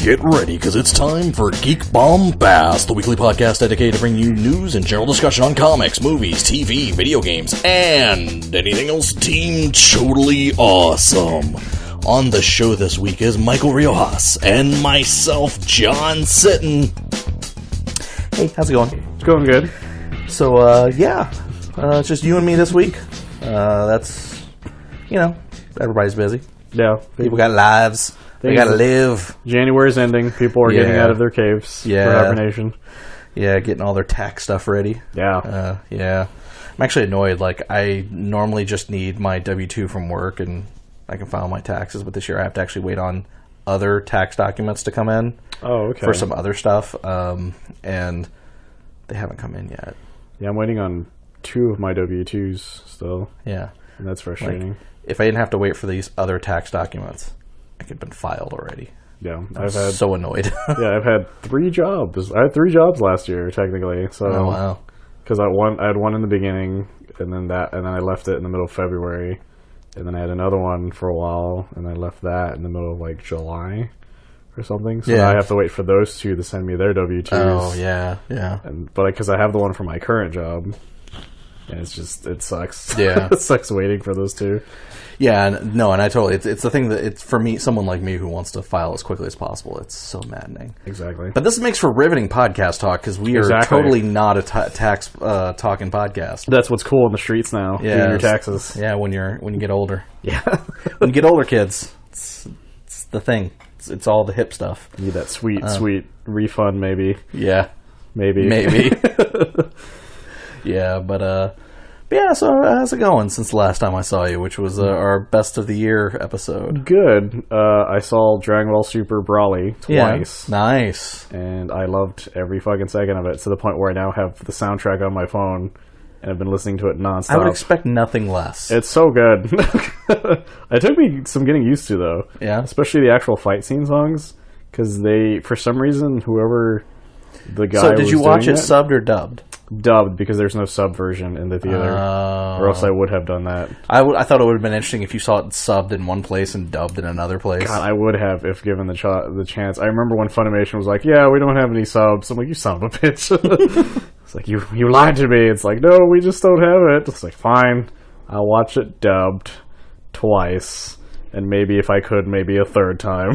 Get ready, because it's time for Geek Bombast, the weekly podcast dedicated to bring you news and general discussion on comics, movies, TV, video games, and anything else deemed totally awesome. On the show this week is Michael Riojas and myself, John Sitton. Hey, how's it going? It's going good. So, it's just you and me this week. That's, everybody's busy. Yeah. People got lives. They gotta live. January's ending. People are getting out of their caves for hibernation. Yeah, getting all their tax stuff ready. Yeah. I'm actually annoyed. Like, I normally just need my W-2 from work and I can file my taxes, but this year I have to actually wait on other tax documents to come in. Oh, okay. For some other stuff, and they haven't come in yet. Yeah, I'm waiting on 2 of my W-2s still. Yeah. And that's frustrating. Like, if I didn't have to wait for these other tax documents, I could have been filed already. Yeah. I'm so annoyed. Yeah, I've had 3 jobs. I had 3 jobs last year, technically. So, oh, wow. Because I had one in the beginning, and then I left it in the middle of February. And then I had another one for a while, and I left that in the middle of, like, July or something. So now I have to wait for those 2 to send me their W-2s. Oh, yeah. But because I have the one for my current job, and it sucks. Yeah. It sucks waiting for those 2. Yeah, and I totally. It's the thing that it's for me, someone like me who wants to file as quickly as possible. It's so maddening. Exactly. But this makes for riveting podcast talk because we are totally not a tax talking podcast. That's what's cool in the streets now. Yeah, doing your taxes. Yeah, when you get older. Yeah, when you get older, kids, it's the thing. It's all the hip stuff. You need that sweet refund, maybe. Yeah, maybe. Yeah, but yeah, so how's it going since the last time I saw you, which was our best of the year episode? Good. I saw Dragon Ball Super Brawly twice. Yeah, nice. And I loved every fucking second of it, to the point where I now have the soundtrack on my phone, and I've been listening to it nonstop. I would expect nothing less. It's so good. It took me some getting used to, though. Yeah? Especially the actual fight scene songs, because for some reason, whoever the guy was. So did you watch it subbed or dubbed? Dubbed, because there's no sub version in the theater, or else I would have done that. I thought it would have been interesting if you saw it subbed in one place and dubbed in another place. God, I would have if given the chance. I remember when Funimation was like, "Yeah, we don't have any subs." I'm like, "You son of a bitch!" It's like you lied to me. It's like, no, we just don't have it. It's like, fine, I'll watch it dubbed twice, and maybe if I could, maybe a third time.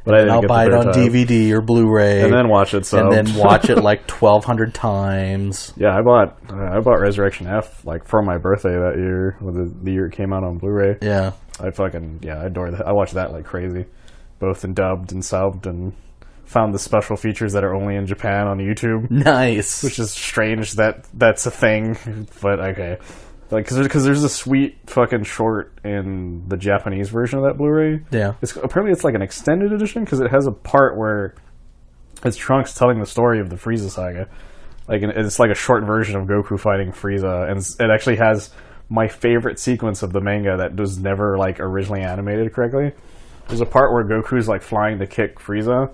But I'll buy it on DVD or Blu-ray, and then watch it subbed. And then watch it like 1,200 times. Yeah, I bought Resurrection F like for my birthday that year, the year it came out on Blu-ray. Yeah, I adore that. I watched that like crazy, both in dubbed and subbed, and found the special features that are only in Japan on YouTube. Nice, which is strange that that's a thing, but okay. Like, because there's a sweet fucking short in the Japanese version of that Blu-ray. Yeah. Apparently it's like an extended edition, because it has a part where it's Trunks telling the story of the Frieza saga. Like, it's like a short version of Goku fighting Frieza, and it actually has my favorite sequence of the manga that was never, like, originally animated correctly. There's a part where Goku's, like, flying to kick Frieza,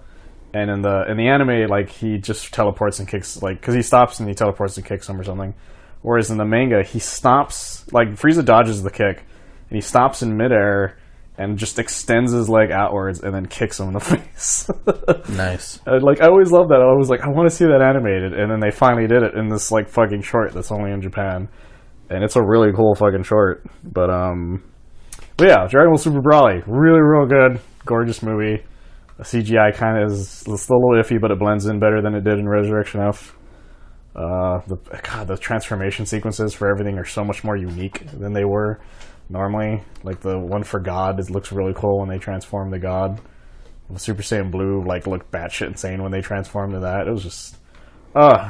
and in the anime, like, he just teleports and kicks, like, because he stops and he teleports and kicks him or something. Whereas in the manga, he stops, like, Frieza dodges the kick, and he stops in midair and just extends his leg outwards and then kicks him in the face. Nice. Like, I always loved that. I was like, I want to see that animated. And then they finally did it in this, like, fucking short that's only in Japan. And it's a really cool fucking short. But yeah, Dragon Ball Super Brawly. Really, real good. Gorgeous movie. The CGI kind of is still a little iffy, but it blends in better than it did in Resurrection F. The transformation sequences for everything are so much more unique than they were normally. Like the one for God, it looks really cool when they transform to God. The Super Saiyan Blue looked batshit insane when they transformed to that. It was just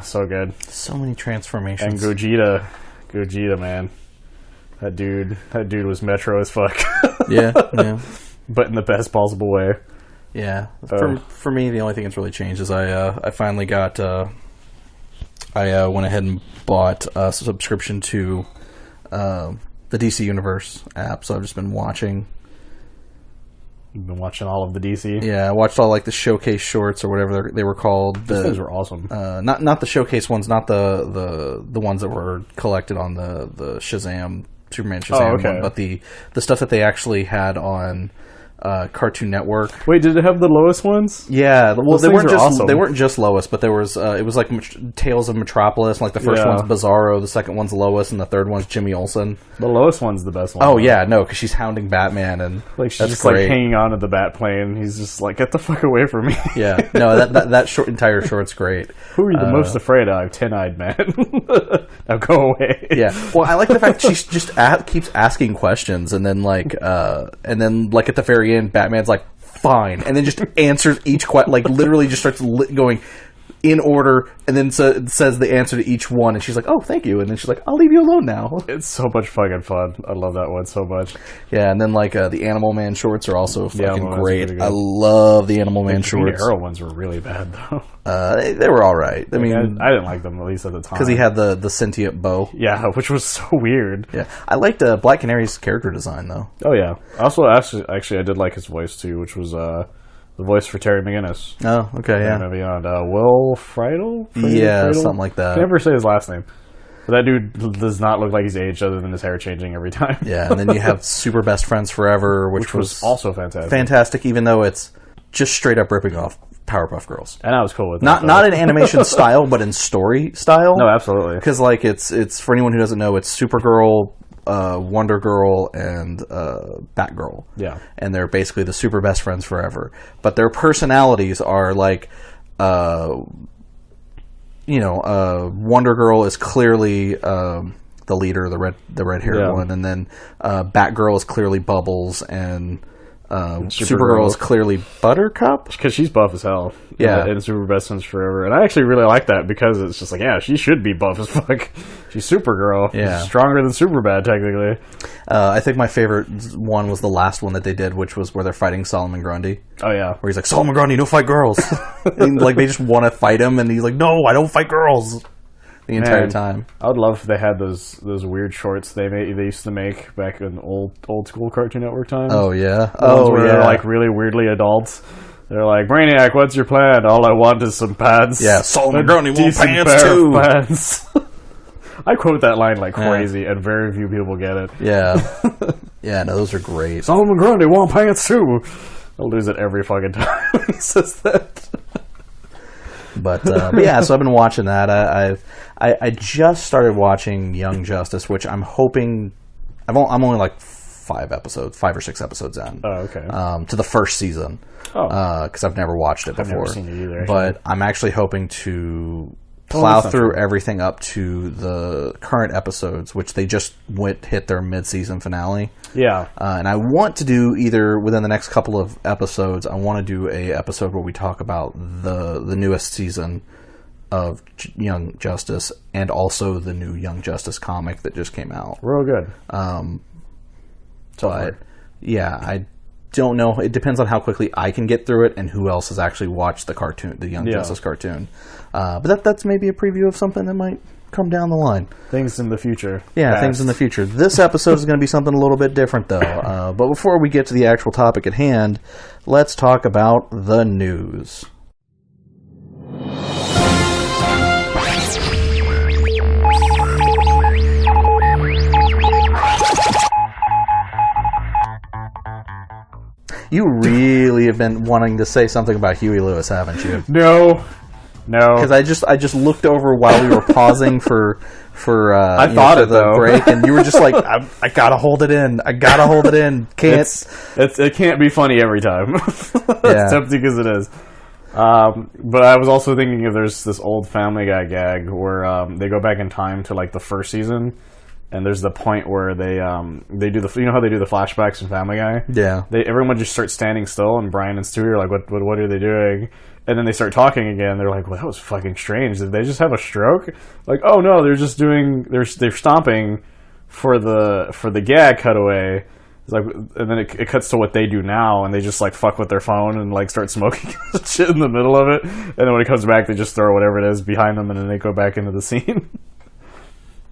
so good. So many transformations. And Gogeta, man, that dude was Metro as fuck. Yeah. But in the best possible way. Yeah. For me, the only thing that's really changed is I finally got. I went ahead and bought a subscription to the DC Universe app, so I've just been watching. You've been watching all of the DC? Yeah, I watched all like the showcase shorts or whatever they were called. Those things were awesome. Not the showcase ones, not the ones that were collected on the Shazam, Superman Shazam one, but the stuff that they actually had on Cartoon Network. Wait, did it have the Lois ones? Yeah, well, Those they things weren't are just awesome. they weren't just Lois, but there was it was like Tales of Metropolis. Like the first one's Bizarro, the second one's Lois, and the third one's Jimmy Olsen. The Lois one's the best one. Oh yeah, no, because she's hounding Batman, and like she's that's just great. like hanging on to the bat plane. He's just like, get the fuck away from me. Yeah, no, that entire short's great. Who are you the most afraid of? 10-eyed man. Now go away. Yeah. Well, I like the fact she just keeps asking questions, and then like at the very end, Batman's like, fine, and then just answers each question, like literally just starts going in order, and then says the answer to each one, and she's like, oh, thank you, and then she's like, I'll leave you alone now. It's so much fucking fun. I love that one so much. Yeah, and then like the Animal Man shorts are also fucking great. I love the Animal Man shorts. The Arrow ones were really bad though. They were all right. I mean, I didn't like them, at least at the time, because he had the sentient bow. Yeah, which was so weird. Yeah, I liked Black Canary's character design though. Oh yeah. Also, actually, I did like his voice too, which was the voice for Terry McGinnis. Oh, okay, yeah. And beyond Will Friedle? Yeah, something like that. I can never say his last name. But that dude does not look like he's aged other than his hair changing every time. Yeah, and then you have Super Best Friends Forever, which was also fantastic. Fantastic, even though it's just straight up ripping off Powerpuff Girls. And I was cool with that. Not in animation style, but in story style. No, absolutely. Because like it's for anyone who doesn't know, it's Supergirl, Wonder Girl, and Batgirl. Yeah. And they're basically the super best friends forever. But their personalities are like, Wonder Girl is clearly the leader, the red haired one, and then Batgirl is clearly Bubbles, and Supergirl is clearly Buttercup, because she's buff as hell. Yeah, and Super Best Friends Forever, and I actually really like that because it's just like, yeah, she should be buff as fuck. She's Supergirl. Yeah, she's stronger than Superbad technically. I think my favorite one was the last one that they did, which was where they're fighting Solomon Grundy. Oh yeah, where he's like, Solomon Grundy, no fight girls. And, like, they just want to fight him, and he's like, no, I don't fight girls. The entire time. I would love if they had those weird shorts they used to make back in old school Cartoon Network times. Oh yeah, they're like really weirdly adults. They're like, Brainiac, what's your plan? All I want is some pants. Yeah, Solomon Grundy wants pants too. Pants. I quote that line like crazy, and very few people get it. Yeah, yeah, no, those are great. Solomon Grundy want pants too. I'll lose it every fucking time when he says that. But yeah, so I've been watching that. I just started watching Young Justice, which I'm hoping I'm only like 5 or 6 episodes in. Oh, okay. To the first season. Oh, because I've never watched it before. I've never seen it either. But I'm actually hoping to plow through everything up to the current episodes, which they just hit their mid-season finale. Yeah. And I want to do either within the next couple of episodes, I want to do a episode where we talk about the newest season of Young Justice and also the new Young Justice comic that just came out. Real good. I don't know. It depends on how quickly I can get through it and who else has actually watched the Young Justice cartoon. But that's maybe a preview of something that might come down the line. Things in the future. Yeah, things in the future. This episode is going to be something a little bit different, though. But before we get to the actual topic at hand, let's talk about the news. You really have been wanting to say something about Huey Lewis, haven't you? No. Because I just looked over while we were pausing for the break, and you were just like, I gotta hold it in. Can't. It can't be funny every time. As tempting as it is. But I was also thinking of there's this old Family Guy gag where they go back in time to like the first season. And there's the point where they do how they do the flashbacks in Family Guy? Yeah. Everyone just starts standing still, and Brian and Stewie are like, what are they doing? And then they start talking again. They're like, well, that was fucking strange. Did they just have a stroke? Like, oh no, they're stomping for the gag cutaway. It's like, and then it cuts to what they do now, and they just like fuck with their phone and like start smoking shit in the middle of it. And then when it comes back, they just throw whatever it is behind them, and then they go back into the scene.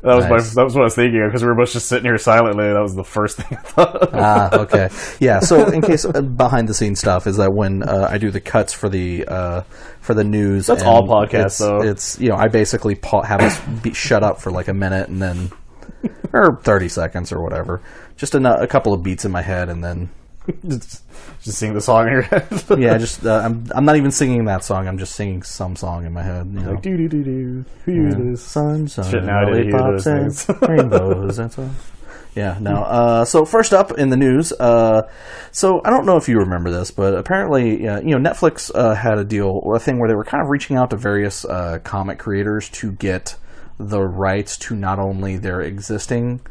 That was what I was thinking of, because we were both just sitting here silently. That was the first thing I thought. Okay. Yeah, so in case behind-the-scenes stuff is that when I do the cuts for the news... That's all podcasts, though. It's, I basically have us shut up for like a minute and then... or 30 seconds or whatever. Just a couple of beats in my head, and then just sing the song in your head. Yeah, just I'm not even singing that song. I'm just singing some song in my head. You know? Like do do do do. Who this? Sunshine, Shit, now I didn't hear those things. rainbows. That's all. Yeah, no. So first up in the news, so I don't know if you remember this, but apparently, Netflix had a deal or a thing where they were kind of reaching out to various comic creators to get the rights to not only their existing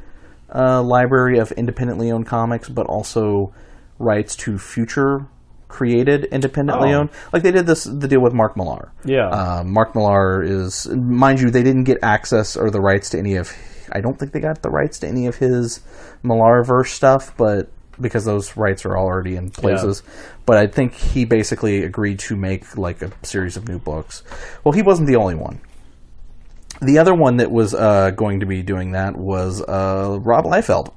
library of independently owned comics, but also rights to future created independently owned. Like they did the deal with Mark Millar. Yeah. Mark Millar is, mind you, they didn't get access or the rights to any of. I don't think they got the rights to any of his Millarverse stuff, but because those rights are already in places. Yeah. But I think he basically agreed to make like a series of new books. Well, he wasn't the only one. The other one that was going to be doing that was Rob Liefeld.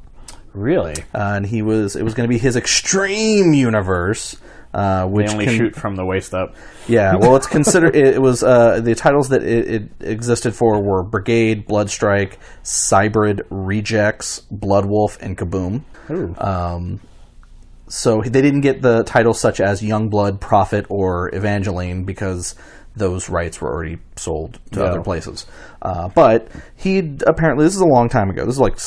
Really? And it was going to be his Extreme Universe. Which they only shoot from the waist up. Yeah, well, it's considered. It was the titles that it existed for were Brigade, Bloodstrike, Cybrid, Rejects, Bloodwolf, and Kaboom. So they didn't get the titles such as Youngblood, Prophet, or Evangeline because those rights were already sold to other places. But he apparently, this is a long time ago. This is like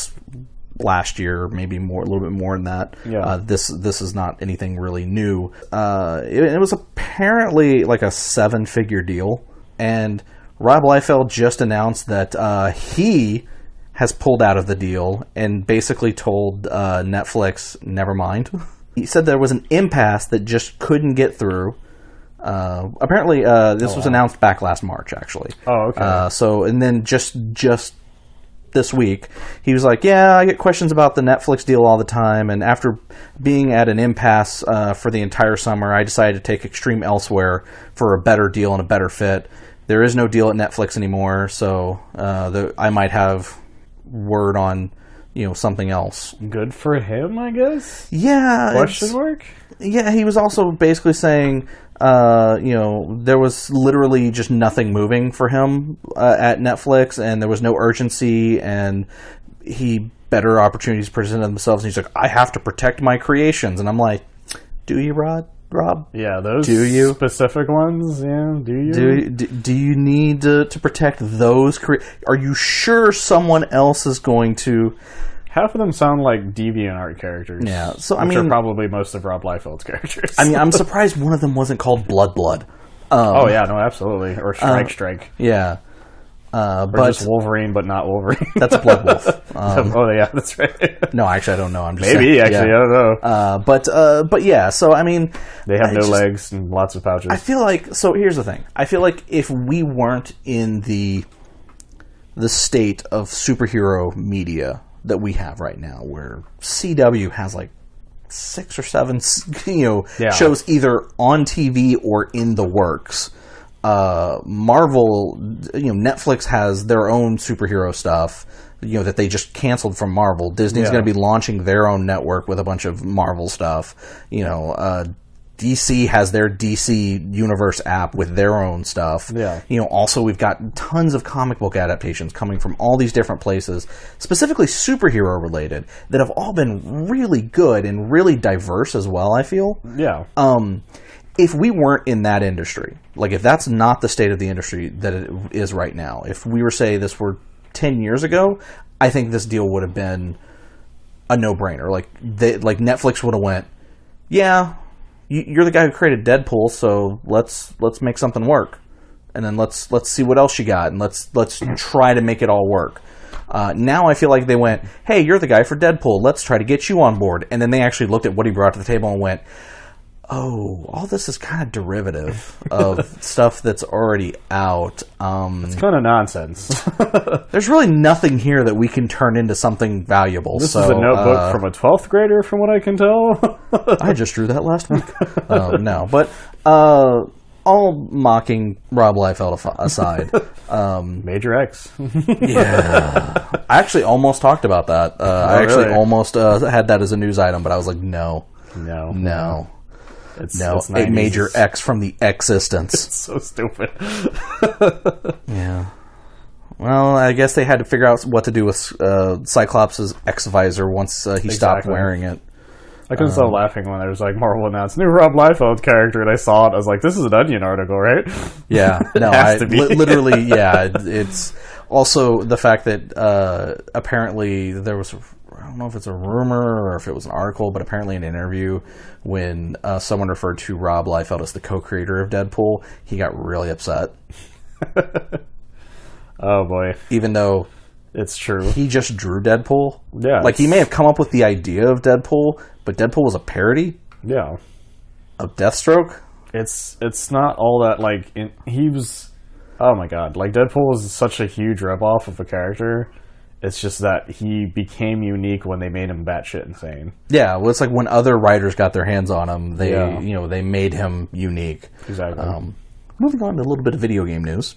last year, maybe more, a little bit more than that. Yeah. This is not anything really new. It was apparently like a 7-figure deal, and Rob Liefeld just announced that he has pulled out of the deal and basically told Netflix, never mind. He said there was an impasse that just couldn't get through. Apparently, this was announced back last March, actually. Oh, okay. So, and then just this week, he was like, yeah, I get questions about the Netflix deal all the time, and after being at an impasse for the entire summer, I decided to take Extreme elsewhere for a better deal and a better fit. There is no deal at Netflix anymore, so I might have word on something else. Good for him, I guess? Yeah. Question mark? Yeah, he was also basically saying there was literally just nothing moving for him at Netflix, and there was no urgency, and better opportunities presented themselves, and he's like, I have to protect my creations. And I'm like, do you, Rob? Yeah, those do you? Specific ones, yeah, do you? Do you need to protect those? Are you sure someone else is going to... Half of them sound like DeviantArt characters. Yeah, so which are probably most of Rob Liefeld's characters. I mean, I'm surprised one of them wasn't called Blood. Oh yeah, no, absolutely, or Strike. Yeah, or just Wolverine, but not Wolverine. That's Bloodwolf. Oh yeah, that's right. No, actually, I don't know. I'm just maybe saying, actually, I don't know. But yeah. So I mean, they have no legs and lots of pouches. I feel like here's the thing. I feel like if we weren't in the state of superhero media that we have right now, where CW has like 6 or 7 shows either on TV or in the works. Marvel, Netflix has their own superhero stuff, that they just canceled from Marvel. Disney's going to be launching their own network with a bunch of Marvel stuff. DC has their DC Universe app with their own stuff. Yeah. Also we've got tons of comic book adaptations coming from all these different places, specifically superhero related, that have all been really good and really diverse as well, I feel. Yeah. If we weren't in that industry, like if that's not the state of the industry that it is right now, if we were, say, this were 10 years ago, I think this deal would have been a no-brainer. Like Netflix would have went, yeah, you're the guy who created Deadpool, so let's make something work, and then let's see what else you got, and let's try to make it all work. Now I feel like they went, hey, you're the guy for Deadpool, let's try to get you on board, and then they actually looked at what he brought to the table and went, oh, all this is kind of derivative of stuff that's already out. It's kind of nonsense. There's really nothing here that we can turn into something valuable. This is a notebook from a 12th grader, from what I can tell. I just drew that last week. No, but all mocking Rob Liefeld aside. Major X. Yeah. I actually almost talked about that. I actually almost had that as a news item, but I was like, no. It's a major X from the existence. It's so stupid. Yeah. Well, I guess they had to figure out what to do with Cyclops' X visor once he stopped wearing it. I couldn't stop laughing when there was like Marvel announced new Rob Liefeld character, and I saw it. I was like, "This is an Onion article, right?" Yeah, no, literally, yeah. It's also the fact that apparently there was, I don't know if it's a rumor or if it was an article, but apparently in an interview when someone referred to Rob Liefeld as the co-creator of Deadpool, he got really upset. Oh boy! Even though it's true, he just drew Deadpool. Yeah, like he may have come up with the idea of Deadpool, but Deadpool was a parody. Yeah, of Deathstroke. It's not all that like he was. Oh my god! Like Deadpool is such a huge ripoff of a character. It's just that he became unique when they made him batshit insane. Yeah, well, it's like when other writers got their hands on him, they made him unique. Exactly. Moving on to a little bit of video game news.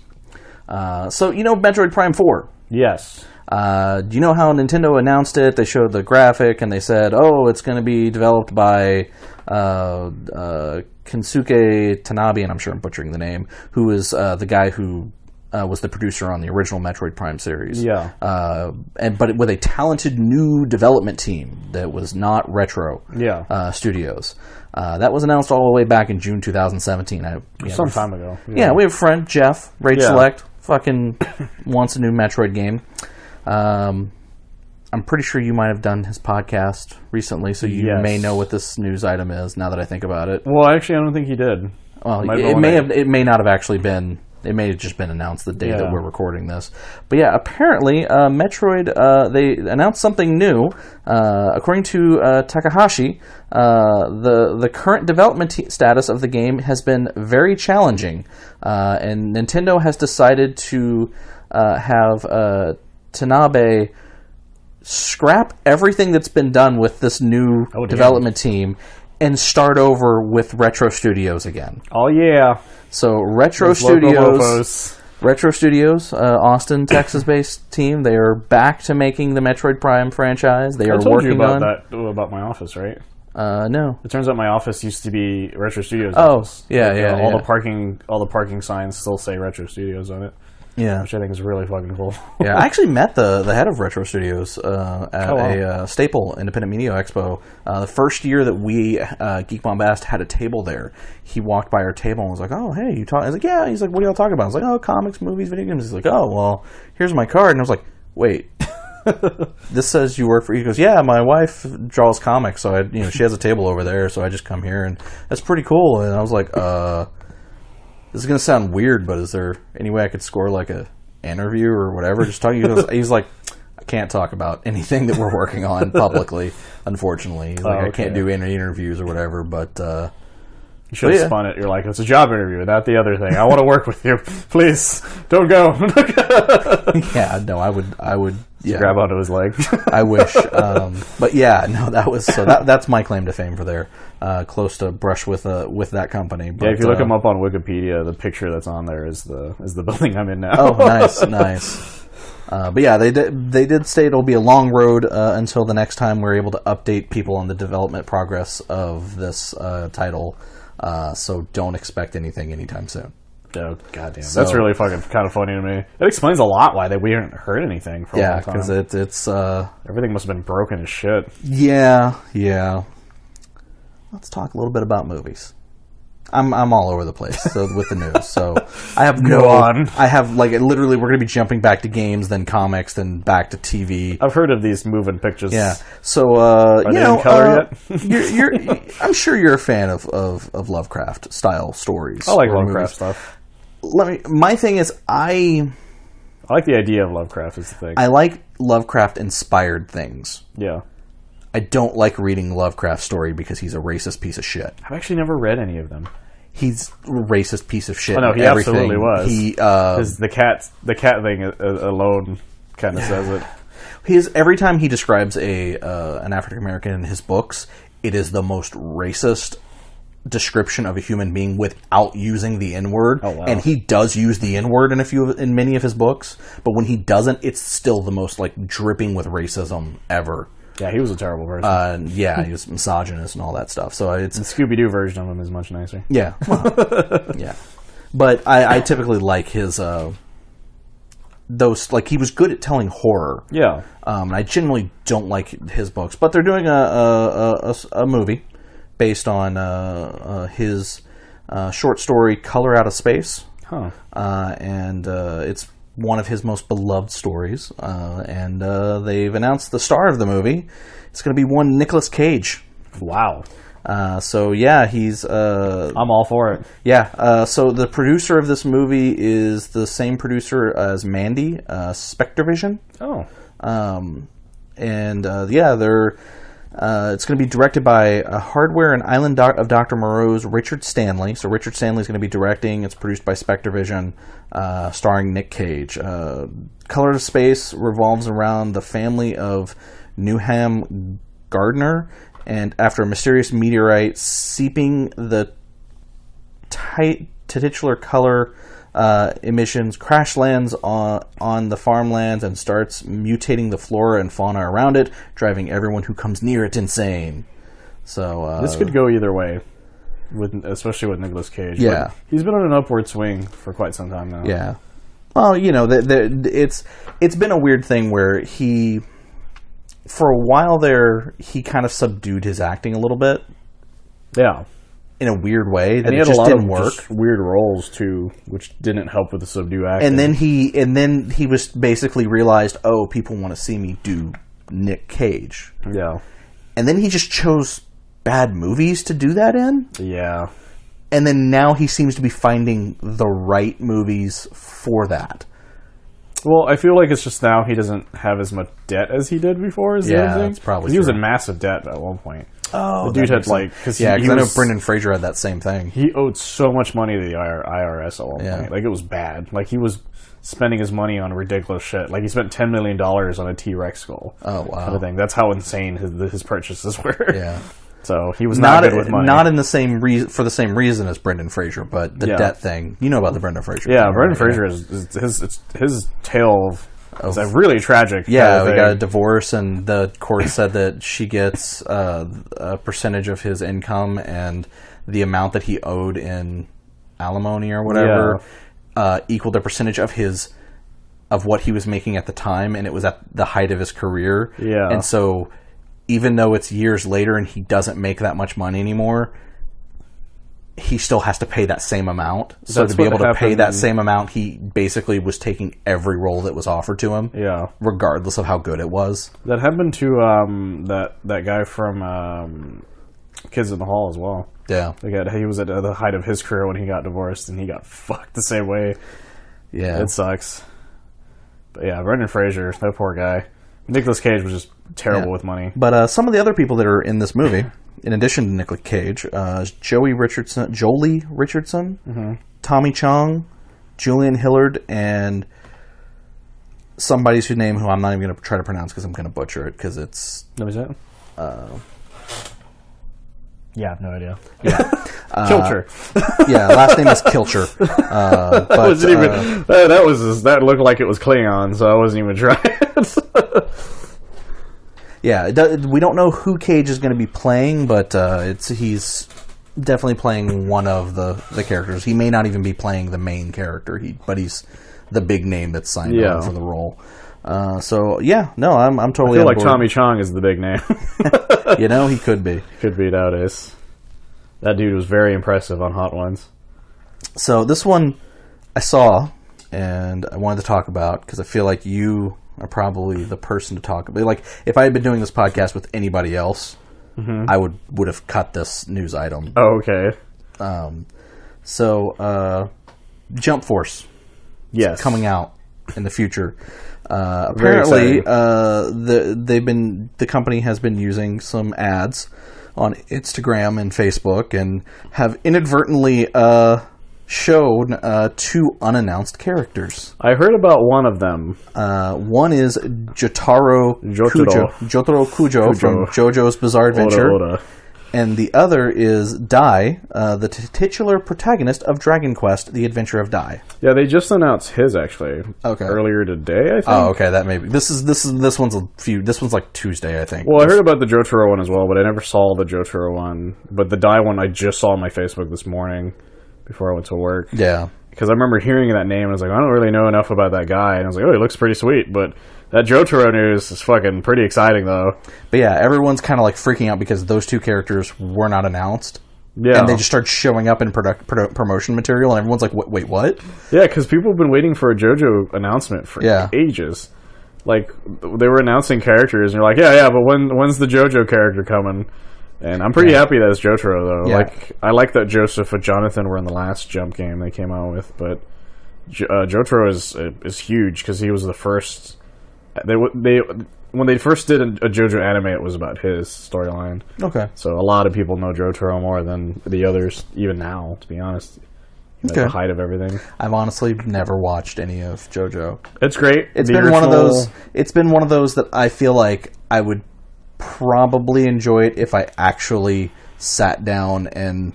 So Metroid Prime 4. Yes. Do you know how Nintendo announced it? They showed the graphic and they said, "Oh, it's going to be developed by Kensuke Tanabe," and I'm sure I'm butchering the name, who is the guy who was the producer on the original Metroid Prime series. Yeah. But with a talented new development team that was not Retro Studios. That was announced all the way back in June 2017. Some time ago. Yeah, we have a friend, Jeff, Rage Select, fucking wants a new Metroid game. I'm pretty sure you might have done his podcast recently, so you may know what this news item is now that I think about it. Well, actually, I don't think he did. Well, it may not have actually been. It may have just been announced the day that we're recording this. But yeah, apparently Metroid, they announced something new. According to Takahashi, the current development status of the game has been very challenging. And Nintendo has decided to have Tanabe scrap everything that's been done with this new development team and start over with Retro Studios again. Oh, yeah. So Retro Studios, Austin, Texas-based team, they are back to making the Metroid Prime franchise. They are working on that about my office, right? No. It turns out my office used to be Retro Studios. Oh, office. yeah. All the parking signs still say Retro Studios on it. Yeah, which I think is really fucking cool. Yeah, I actually met the head of Retro Studios at a Staple Independent Media Expo. The first year that we Geek Bombast had a table there, he walked by our table and was like, "Oh, hey, you talk?" I was like, "Yeah." He's like, "What do y'all talk about?" I was like, "Oh, comics, movies, video games." He's like, "Oh, well, here's my card." And I was like, "Wait, this says you work for?" He goes, "Yeah, my wife draws comics, so she has a table over there, so I just come here, and that's pretty cool." And I was like, this is going to sound weird, but is there any way I could score like a interview or whatever? Just talking. He's like, "I can't talk about anything that we're working on publicly, unfortunately." He's like, "I can't do any interviews or whatever." But you should have spun it. You're like, "It's a job interview, not the other thing. I want to work with you. Please don't go." Yeah, no, I would. Yeah. Grab onto his leg. I wish, but yeah, no, that was that's my claim to fame for there. Close to brush with that company. But, if you look him up on Wikipedia, the picture that's on there is the building I'm in now. Oh, nice. But yeah, they did state it'll be a long road until the next time we're able to update people on the development progress of this title. So don't expect anything anytime soon. Oh, goddamn. That's really fucking kind of funny to me. It explains a lot why we haven't heard anything for a long time. Yeah, because it's... everything must have been broken as shit. Yeah. Let's talk a little bit about movies. I'm all over the place with the news. So I have I have, literally, we're going to be jumping back to games, then comics, then back to TV. I've heard of these moving pictures. Yeah. So, Are they in color yet? I'm sure you're a fan of Lovecraft-style stories. I like Lovecraft stuff. My thing is, I like the idea of Lovecraft is the thing. I like Lovecraft-inspired things. Yeah. I don't like reading Lovecraft's story because he's a racist piece of shit. I've actually never read any of them. He's a racist piece of shit. Oh, no, he absolutely was. The cat thing alone kind of says it. Every time he describes an African American in his books, it is the most racist description of a human being without using the N-word. Oh, wow. And he does use the N-word in many of his books, but when he doesn't, it's still the most dripping with racism ever. Yeah, he was a terrible person. He was misogynist and all that stuff. So the Scooby-Doo version of him is much nicer. Yeah, well, yeah. But I typically like his those, like, he was good at telling horror. Yeah. I generally don't like his books, but they're doing a movie based on his short story Color Out of Space. Huh. And it's one of his most beloved stories. And they've announced the star of the movie. It's going to be one Nicolas Cage. Wow. So yeah, he's... I'm all for it. Yeah, so the producer of this movie is the same producer as Mandy, Spectrevision. Oh. They're... it's going to be directed by Hardware and Island of Dr. Moreau's Richard Stanley. So Richard Stanley's going to be directing. It's produced by Spectrevision, starring Nick Cage. Color of Space revolves around the family of Newham Gardner, and after a mysterious meteorite seeping the titular color emissions crash lands on the farmlands and starts mutating the flora and fauna around it, driving everyone who comes near it insane. So this could go either way, especially with Nicolas Cage. Yeah, but he's been on an upward swing for quite some time now. Yeah. Well, it's been a weird thing where he, for a while there, he kind of subdued his acting a little bit. Yeah. In a weird way that and he it had just a lot didn't of work. Just weird roles too, which didn't help with the subdued acting. And then he was basically realized, oh, people want to see me do Nick Cage. Yeah. And then he just chose bad movies to do that in. Yeah. And then now he seems to be finding the right movies for that. Well, I feel like it's just now he doesn't have as much debt as he did before. That's probably true. He was in massive debt at one point. Oh, the dude had like... Because I know Brendan Fraser had that same thing. He owed so much money to the IRS at one point. Like, it was bad. Like, he was spending his money on ridiculous shit. Like, he spent $10 million on a T-Rex skull. Oh, wow. Kind of thing. That's how insane his purchases were. Yeah. So, he was not good with money. Not in the same for the same reason as Brendan Fraser, but the debt thing. You know about the Brendan Fraser thing. Yeah, Brendan Fraser is his tale of a really tragic. Yeah, we got a divorce, and the court said that she gets a percentage of his income, and the amount that he owed in alimony or whatever equaled a percentage of what he was making at the time, and it was at the height of his career. Yeah, and so even though it's years later and he doesn't make that much money anymore, he still has to pay that same amount. So to be able to pay that same amount, he basically was taking every role that was offered to him, regardless of how good it was. That happened to that guy from Kids in the Hall as well. Yeah. He was at the height of his career when he got divorced, and he got fucked the same way. Yeah. It sucks. But yeah, Brendan Fraser, that poor guy. Nicolas Cage was just terrible with money. But some of the other people that are in this movie, in addition to Nicolas Cage, Jolie Richardson, Tommy Chong, Julian Hillard, and somebody's name who I'm not even going to try to pronounce because I'm going to butcher it because it's... What was that? Yeah, I have no idea. Yeah. Kilcher. Yeah, last name is Kilcher. That looked like it was Klingon, so I wasn't even trying. Yeah, we don't know who Cage is going to be playing, but he's definitely playing one of the characters. He may not even be playing the main character, but he's the big name that's signed on for the role. I'm totally. I feel like Tommy Chong is the big name. He could be. Could be nowadays. That dude was very impressive on Hot Ones. So this one I saw, and I wanted to talk about because I feel like you are probably the person to talk about. Like, if I had been doing this podcast with anybody else, I would have cut this news item. Oh, okay. Jump Force. Yes. Coming out in the future. Apparently, the company has been using some ads on Instagram and Facebook and have inadvertently shown two unannounced characters. I heard about one of them. One is Jotaro Kujo from JoJo's Bizarre Adventure. Oda. And the other is Dai, the titular protagonist of Dragon Quest: The Adventure of Dai. Yeah, they just announced his actually. Okay. Earlier today, I think. Oh, okay, that may be. This one's like Tuesday, I think. Well, I heard about the Jotaro one as well, but I never saw the Jotaro one. But the Dai one I just saw on my Facebook this morning before I went to work. Yeah. because I remember hearing that name and I was like, I don't really know enough about that guy. And I was like, oh, he looks pretty sweet. But that Jotaro news is fucking pretty exciting, though. But yeah, everyone's kind of like freaking out because those two characters were not announced. Yeah. And they just start showing up in promotion material, and everyone's like, wait, what? Yeah, because people have been waiting for a JoJo announcement for ages. Like, they were announcing characters, and you're like, yeah, but when's the JoJo character coming? And I'm pretty happy that it's Jotaro, though. Yeah. Like, I like that Joseph and Jonathan were in the last Jump game they came out with, but Jotaro is huge, because he was the first... When they first did a JoJo anime, it was about his storyline. Okay. So a lot of people know Jotaro more than the others, even now, to be honest. At the height of everything. I've honestly never watched any of JoJo. It's great. It's been one of those. It's been one of those that I feel like I would probably enjoy it if I actually sat down and...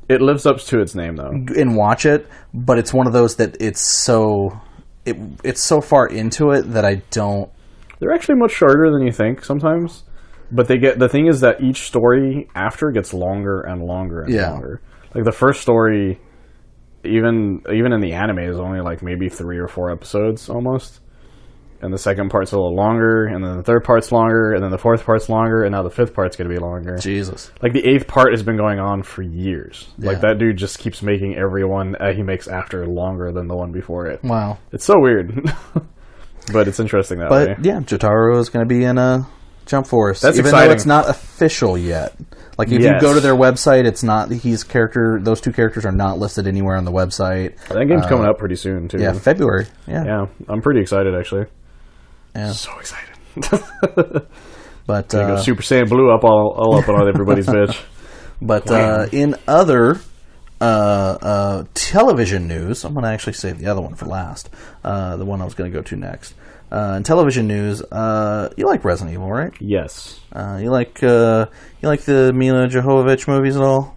It lives up to its name, though. And watch it, but it's one of those that it's so far into it that I don't... They're actually much shorter than you think sometimes, but the thing is that each story after gets longer and longer and longer. Like the first story, even in the anime, is only like maybe 3 or 4 episodes almost, and the second part's a little longer, and then the third part's longer, and then the fourth part's longer, and now the fifth part's going to be longer. Jesus! Like the 8th part has been going on for years. Yeah. Like that dude just keeps making every one he makes after longer than the one before it. Wow, it's so weird. But it's interesting that way. But yeah, Jotaro is going to be in a Jump Force. That's even exciting. Though it's not official yet. Like if you go to their website, it's not those two characters are not listed anywhere on the website. That game's coming up pretty soon too. Yeah, February. Yeah, I'm pretty excited actually. Yeah, so excited. But go Super Saiyan Blue up all up on everybody's bitch. But in other television news, I'm going to actually save the other one for last. The one I was going to go to next. In television news, you like Resident Evil, right? Yes. You like the Mila Jovovich movies at all?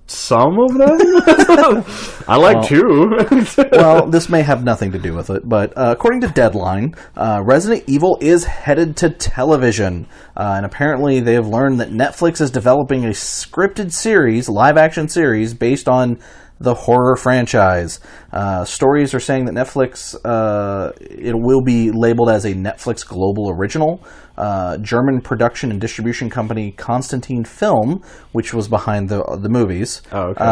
Some of them? I like 2. Well, this may have nothing to do with it, but according to Deadline, Resident Evil is headed to television. And apparently they have learned that Netflix is developing a scripted series, live-action series, based on the horror franchise. Stories are saying that Netflix, it will be labeled as a Netflix Global Original. German production and distribution company Constantine Film, which was behind the movies. Oh, okay.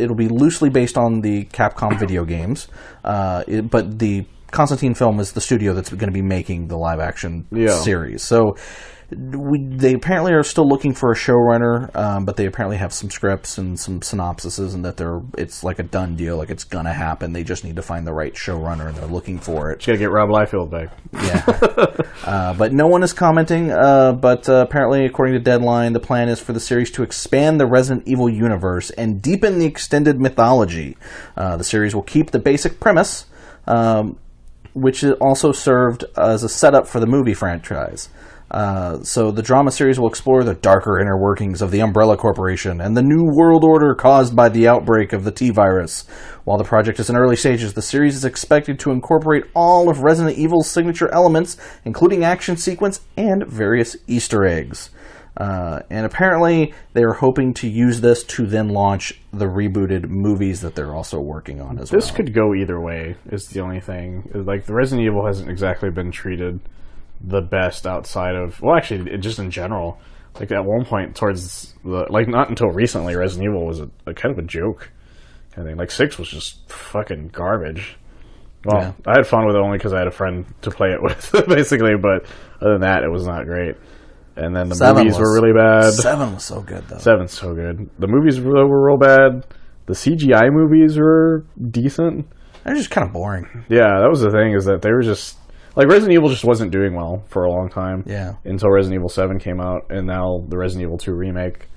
It'll be loosely based on the Capcom video games. But the Constantine Film is the studio that's going to be making the live action series. So they apparently are still looking for a showrunner, but they apparently have some scripts and some synopsises, and that it's like a done deal, like it's gonna happen. They just need to find the right showrunner, and they're looking for it. Just gotta get Rob Liefeld back. Yeah, but no one is commenting. But apparently, according to Deadline, the plan is for the series to expand the Resident Evil universe and deepen the extended mythology. The series will keep the basic premise, which also served as a setup for the movie franchise. So the drama series will explore the darker inner workings of the Umbrella Corporation and the new world order caused by the outbreak of the T-virus. While the project is in early stages, the series is expected to incorporate all of Resident Evil's signature elements, including action sequence and various Easter eggs. And apparently they are hoping to use this to then launch the rebooted movies that they're also working on as well. This could go either way, is the only thing. Like, the Resident Evil hasn't exactly been treated the best outside of, well, actually, just in general. Like, at one point towards not until recently, Resident Evil was a kind of a joke. I think, like, 6 was just fucking garbage. Well, yeah. I had fun with it only because I had a friend to play it with, basically, but other than that, it was not great. And then the movies were really bad. 7 was so good, though. 7's so good. The movies were real bad. The CGI movies were decent. They're just kind of boring. Yeah, that was the thing, is that they were just... Like, Resident Evil just wasn't doing well for a long time. Yeah. Until Resident Evil 7 came out, and now the Resident Evil 2 remake.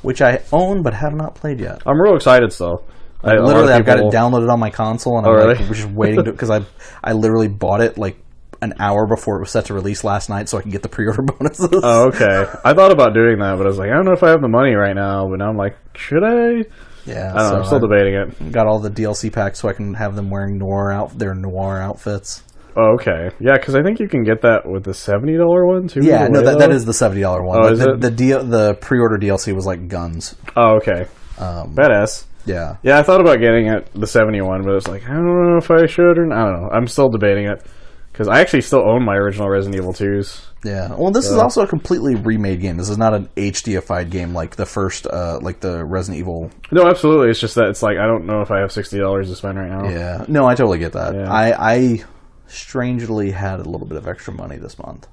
Which I own, but have not played yet. I'm real excited still. I've got it downloaded on my console, and I'm just waiting to... Because I literally bought it, like, an hour before it was set to release last night so I can get the pre-order bonuses. Oh, okay. I thought about doing that, but I was like, I don't know if I have the money right now. But now I'm like, should I? Yeah. I don't know. I'm still debating it. Got all the DLC packs so I can have them wearing their noir outfits. Oh, okay. Yeah, because I think you can get that with the $70 one, too. Yeah, no, that is the $70 one. Oh, is it? The pre-order DLC was like guns. Oh, okay. Badass. Yeah. Yeah, I thought about getting it, the 71, but it's like, I don't know if I should or not. I don't know. I'm still debating it. Because I actually still own my original Resident Evil 2s. Yeah. Well, this is also a completely remade game. This is not an HDified game like the first, like the Resident Evil. No, absolutely. It's just that it's like, I don't know if I have $60 to spend right now. Yeah. No, I totally get that. Yeah. I strangely had a little bit of extra money this month.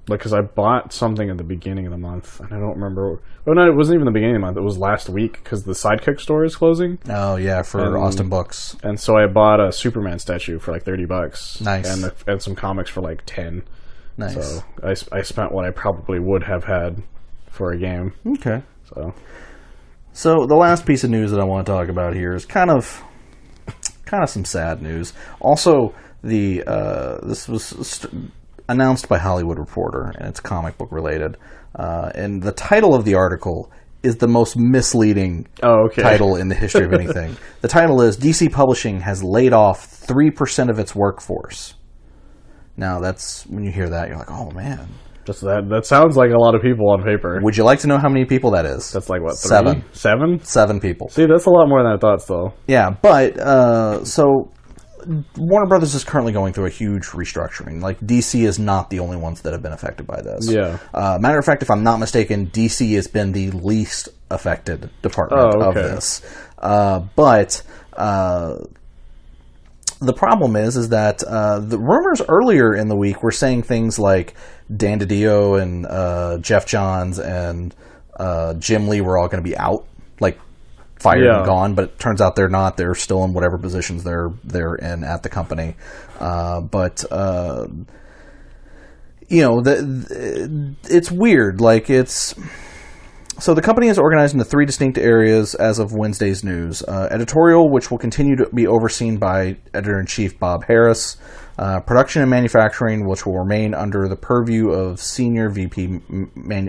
Like, because I bought something at the beginning of the month, and I don't remember. Well, no, it wasn't even the beginning of the month. It was last week, because the Sidekick store is closing. Oh, yeah, for Austin Books. And so I bought a Superman statue for like $30. Nice. And some comics for like 10. Nice. So I spent what I probably would have had for a game. Okay. So the last piece of news that I want to talk about here is kind of some sad news. Also, this was announced by Hollywood Reporter, and it's comic book related. And the title of the article is the most misleading title in the history of anything. The title is, DC Publishing has laid off 3% of its workforce. Now, that's when you hear that, you're like, oh, man. Just that sounds like a lot of people on paper. Would you like to know how many people that is? That's like, what, 3? 7. 7? 7 people. See, that's a lot more than I thought, still. Yeah, but, so Warner Brothers is currently going through a huge restructuring. Like, DC is not the only ones that have been affected by this. Yeah. Matter of fact, if I'm not mistaken, DC has been the least affected department of this. But the problem is that the rumors earlier in the week were saying things like Dan DiDio and Jeff Johns and Jim Lee were all going to be out, like fired and gone, but it turns out they're not. They're still in whatever positions they're in at the company. You know, it's weird. Like, so the company is organized into 3 distinct areas as of Wednesday's news. Editorial, which will continue to be overseen by Editor-in-Chief Bob Harris. Production and manufacturing, which will remain under the purview of Senior VP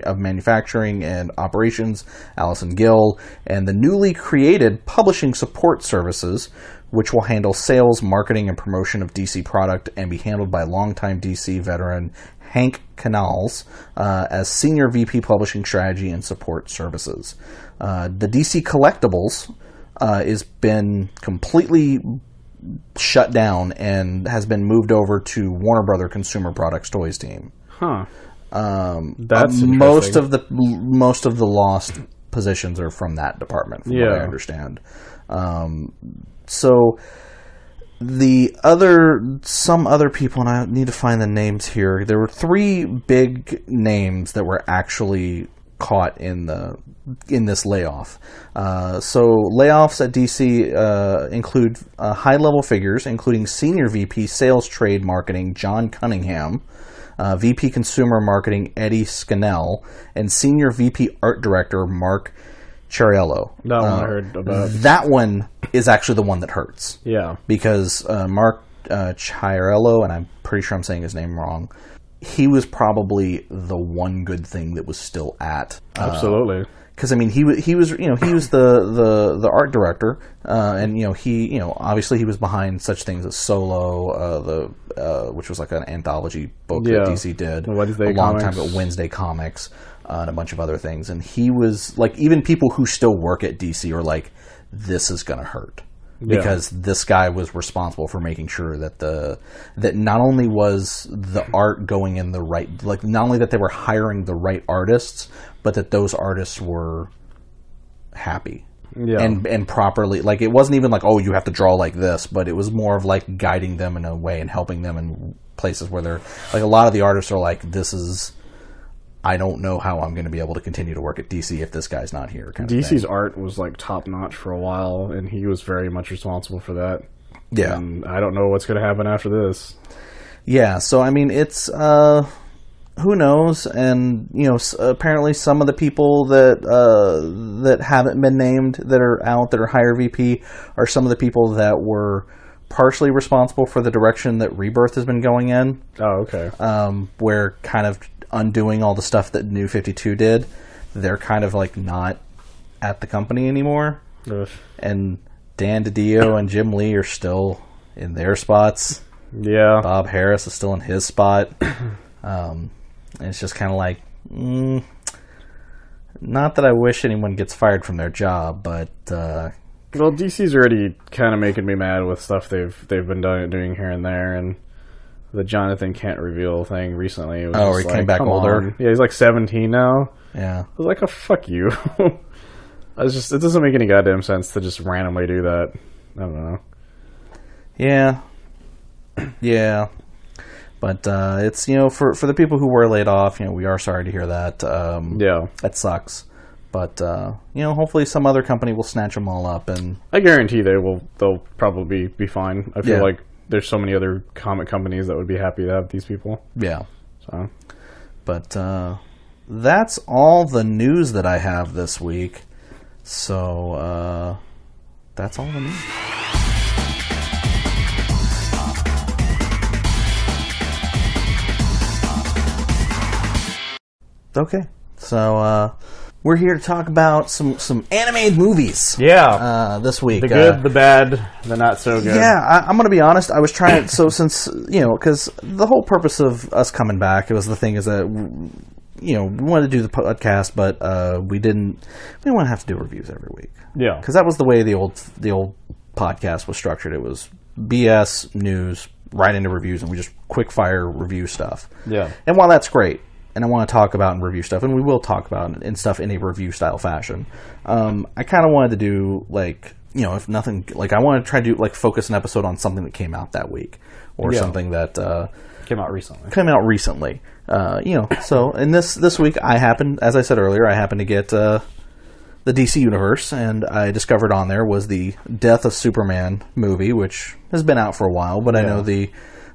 of Manufacturing and Operations, Allison Gill. And the newly created Publishing Support Services, which will handle sales, marketing, and promotion of DC product and be handled by longtime DC veteran Hank Canals as Senior VP Publishing Strategy and Support Services. The DC Collectibles has been completely shut down and has been moved over to Warner Brother Consumer Products Toys team. Huh. That's most of the lost positions are from that department, from what I understand. So some other people, and I need to find the names here. There were 3 big names that were actually caught in this layoff. So layoffs at DC include high-level figures, including Senior VP Sales Trade Marketing John Cunningham, VP Consumer Marketing Eddie Scannell, and Senior VP Art Director Mark Chiariello. That one I heard about. That one is actually the one that hurts. Yeah. Because Mark Chiariello, and I'm pretty sure I'm saying his name wrong, he was probably the one good thing that was still at. Absolutely. Because I mean, he was the art director, and obviously he was behind such things as Solo, which was like an anthology book that DC did a long time ago, Wednesday Comics, and a bunch of other things. And he was like, even people who still work at DC are like, this is gonna hurt. Because this guy was responsible for making sure that that not only was the art going in the right, like not only that they were hiring the right artists, but that those artists were happy and properly. Like, it wasn't even like, oh, you have to draw like this, but it was more of like guiding them in a way and helping them in places where they're like, a lot of the artists are like, I don't know how I'm going to be able to continue to work at DC if this guy's not here. DC's art was like top notch for a while, and he was very much responsible for that. Yeah. And I don't know what's going to happen after this. Yeah, so I mean, it's who knows? And apparently some of the people that haven't been named that are out, that are higher VP, are some of the people that were partially responsible for the direction that Rebirth has been going in. Oh, okay. Where kind of undoing all the stuff that New 52 did, they're kind of like not at the company anymore. Ugh. And Dan DiDio and Jim Lee are still in their spots. Yeah. Bob Harris is still in his spot. And it's just kind of like, not that I wish anyone gets fired from their job, but Well, DC's already kind of making me mad with stuff they've been doing here and there, and the Jonathan Kent reveal thing recently. Was he came back older? On. Yeah, he's like 17 now. Yeah. I was like, oh, fuck you. It doesn't make any goddamn sense to just randomly do that. I don't know. Yeah. Yeah. But it's, for the people who were laid off, we are sorry to hear that. Yeah. That sucks. But, hopefully some other company will snatch them all up. And I guarantee they'll probably be fine. I feel like there's so many other comic companies that would be happy to have these people. Yeah. So. But that's all the news that I have this week. So that's all the news. Okay. So we're here to talk about some animated movies. Yeah. This week. The good, the bad, the not so good. Yeah, I'm going to be honest. I was trying... So since, because the whole purpose of us coming back, the thing is that, we wanted to do the podcast, but we didn't want to have to do reviews every week. Yeah. Because that was the way the old podcast was structured. It was BS, news, right into reviews, and we just quick fire review stuff. Yeah. And while that's great, and I want to talk about and review stuff, and we will talk about and stuff in a review style fashion. I kind of wanted to do if nothing, I want to try to do focus an episode on something that came out that week or something that came out recently. So in this week, as I said earlier, I happened to get the DC Universe, and I discovered on there was the Death of Superman movie, which has been out for a while, but I know the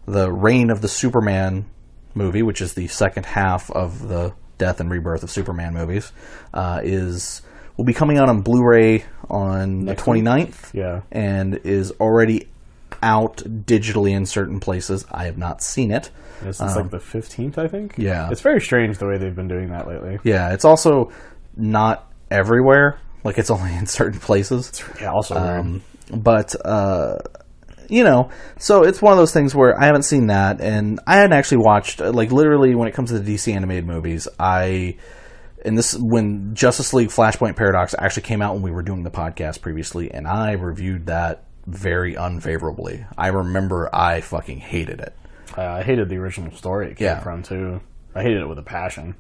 Reign of the Superman movie, which is the second half of the Death and Rebirth of Superman movies, will be coming out on Blu-ray on the 29th, and is already out digitally in certain places. I have not seen it. It's like the 15th, I think? Yeah. It's very strange the way they've been doing that lately. Yeah, it's also not everywhere. It's only in certain places. Yeah, also weird. But so it's one of those things where I haven't seen that, and I hadn't actually watched, literally when it comes to the DC animated movies, when Justice League Flashpoint Paradox actually came out when we were doing the podcast previously, and I reviewed that very unfavorably. I remember I fucking hated it. I hated the original story it came from, too. I hated it with a passion.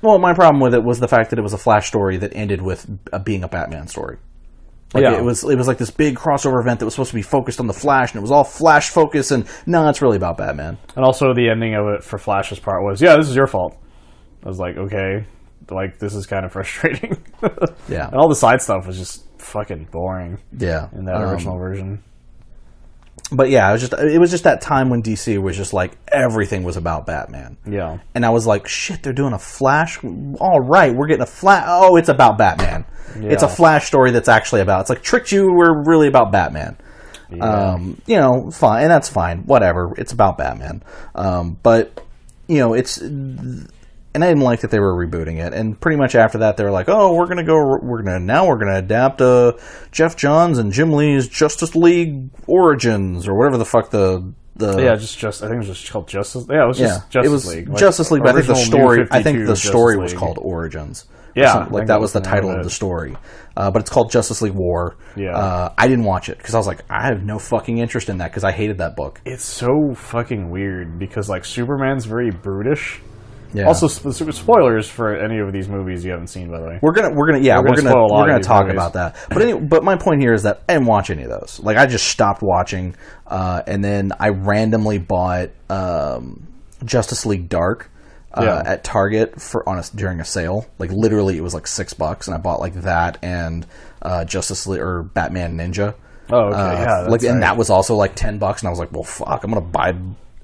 Well, my problem with it was the fact that it was a Flash story that ended with being a Batman story. It was like this big crossover event that was supposed to be focused on the Flash, and it was all Flash focus, and no, it's really about Batman. And also the ending of it for Flash's part was, this is your fault. I was like, okay, this is kind of frustrating. Yeah. And all the side stuff was just fucking boring. Yeah. In that original version. But yeah, it was just that time when DC was just everything was about Batman. Yeah. And I was like, shit, they're doing a Flash? All right, we're getting a Flash. Oh, it's about Batman. Yeah. It's a Flash story that's actually about... It's tricked you, we're really about Batman. Yeah. Fine, and that's fine. Whatever, it's about Batman. But, it's... And I didn't like that they were rebooting it. And pretty much after that, they were like, oh, we're going to adapt Jeff Johns and Jim Lee's Justice League Origins, or whatever the fuck I think it was just called Justice. Yeah, it was just Justice League. Justice League, but I think the story was called Origins. Yeah, that was the title of the story. But it's called Justice League War. Yeah. I didn't watch it because I was like, I have no fucking interest in that because I hated that book. It's so fucking weird because Superman's very brutish. Yeah. Also, spoilers for any of these movies you haven't seen, by the way. We're gonna talk about that. But my point here is that I didn't watch any of those. I just stopped watching, and then I randomly bought Justice League Dark at Target during a sale. Literally, it was $6, and I bought that and Justice League or Batman Ninja. Oh, okay, that was also $10, and I was like, well, fuck, I'm gonna buy.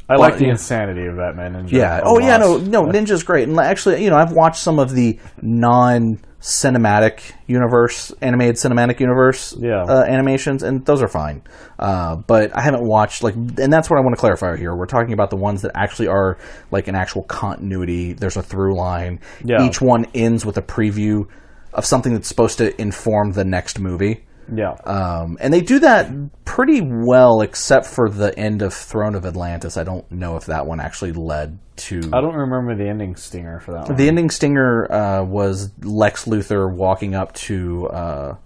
I like the insanity of Batman Ninja. Yeah. Oh, yeah. No. Ninja's great, and actually, I've watched some of the non-cinematic universe, animated cinematic universe animations, and those are fine. But I haven't watched and that's what I want to clarify here. We're talking about the ones that actually are an actual continuity. There's a through line. Yeah. Each one ends with a preview of something that's supposed to inform the next movie. Yeah. And they do that pretty well, except for the end of Throne of Atlantis. I don't know if that one actually led to... I don't remember the ending stinger for that one. The ending stinger was Lex Luthor walking up to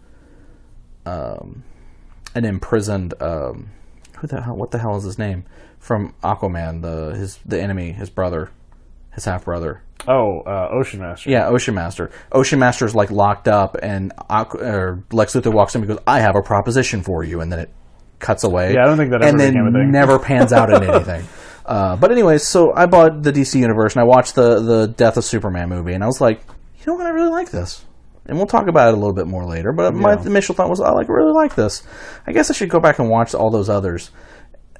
an imprisoned what the hell is his name from Aquaman, the enemy, his brother, his half brother. Ocean Master. Yeah, Ocean Master. Ocean Master's like locked up, and Lex Luthor walks in and goes, "I have a proposition for you," and then it cuts away. Yeah, I don't think that ever became a thing. Never pans out in anything. But anyways, so I bought the DC Universe, and I watched the Death of Superman movie, and I was like, you know what, I really like this. And we'll talk about it a little bit more later, but my initial thought was, I really like this. I guess I should go back and watch all those others.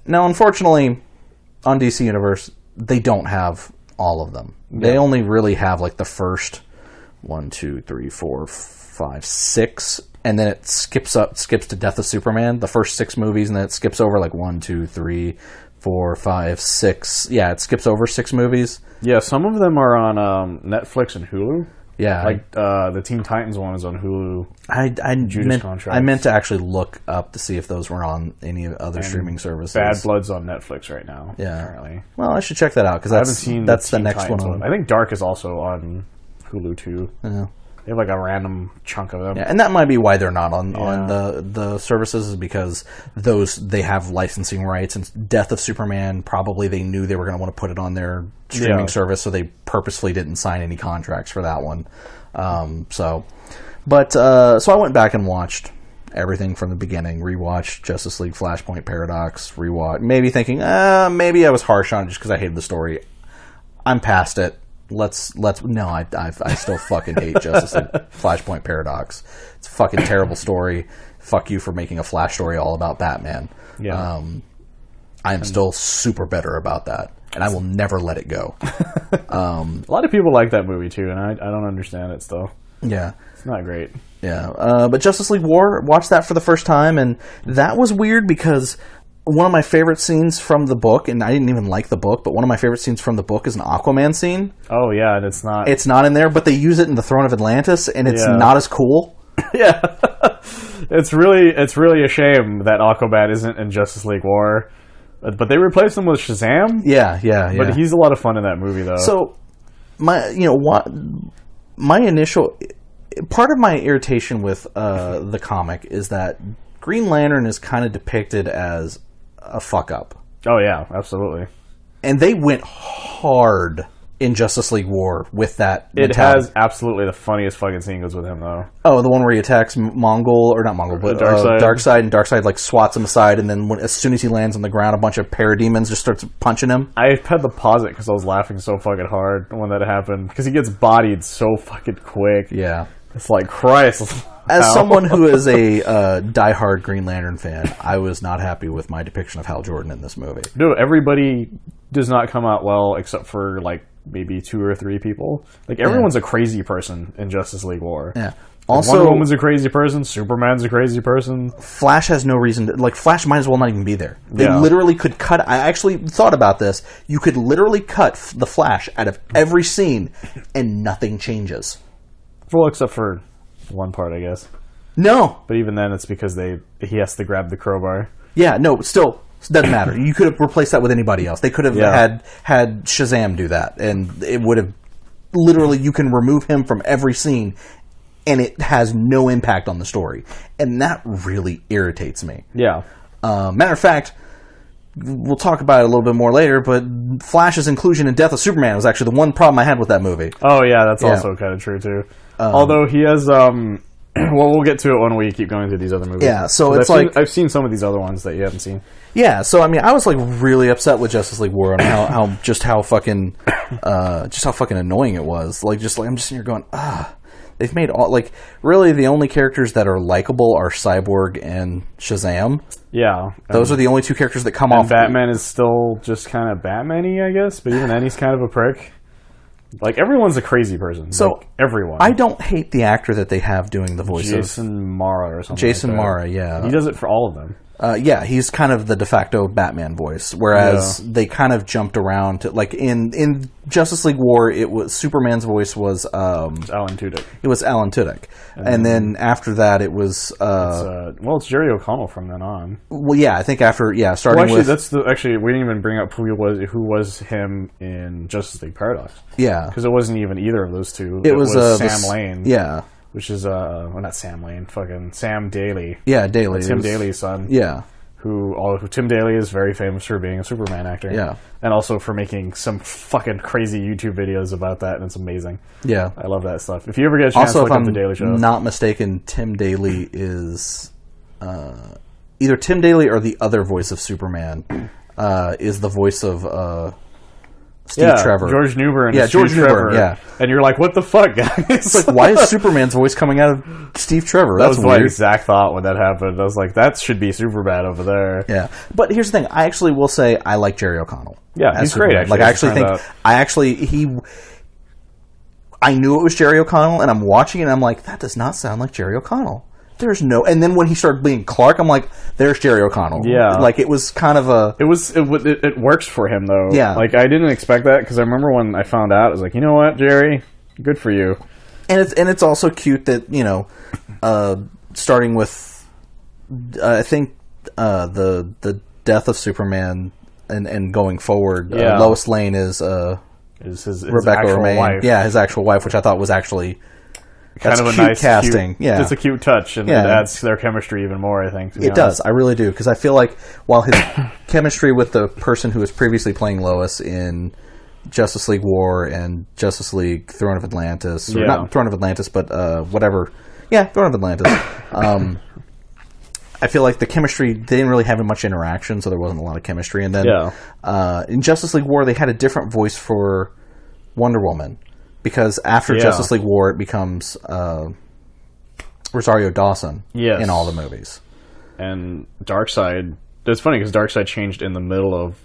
Now, unfortunately, on DC Universe, they don't have all of them. Yeah. They only really have like the first 1, 2, 3, 4, 5, 6, and then it skips to Death of Superman, the first 6 movies, and then it skips over like 1, 2, 3, 4, 5, 6. Yeah, it skips over 6 movies. Yeah, some of them are on Netflix and Hulu. Yeah, like the Teen Titans one is on Hulu. I meant to actually look up to see if those were on any other streaming services. Bad Blood's on Netflix right now. Yeah, apparently. Well, I should check that out because that's the next one. I think Dark is also on Hulu too. Yeah. They have like a random chunk of them. Yeah, and that might be why they're not on the services, is because they have licensing rights. And Death of Superman, probably they knew they were going to want to put it on their streaming service, so they purposefully didn't sign any contracts for that one. So I went back and watched everything from the beginning, rewatched Justice League Flashpoint Paradox, maybe thinking, maybe I was harsh on it just because I hated the story. I'm past it. I still fucking hate Justice League Flashpoint Paradox. It's a fucking terrible story. Fuck you for making a Flash story all about Batman. Yeah. I am still super bitter about that, and I will never let it go. A lot of people like that movie too, and I don't understand it still. Yeah. It's not great. Yeah. But Justice League War, watched that for the first time, and that was weird because one of my favorite scenes from the book, and I didn't even like the book, but one of my favorite scenes from the book is an Aquaman scene. Oh, yeah, and it's not... It's not in there, but they use it in the Throne of Atlantis, and it's not as cool. Yeah. It's really a shame that Aquaman isn't in Justice League War. But they replaced him with Shazam? Yeah. But he's a lot of fun in that movie, though. So, my initial... Part of my irritation with the comic is that Green Lantern is kind of depicted as a fuck up. Oh yeah, absolutely. And they went hard in Justice League War with that. It has absolutely the funniest fucking scene goes with him though. Oh, the one where he attacks Darkseid, and Darkseid like swats him aside, and then as soon as he lands on the ground, a bunch of parademons just starts punching him. I had to pause it because I was laughing so fucking hard when that happened because he gets bodied so fucking quick. Yeah, it's like Christ. As someone who is a diehard Green Lantern fan, I was not happy with my depiction of Hal Jordan in this movie. No, everybody does not come out well except for like maybe 2 or 3 people. Like everyone's a crazy person in Justice League War. Yeah. Also, Wonder Woman's a crazy person. Superman's a crazy person. Flash has no reason to... Flash might as well not even be there. They literally could cut... I actually thought about this. You could literally cut the Flash out of every scene and nothing changes. Well, except for one part, I guess. No. But even then, it's because he has to grab the crowbar. Yeah, no, still... It doesn't matter. You could have replaced that with anybody else. They could have had Shazam do that, and it would have... Literally, you can remove him from every scene, and it has no impact on the story. And that really irritates me. Yeah. Matter of fact, we'll talk about it a little bit more later, but Flash's inclusion in Death of Superman was actually the one problem I had with that movie. Oh, yeah, that's also kind of true, too. Although he has... well, we'll get to it when we keep going through these other movies. Yeah, so it's I've seen some of these other ones that you haven't seen. Yeah, so I mean, I was like really upset with Justice League War and how fucking annoying it was. I'm just sitting here going, they've made really the only characters that are likable are Cyborg and Shazam. Yeah, those are the only 2 characters that come off. Batman is still just kind of Batman-y, I guess, but even then he's kind of a prick. Like, everyone's a crazy person. So, everyone. I don't hate the actor that they have doing the voices. Jason Mara or something. Jason Mara, yeah. He does it for all of them. Yeah, he's kind of the de facto Batman voice, whereas they kind of jumped around to, in Justice League War, it was Superman's voice was Alan Tudyk. It was Alan Tudyk, and then after that, it was it's Jerry O'Connell from then on. Well, yeah, I think starting with we didn't even bring up who was him in Justice League Paradox. Yeah, because it wasn't even either of those two. It was Sam Lane. Yeah. which is well, not Sam Lane, fucking Sam Daly. Yeah, Daly. Tim Daly's son. Yeah. Who Tim Daly is very famous for being a Superman actor. Yeah. And also for making some fucking crazy YouTube videos about that, and it's amazing. Yeah. I love that stuff. If you ever get a chance to look up The Daily Show. Not mistaken, Tim Daly is either Tim Daly or the other voice of Superman is the voice of Steve Trevor. George Newbern. Yeah, George Newbern. Yeah. And you're like, what the fuck, guys? It's like, why is Superman's voice coming out of Steve Trevor? That was weird. my exact thought when that happened. I was like, that should be Superbad over there. Yeah. But here's the thing. I actually will say I like Jerry O'Connell. Yeah, he's Superman. great, actually. Like, I knew it was Jerry O'Connell, and I'm watching it, and I'm like, that does not sound like Jerry O'Connell. There's no... And then when he started being Clark, I'm like, there's Jerry O'Connell. Yeah. Like, it was kind of a... It works for him, though. Yeah. Like, I didn't expect that, because I remember when I found out, I was like, you know what, Jerry? Good for you. And it's also cute that, starting with, I think, the death of Superman and going forward, Lois Lane is his Rebecca actual Romaine. wife. Yeah, his actual wife, which I thought was actually... Kind of a cute nice casting. Yeah. It's a cute touch, and it adds their chemistry even more, I think. It does. I really do. Because I feel like while his chemistry with the person who was previously playing Lois in Justice League War and Justice League Throne of Atlantis, or not Throne of Atlantis, but whatever. Yeah, Throne of Atlantis. I feel like the chemistry, they didn't really have much interaction, so there wasn't a lot of chemistry. And then in Justice League War, they had a different voice for Wonder Woman. Because after Justice League War, it becomes Rosario Dawson in all the movies. And Darkseid, it's funny because Darkseid changed in the middle of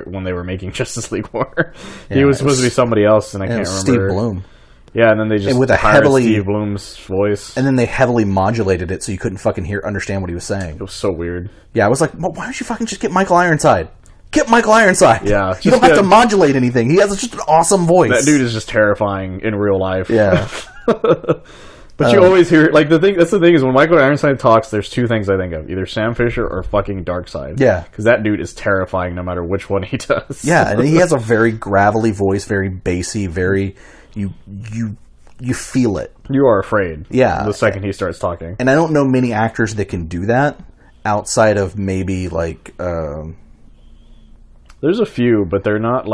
when they were making Justice League War. He was supposed to be somebody else, and I can't remember. Steve Blum. Yeah, and then they just hired Steve Blum's voice. And then they heavily modulated it so you couldn't fucking understand what he was saying. It was so weird. Yeah, I was like, well, why don't you fucking just get Michael Ironside? Get Michael Ironside. Yeah. You don't have to modulate anything. He has just an awesome voice. That dude is just terrifying in real life. Yeah. But you always hear, like, that's the thing is when Michael Ironside talks, there's two things I think of. Either Sam Fisher or fucking Darkseid. Yeah. Because that dude is terrifying no matter which one he does. Yeah, and he has a very gravelly voice, very bassy, very... You feel it. You are afraid. Yeah. The second he starts talking. And I don't know many actors that can do that outside of maybe, like... There's a few, but they're not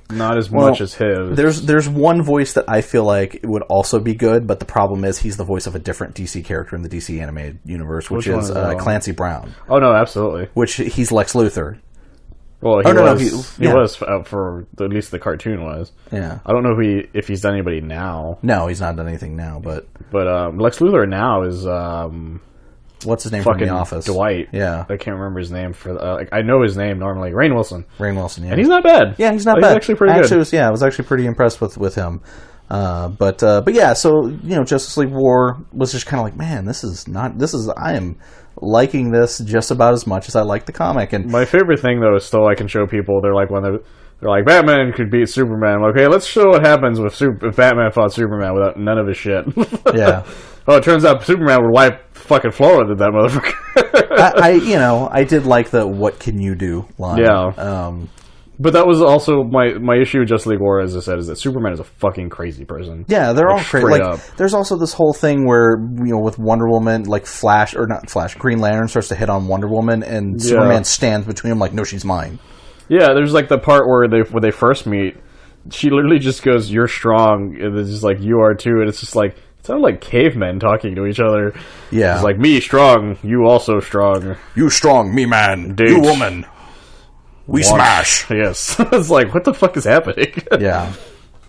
not as much as his. There's one voice that I feel like would also be good, but the problem is he's the voice of a different DC character in the DC animated universe, which is Clancy Brown. Oh no, absolutely. Which he's Lex Luthor. Well, he was out for at least the cartoon was. Yeah. I don't know if he's done anybody now. No, he's not done anything now, but Lex Luthor now is what's his name from The Office? Dwight. Yeah. I can't remember his name I know his name normally. Rainn Wilson. Rainn Wilson, yeah. And he's not bad. Yeah, he's not bad. He's actually pretty good. I was actually pretty impressed with him. But yeah, so, Justice League War was just kind of like, man, I am liking this just about as much as I like the comic. And my favorite thing, though, is still I can show people, they're like, when they're like, Batman could beat Superman. I'm like, okay, let's show what happens if Batman fought Superman without none of his shit. Yeah. Oh, it turns out Superman would wipe fucking Florida with that motherfucker. I did like the "What can you do" line. Yeah. But that was also my issue with Justice League War, as I said, is that Superman is a fucking crazy person. Yeah, they're all crazy. Straight up. There's also this whole thing where, with Wonder Woman, like Green Lantern starts to hit on Wonder Woman, and Superman stands between them like, no, she's mine. Yeah, there's like the part where they first meet, she literally just goes, "You're strong," and it's just like, "You are too," and it's just like, it sounded like cavemen talking to each other. Yeah. It's like, me strong, you also strong. You strong, me man. Date. You woman. We smash. Yes. It's like, what the fuck is happening? Yeah.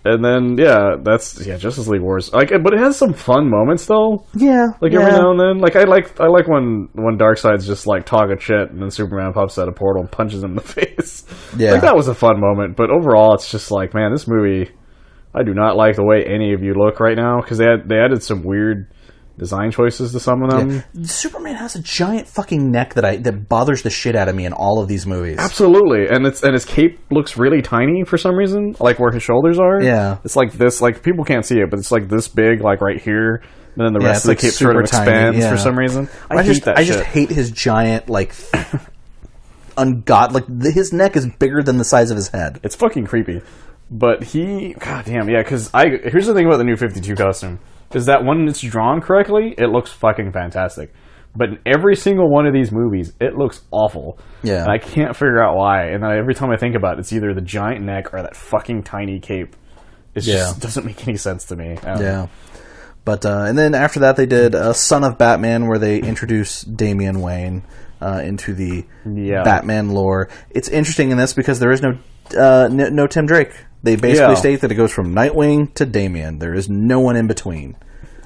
And then, Justice League Wars. But it has some fun moments, though. Yeah. Every now and then. I like when Darkseid's just, talking shit, and then Superman pops out a portal and punches him in the face. Yeah. That was a fun moment. But overall, it's just like, man, this movie, I do not like the way any of you look right now, because they added some weird design choices to some of them. Yeah. Superman has a giant fucking neck that bothers the shit out of me in all of these movies. Absolutely, and his cape looks really tiny for some reason, like where his shoulders are. Yeah, it's like this. Like, people can't see it, but it's like this big, like right here, and then the rest of the cape sort of expands for some reason. I just hate his giant his neck is bigger than the size of his head. It's fucking creepy. But goddamn, yeah. Because here's the thing about the New 52 costume. is that when it's drawn correctly, it looks fucking fantastic. But in every single one of these movies, it looks awful. Yeah. And I can't figure out why. And then every time I think about it, it's either the giant neck or that fucking tiny cape. It just doesn't make any sense to me. Yeah. But, and then after that, they did Son of Batman, where they introduced Damian Wayne into the Batman lore. It's interesting in this because there is no Tim Drake. They basically state that it goes from Nightwing to Damian. There is no one in between.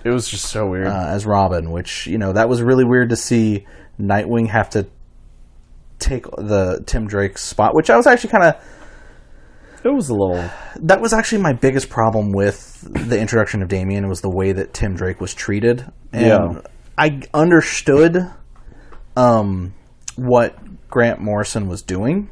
It was just so weird. As Robin, which, that was really weird to see Nightwing have to take the Tim Drake spot, which I was actually kind of... It was a little... That was actually my biggest problem with the introduction of Damian, was the way that Tim Drake was treated. And I understood what Grant Morrison was doing.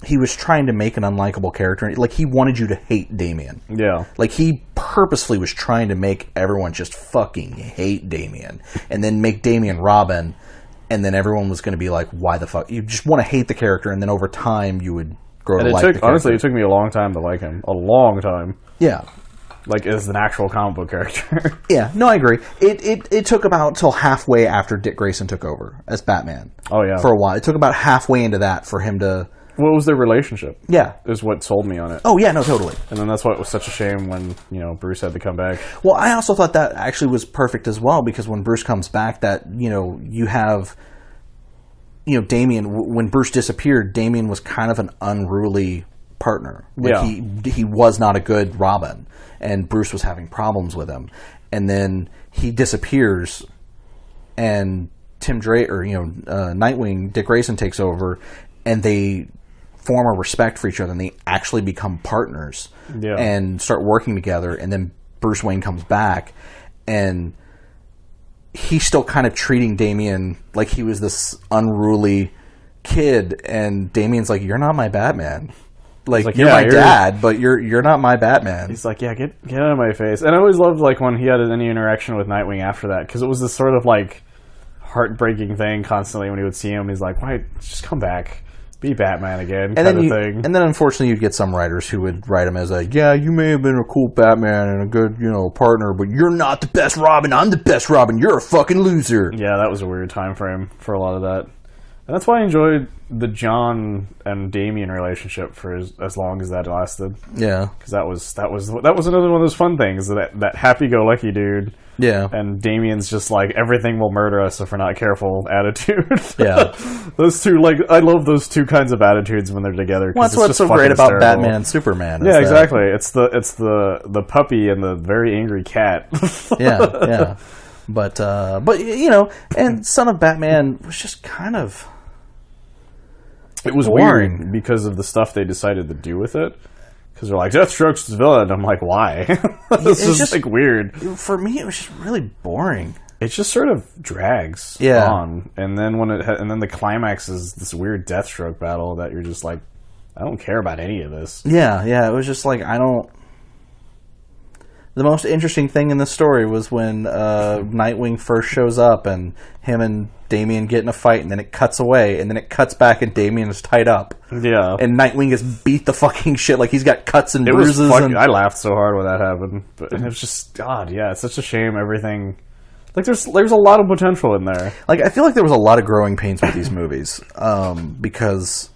He was trying to make an unlikable character. Like, he wanted you to hate Damian. Yeah. Like, he purposefully was trying to make everyone just fucking hate Damian. And then make Damian Robin. And then everyone was going to be like, why the fuck? You just want to hate the character, and then over time you would grow to like the character. Honestly, it took me a long time to like him. A long time. Yeah. Like, as an actual comic book character. Yeah, no, I agree. It took about till halfway after Dick Grayson took over as Batman. Oh, yeah. For a while. It took about halfway into that for him to... What was their relationship? Yeah. Is what sold me on it. Oh, yeah, no, totally. And then that's why it was such a shame when, Bruce had to come back. Well, I also thought that actually was perfect as well, because when Bruce comes back, that, you have... Damian, when Bruce disappeared, Damian was kind of an unruly partner. Like, he was not a good Robin, and Bruce was having problems with him. And then he disappears, and Tim Drake, or, Nightwing, Dick Grayson takes over, and they form a respect for each other, and they actually become partners and start working together. And then Bruce Wayne comes back, and he's still kind of treating Damian like he was this unruly kid, and Damian's like, "You're not my Batman. Like you're my dad, but you're not my Batman." He's like, "Yeah, get out of my face." And I always loved when he had any interaction with Nightwing after that, because it was this sort of heartbreaking thing constantly when he would see him. He's like, "Why, just come back. Be Batman again," kind of thing. And then, unfortunately, you'd get some writers who would write him as yeah, you may have been a cool Batman and a good, partner, but you're not the best Robin. I'm the best Robin. You're a fucking loser. Yeah, that was a weird time frame for a lot of that. And that's why I enjoyed the John and Damian relationship for as long as that lasted. Yeah, because that was another one of those fun things, that happy-go-lucky dude. Yeah. And Damian's just everything will murder us if we're not careful attitude. Yeah. Those two, I love those two kinds of attitudes when they're together. Well, that's what's so great about Batman and Superman. Yeah, exactly. It's the puppy and the very angry cat. Yeah. But and Son of Batman was just kind of... It was boring. Weird because of the stuff they decided to do with it. Because they're like, Deathstroke's the villain. I'm like, why? It's just weird. For me, it was just really boring. It just sort of drags on. And then and then the climax is this weird Deathstroke battle that you're just like, I don't care about any of this. Yeah. It was just like, I don't... The most interesting thing in the story was when Nightwing first shows up and him and Damian get in a fight, and then it cuts away, and then it cuts back and Damian is tied up. Yeah. And Nightwing gets beat the fucking shit. Like, he's got cuts and bruises. I laughed so hard when that happened. But it was just, God, yeah, it's such a shame everything... there's a lot of potential in there. I feel like there was a lot of growing pains with these movies. Because...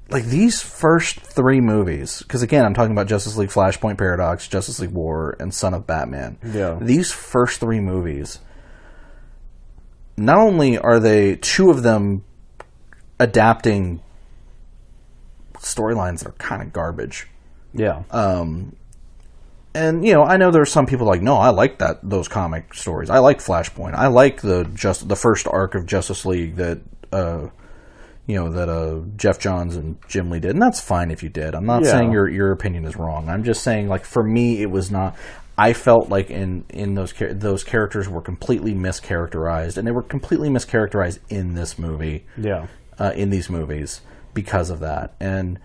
these first three movies, because again, I'm talking about Justice League Flashpoint Paradox, Justice League War, and Son of Batman. Yeah. These first three movies, not only are they, two of them, adapting storylines that are kind of garbage. Yeah. And, I know there are some people no, I like those comic stories. I like Flashpoint. I like the first arc of Justice League that... that Jeff Johns and Jim Lee did, and that's fine if you did. I'm not saying your opinion is wrong. I'm just saying, for me, it was not. I felt like in those characters were completely mischaracterized, and they were completely mischaracterized in this movie. Yeah, in these movies because of that. And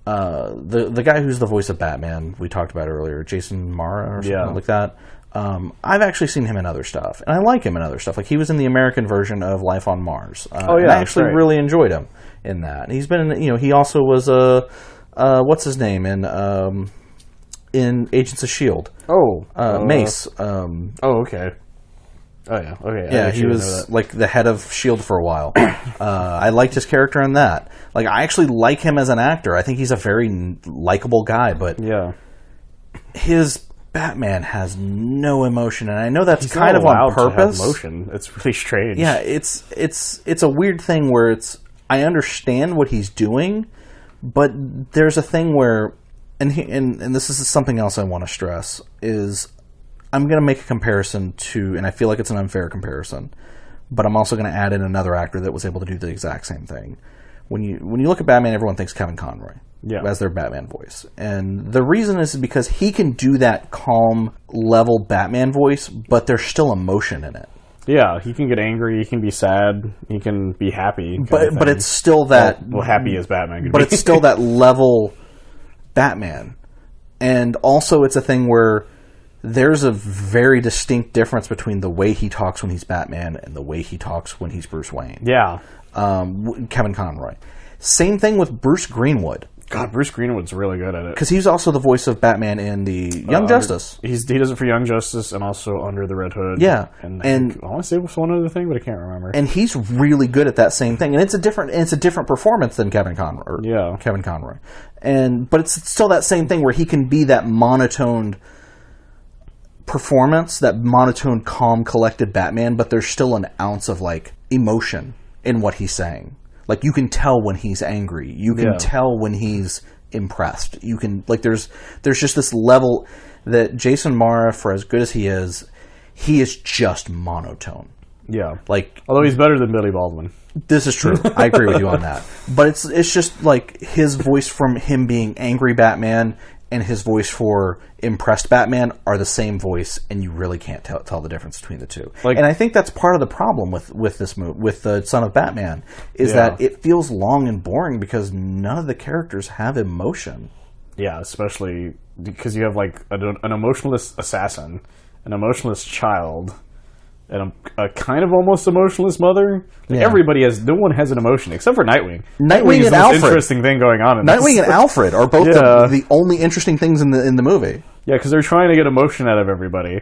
the guy who's the voice of Batman we talked about earlier, Jason Mara or something like that. I've actually seen him in other stuff, and I like him in other stuff. He was in the American version of Life on Mars. And I actually really enjoyed him in that. And he's been in, he also was what's his name in Agents of S.H.I.E.L.D. Mace. Okay. Oh yeah. Okay. Yeah, he was like the head of S.H.I.E.L.D. for a while. I liked his character in that. Like, I actually like him as an actor. I think he's a very likable guy, but his Batman has no emotion, and I know that's he's kind of on purpose. To have emotion. It's really strange. Yeah, it's a weird thing where I understand what he's doing, but there's a thing where, and this is something else I want to stress, is I'm going to make a comparison to, and I feel like it's an unfair comparison, but I'm also going to add in another actor that was able to do the exact same thing. When you look at Batman, everyone thinks Kevin Conroy as their Batman voice. And the reason is because he can do that calm, level Batman voice, but there's still emotion in it. Yeah, he can get angry, he can be sad, he can be happy. But it's still that... Well, happy as Batman could but be. It's still that level Batman. And also it's a thing where there's a very distinct difference between the way he talks when he's Batman and the way he talks when he's Bruce Wayne. Yeah. Kevin Conroy. Same thing with Bruce Greenwood. God, Bruce Greenwood's really good at it. Because he's also the voice of Batman in the Young Justice. He does it for Young Justice and also Under the Red Hood. Yeah. And I want to say it was one other thing, but I can't remember. And he's really good at that same thing. And it's a different performance than Kevin Conroy. But it's still that same thing where he can be that monotoned performance, that monotone, calm, collected Batman, but there's still an ounce of like emotion in what he's saying. Like, you can tell when he's angry. You can tell when he's impressed. You can, like, there's just this level that Jason Mara, for as good as he is just monotone. Yeah. Like, although he's better than Billy Baldwin. This is true. I agree with you on that. But it's just like his voice from him being angry Batman and his voice for impressed Batman are the same voice, and you really can't tell the difference between the two. Like, and I think that's part of the problem with this movie, with the Son of Batman, is that it feels long and boring because none of the characters have emotion. Yeah, especially because you have like an emotionless assassin, an emotionless child, and a kind of almost emotionless mother. Like no one has an emotion except for Nightwing. Nightwing is the most interesting thing going on in Nightwing and Alfred are both the only interesting things in the movie. Yeah, because they're trying to get emotion out of everybody,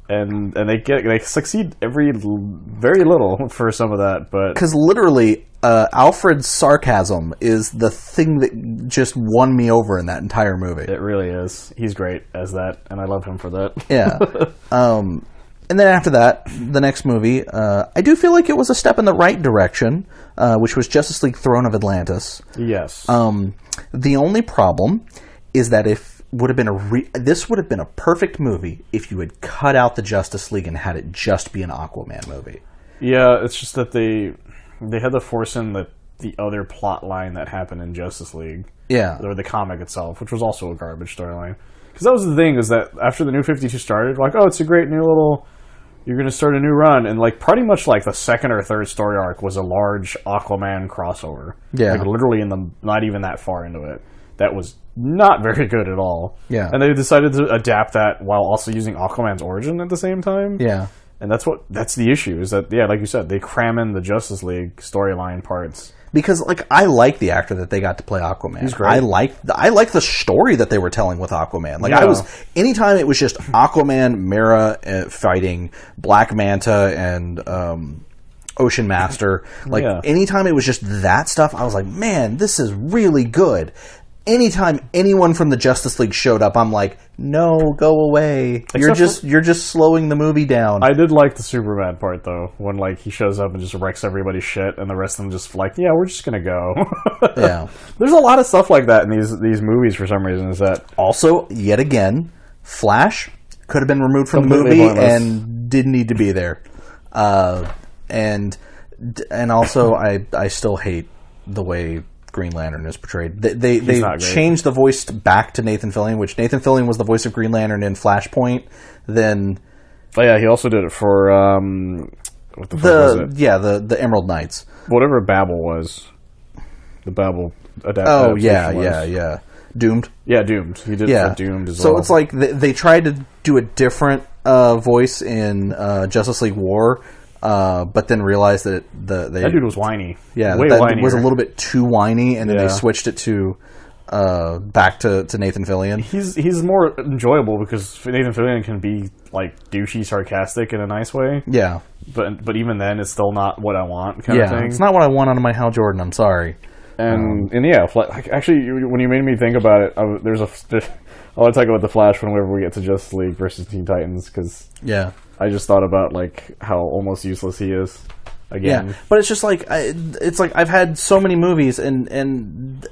and they succeed very little for some of that. But because literally, Alfred's sarcasm is the thing that just won me over in that entire movie. It really is. He's great as that, and I love him for that. Yeah. And then after that, the next movie, I do feel like it was a step in the right direction, which was Justice League Throne of Atlantis. Yes. The only problem is that this would have been a perfect movie if you had cut out the Justice League and had it just be an Aquaman movie. Yeah, it's just that they had to force in the other plot line that happened in Justice League. Yeah. Or the comic itself, which was also a garbage storyline. Because that was the thing, is that after the New 52 started, like, oh, it's a great new little... You're going to start a new run, and like pretty much like the second or third story arc was a large Aquaman crossover. Yeah, like literally not even that far into it. That was not very good at all. Yeah, and they decided to adapt that while also using Aquaman's origin at the same time. Yeah, and that's the issue, is that like you said, they cram in the Justice League storyline parts. Because, like, I like the actor that they got to play Aquaman. He's great. I like the story that they were telling with Aquaman. Like, anytime it was just Aquaman, Mera fighting Black Manta and Ocean Master, anytime it was just that stuff, I was like, man, this is really good. Anytime anyone from the Justice League showed up, I'm like, no, go away. You're just slowing the movie down. I did like the Superman part, though, when like he shows up and just wrecks everybody's shit, and the rest of them just like, yeah, we're just gonna go. Yeah, there's a lot of stuff like that in these movies for some reason. Is that also yet again, Flash could have been removed from the movie and didn't need to be there, and also I still hate the way Green Lantern is portrayed. They changed the voice back to Nathan Fillion, which Nathan Fillion was the voice of Green Lantern in Flashpoint. Then, oh yeah, he also did it for what the fuck was it? Yeah, the Emerald Knights. Whatever Babel was, the Babel adaptation. Oh yeah. Doomed. Yeah, Doomed. He did it for Doomed as well. So it's like they tried to do a different voice in Justice League War. But then realized that that dude was whiny. Yeah, that was a little bit too whiny, and then they switched it to back to Nathan Fillion. He's more enjoyable because Nathan Fillion can be like douchey, sarcastic in a nice way. Yeah, but even then, it's still not what I want. Kind of thing. It's not what I want out of my Hal Jordan. I'm sorry. And yeah, like, actually, when you made me think about it, I want to talk about the Flash whenever we get to Justice League versus Teen Titans because I just thought about like how almost useless he is. Again. Yeah, but it's just like I've had so many movies and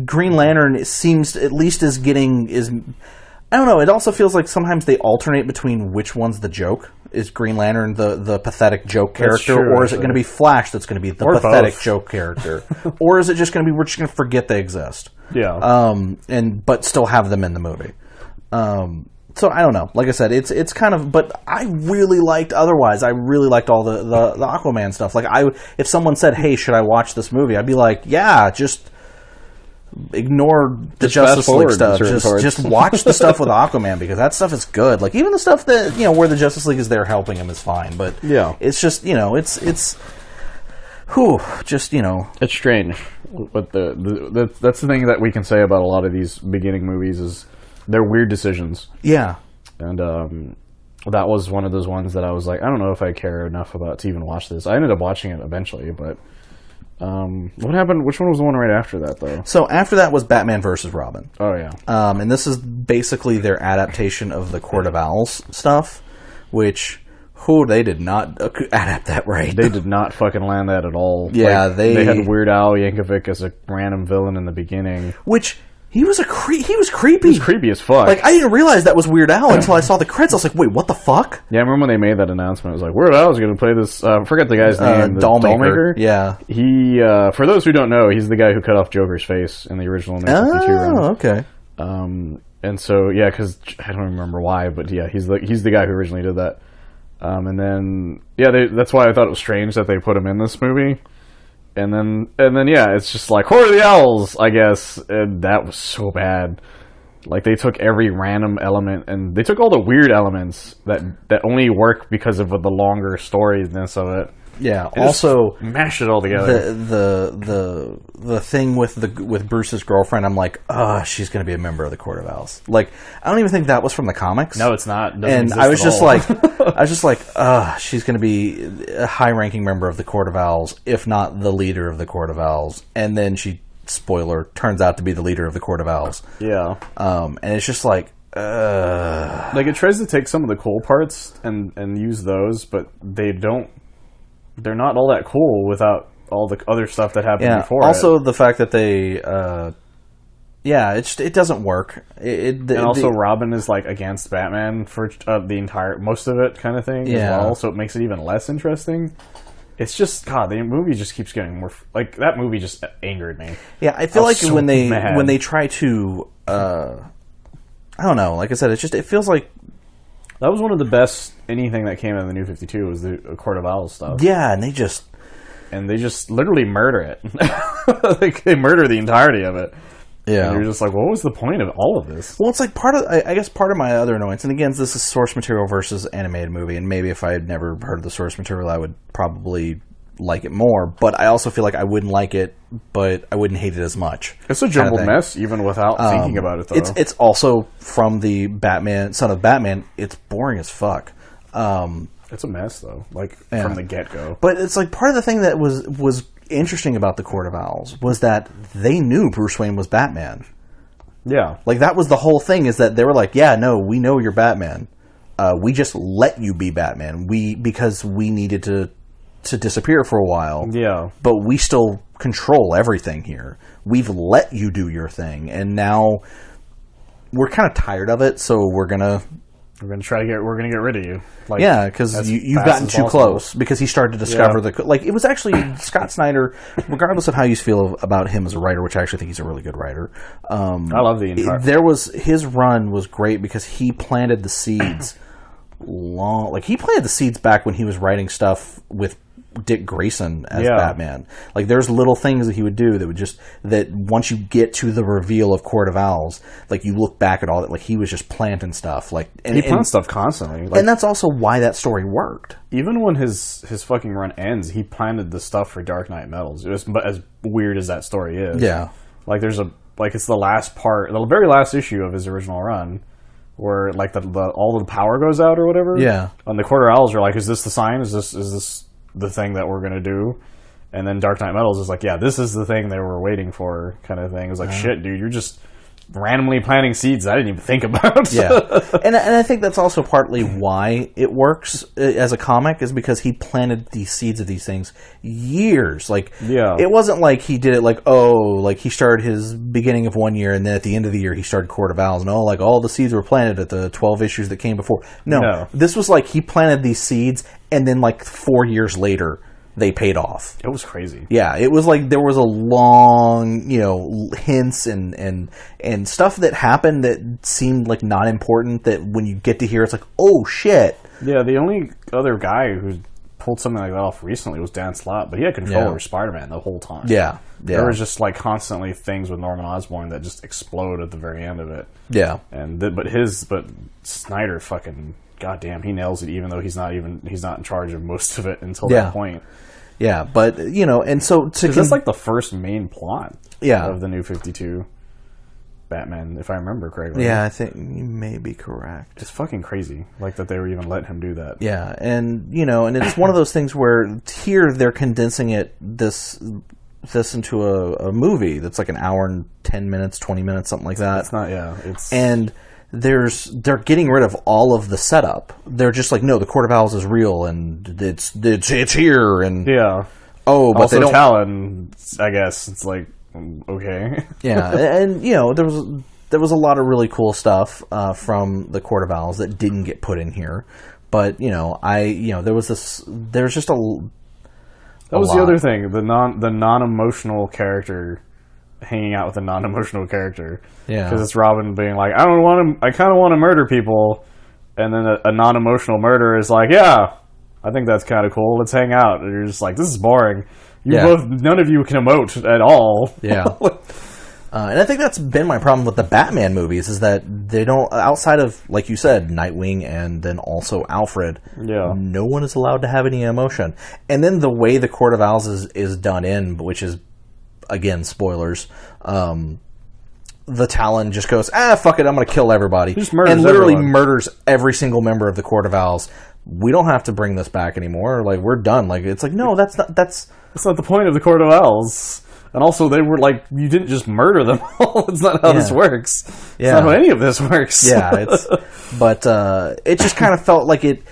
Green Lantern seems at least is I don't know. It also feels like sometimes they alternate between which one's the joke. Is Green Lantern the pathetic joke character, or is it going to be Flash that's going to be the pathetic joke character, or is it just going to be we're just going to forget they exist? Yeah. But still have them in the movie. So I don't know. Like I said, it's kind of. But I really liked. Otherwise, I really liked all the Aquaman stuff. Like if someone said, "Hey, should I watch this movie?" I'd be like, "Yeah, just ignore the Justice League stuff. Just watch the stuff with Aquaman because that stuff is good. Like even the stuff that where the Justice League is there helping him is fine. But it's just it's just it's strange. But that's the thing that we can say about a lot of these beginning movies is. They're weird decisions. Yeah. And that was one of those ones that I was like, I don't know if I care enough about to even watch this. I ended up watching it eventually, but what happened? Which one was the one right after that, though? So after that was Batman versus Robin. Oh, yeah. And this is basically their adaptation of the Court of Owls stuff, which... they did not adapt that right. They did not fucking land that at all. Yeah, like, they had Weird Al Yankovic as a random villain in the beginning. Which... He was creepy. He was creepy as fuck. Like, I didn't realize that was Weird Al until I saw the credits. I was like, wait, what the fuck? Yeah, I remember when they made that announcement. It was like, Weird Al is going to play this... forget the guy's name. Dollmaker. Yeah. He, for those who don't know, he's the guy who cut off Joker's face in the original 1952 run. Oh, okay. And so, yeah, because I don't remember why, but yeah, he's the guy who originally did that. And then, yeah, that's why I thought it was strange that they put him in this movie. And then, yeah, it's just like, Court of the Owls, I guess. And that was so bad. Like, they took every random element, and they took all the weird elements that only work because of the longer storyness of it. Yeah, also mashed it all together. The thing with Bruce's girlfriend, I'm like, she's going to be a member of the Court of Owls. Like, I don't even think that was from the comics. No, it's not. And I was just like, she's going to be a high-ranking member of the Court of Owls, if not the leader of the Court of Owls. And then she, spoiler, turns out to be the leader of the Court of Owls. Yeah. And it's just like, like it tries to take some of the cool parts and use those, but they don't. They're not all that cool without all the other stuff that happened before. Also, the fact that they, it doesn't work. Robin is like against Batman for the entire most of it, kind of thing. As well, so it makes it even less interesting. It's just God. The movie just keeps getting more like that. Movie just angered me. Yeah, I feel like when they try to, I don't know. Like I said, it feels like. That was one of the best anything that came out of the New 52 was the Court of Owls stuff. Yeah, and they just literally murder it. Like they murder the entirety of it. Yeah, and you're just like, what was the point of all of this? Well, it's like part of my other annoyance, and again, this is source material versus animated movie, and maybe if I had never heard of the source material, I would probably like it more. But I also feel like I wouldn't like it, but I wouldn't hate it as much. It's a jumbled mess, even without thinking about it. Though it's also from the Son of Batman. It's boring as fuck. It's a mess though, like from the get go. But it's like part of the thing that was interesting about the Court of Owls was that they knew Bruce Wayne was Batman. Yeah, like that was the whole thing. Is that they were like, yeah, no, we know you're Batman. We just let you be Batman. Because we needed to disappear for a while. Yeah. But we still control everything here. We've let you do your thing, and now we're kind of tired of it, so we're gonna get rid of you. Like, yeah, because you've gotten too close. Because he started to discover it was actually Scott Snyder. Regardless of how you feel about him as a writer, which I actually think he's a really good writer. I love the entire. His run was great because he planted the seeds he planted the seeds back when he was writing stuff with Dick Grayson as Batman. Like there's little things that he would do that once you get to the reveal of Court of Owls, like you look back at all that, like he was just planting stuff. Like he plants stuff constantly, and that's also why that story worked. Even when his fucking run ends, he planted the stuff for Dark Knight Metals. It was as weird as that story is. Yeah, like there's a it's the last part, the very last issue of his original run, where like the all the power goes out or whatever. Yeah. And the Quarter Owls are like, is this the sign? Is this the thing that we're gonna do? And then Dark Knight Metals is like, yeah, this is the thing they were waiting for, kind of thing. It was like, shit, dude, you're just randomly planting seeds I didn't even think about. Yeah. And I think that's also partly why it works as a comic, is because he planted these seeds of these things years. Like, it wasn't like he did it like, like he started his beginning of one year and then at the end of the year he started Court of Owls and like all the seeds were planted at the 12 issues that came before. No. This was like he planted these seeds and then like 4 years later they paid off. It was crazy. Yeah, it was like there was a long, hints and stuff that happened that seemed like not important, that when you get to hear it's like, oh shit. Yeah, the only other guy who pulled something like that off recently was Dan Slott, but he had control over Spider-Man the whole time. Yeah. There was just like constantly things with Norman Osborn that just explode at the very end of it. Yeah. And but Snyder fucking goddamn, he nails it, even though he's not in charge of most of it until that point. Yeah, but and so that's like the first main plot of the New 52 Batman, if I remember correctly. Yeah, I think you may be correct. It's fucking crazy, like that they were even letting him do that. Yeah, and and it's one of those things where here they're condensing this into a movie that's like an hour and 10 minutes, 20 minutes, something like that. It's not, it's and they're getting rid of all of the setup. They're just like, no, the Court of Owls is real and it's here and but also they don't. Talon, I guess it's like, okay. Yeah, and there was a lot of really cool stuff from the Court of Owls that didn't get put in here, but there's just a. That was the other thing, the non-emotional character hanging out with a non-emotional character. Yeah, because it's Robin being like, I kind of want to murder people, and then a non-emotional murderer is like, yeah, I think that's kind of cool. Let's hang out. And you're just like, this is boring. None of you can emote at all. Yeah. And I think that's been my problem with the Batman movies, is that they don't, outside of, like you said, Nightwing and then also Alfred, no one is allowed to have any emotion. And then the way the Court of Owls is done in, which is, again, spoilers, the Talon just goes, fuck it, I'm going to kill everybody. He just murders and literally everyone. Murders every single member of the Court of Owls. We don't have to bring this back anymore. Like, we're done. Like, it's like, no, that's not the point of the Court of Owls. And also, they were like, you didn't just murder them all. It's not how this works. It's not how any of this works. Yeah, but it just kind of felt like it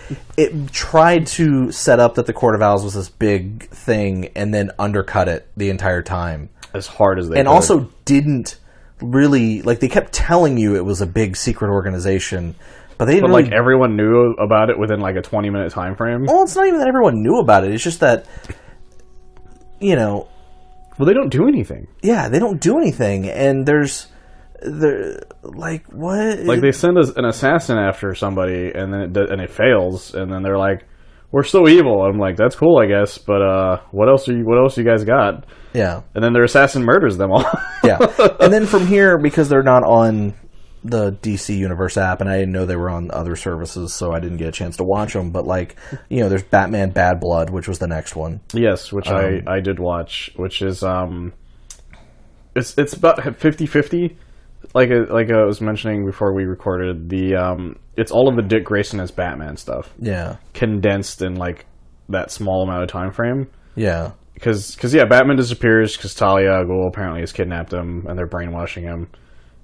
tried to set up that the Court of Owls was this big thing and then undercut it the entire time. As hard as they and could. Also didn't really, like, they kept telling you it was a big secret organization, but they didn't really, like, everyone knew about it within like a 20-minute time frame. Well, it's not even that everyone knew about it. It's just that, well, they don't do anything. Yeah, they don't do anything, and they're like, what? Like, they send an assassin after somebody, and then it fails, and then they're like, we're so evil. I'm like, that's cool, I guess, but what else you guys got? Yeah. And then their assassin murders them all. Yeah. And then from here, because they're not on the DC Universe app, and I didn't know they were on other services, so I didn't get a chance to watch them, but like, there's Batman Bad Blood, which was the next one. Yes, which I did watch, which is it's about 50-50. Like I was mentioning before we recorded, it's all of the Dick Grayson as Batman stuff. Yeah. Condensed in like that small amount of time frame. Yeah. Because Batman disappears because Talia al Ghul apparently has kidnapped him and they're brainwashing him.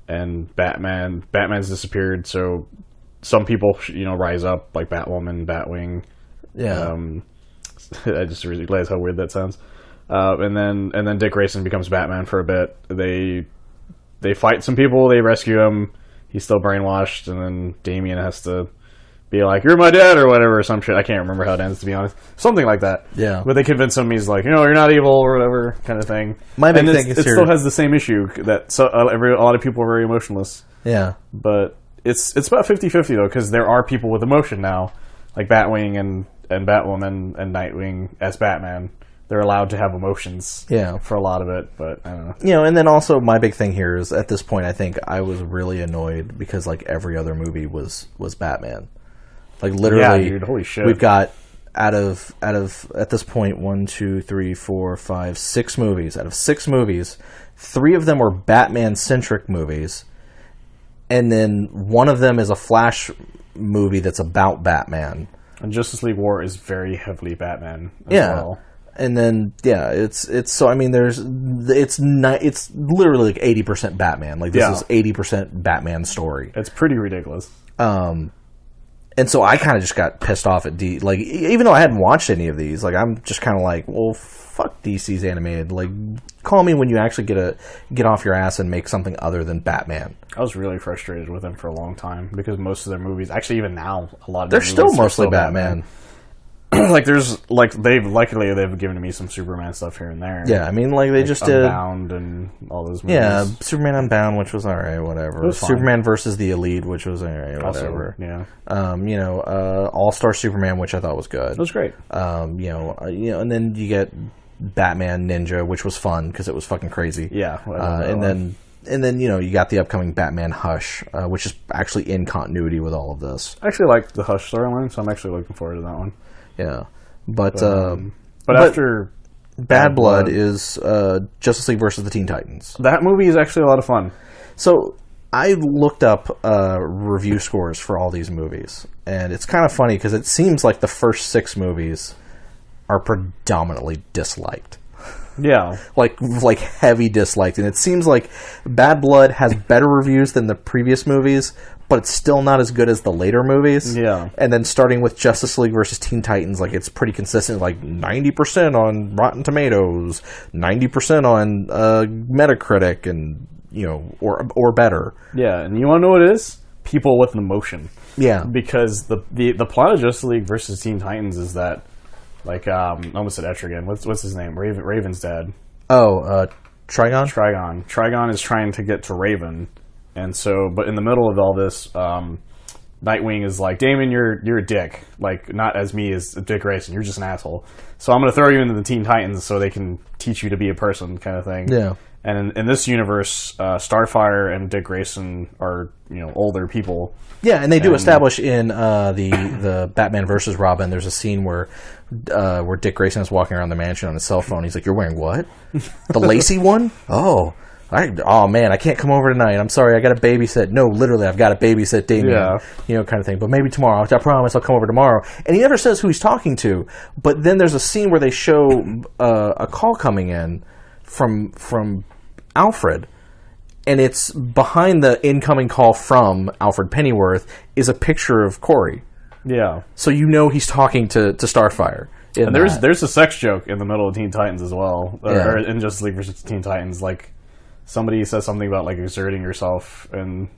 And Batman's disappeared, so some people, rise up, like Batwoman, Batwing. Yeah. I just realized how weird that sounds. And then Dick Grayson becomes Batman for a bit. They fight some people, they rescue him. He's still brainwashed, and then Damian has to be like, "You're my dad," or whatever, or some shit. I can't remember how it ends, to be honest. Something like that. Yeah. But they convince him he's like, you're not evil, or whatever, kind of thing. My big thing is it still has the same issue that a lot of people are very emotionless. Yeah. But it's about 50-50 though, because there are people with emotion now, like Batwing and Batwoman and Nightwing as Batman. They're allowed to have emotions for a lot of it, but I don't know. And then also my big thing here is, at this point, I think I was really annoyed because like every other movie was Batman. Like, literally, dude, holy shit. We've got out of at this point 1, 2, 3, 4, 5, 6 movies. Out of 6 movies, 3 of them are Batman-centric movies, and then one of them is a Flash movie that's about Batman. And Justice League War is very heavily Batman as well. And then it's so I mean it's literally like 80% Batman. Like this is 80% Batman story. It's pretty ridiculous. And so I kind of just got pissed off at like even though I hadn't watched any of these, like I'm just kind of like, well, fuck DC's animated. Like, call me when you actually get off your ass and make something other than Batman. I was really frustrated with them for a long time because most of their movies, actually even now, a lot of they're still mostly Batman. Like they've given me some Superman stuff here and there. Yeah, I mean, like they just did Unbound and all those movies. Yeah, Superman Unbound, which was alright, whatever. Superman versus the Elite, which was alright, whatever. Also, All-Star Superman, which I thought was good. It was great. And then you get Batman Ninja, which was fun because it was fucking crazy. Yeah, and then you got the upcoming Batman Hush, which is actually in continuity with all of this. I actually like the Hush storyline, so I'm actually looking forward to that one. Yeah, but after Bad Blood is Justice League versus the Teen Titans. That movie is actually a lot of fun. So I looked up review scores for all these movies, and it's kind of funny because it seems like the first 6 movies are predominantly disliked. Yeah. Like heavy disliked. And it seems like Bad Blood has better reviews than the previous movies, but it's still not as good as the later movies. Yeah. And then starting with Justice League versus Teen Titans, like it's pretty consistent, like 90% on Rotten Tomatoes, 90% on Metacritic, and or better. Yeah, and you want to know what it is? People with an emotion. Yeah. Because the plot of Justice League versus Teen Titans is that, like, I almost said Etrigan. What's his name? Raven's dad. Oh, Trigon? Trigon is trying to get to Raven, and so, but in the middle of all this, Nightwing is like, Damon, you're a dick. Like, not as me as Dick Grayson. You're just an asshole. So I'm going to throw you into the Teen Titans so they can teach you to be a person, kind of thing. Yeah. And in this universe, Starfire and Dick Grayson are older people. Yeah, and they do establish in the Batman versus Robin. There's a scene where Dick Grayson is walking around the mansion on his cell phone. He's like, "You're wearing what? The lacy one? Oh, man, I can't come over tonight. I'm sorry, I got to babysit. No, literally, I've got to babysit Damien. Yeah. Kind of thing. But maybe tomorrow. I promise I'll come over tomorrow." And he never says who he's talking to. But then there's a scene where they show a call coming in from Alfred, and it's behind the incoming call from Alfred Pennyworth is a picture of Corey. Yeah. So he's talking to Starfire. And there's a sex joke in the middle of Teen Titans as well, Yeah. or in Justice League versus Teen Titans. Like, somebody says something about like exerting yourself, and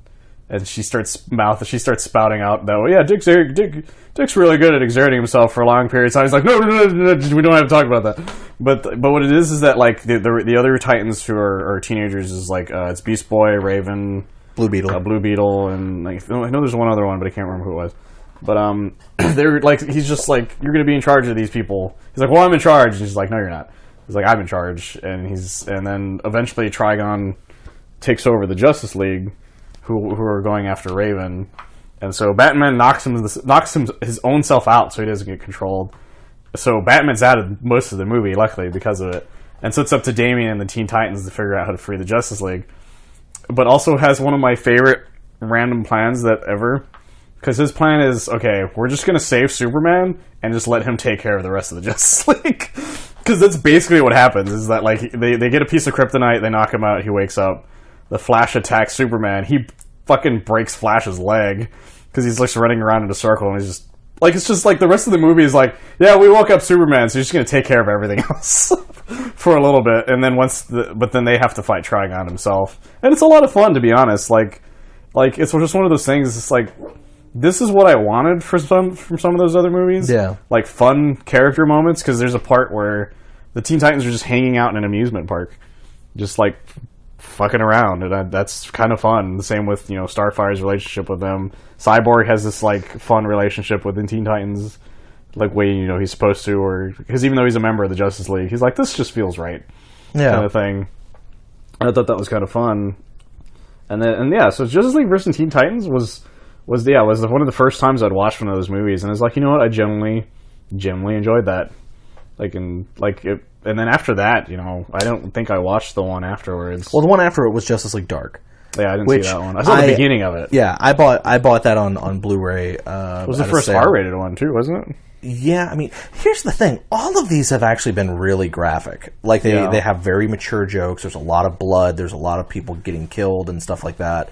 she starts spouting out that, yeah, Dick's really good at exerting himself for a long period of time. He's like, no, we don't have to talk about that. But what it is that like the other Titans who are teenagers is like it's Beast Boy, Raven, Blue Beetle, and like I know there's one other one, but I can't remember who it was. But they're like, he's just like, you're going to be in charge of these people. He's like, well, I'm in charge. And he's like, no, you're not. He's like, I'm in charge. And then eventually Trigon takes over the Justice League, who are going after Raven, and so Batman knocks him his own self out, so he doesn't get controlled. So Batman's out of most of the movie, luckily, because of it. And so it's up to Damian and the Teen Titans to figure out how to free the Justice League. But also has one of my favorite random plans that ever, because his plan is, okay, we're just going to save Superman and just let him take care of the rest of the Justice League. Because that's basically what happens, is that like they get a piece of kryptonite, they knock him out, he wakes up. The Flash attacks Superman. He fucking breaks Flash's leg because he's like running around in a circle, and he's just like, it's just like the rest of the movie is like, yeah, we woke up Superman, so he's just gonna take care of everything else for a little bit, and then but then they have to fight Trigon himself, and it's a lot of fun, to be honest. Like it's just one of those things. It's like, this is what I wanted from some of those other movies. Yeah, like fun character moments, because there's a part where the Teen Titans are just hanging out in an amusement park, just like fucking around, and that's kind of fun. The same with Starfire's relationship with them. Cyborg has this like fun relationship with the Teen Titans, like way he's supposed to, or because even though he's a member of the Justice League, he's like, this just feels right, kind of thing. And I thought that was kind of fun. And so Justice League versus Teen Titans was one of the first times I'd watched one of those movies, and I was like, you know what, I genuinely enjoyed that. and then after that, I don't think I watched the one afterwards. Well, the one after it was Justice League Dark. Yeah, I didn't see that one. I saw the beginning of it. Yeah, I bought that on Blu-ray. It was the first R-rated one too, wasn't it? Yeah, I mean, here's the thing. All of these have actually been really graphic. Like, they have very mature jokes. There's a lot of blood. There's a lot of people getting killed and stuff like that.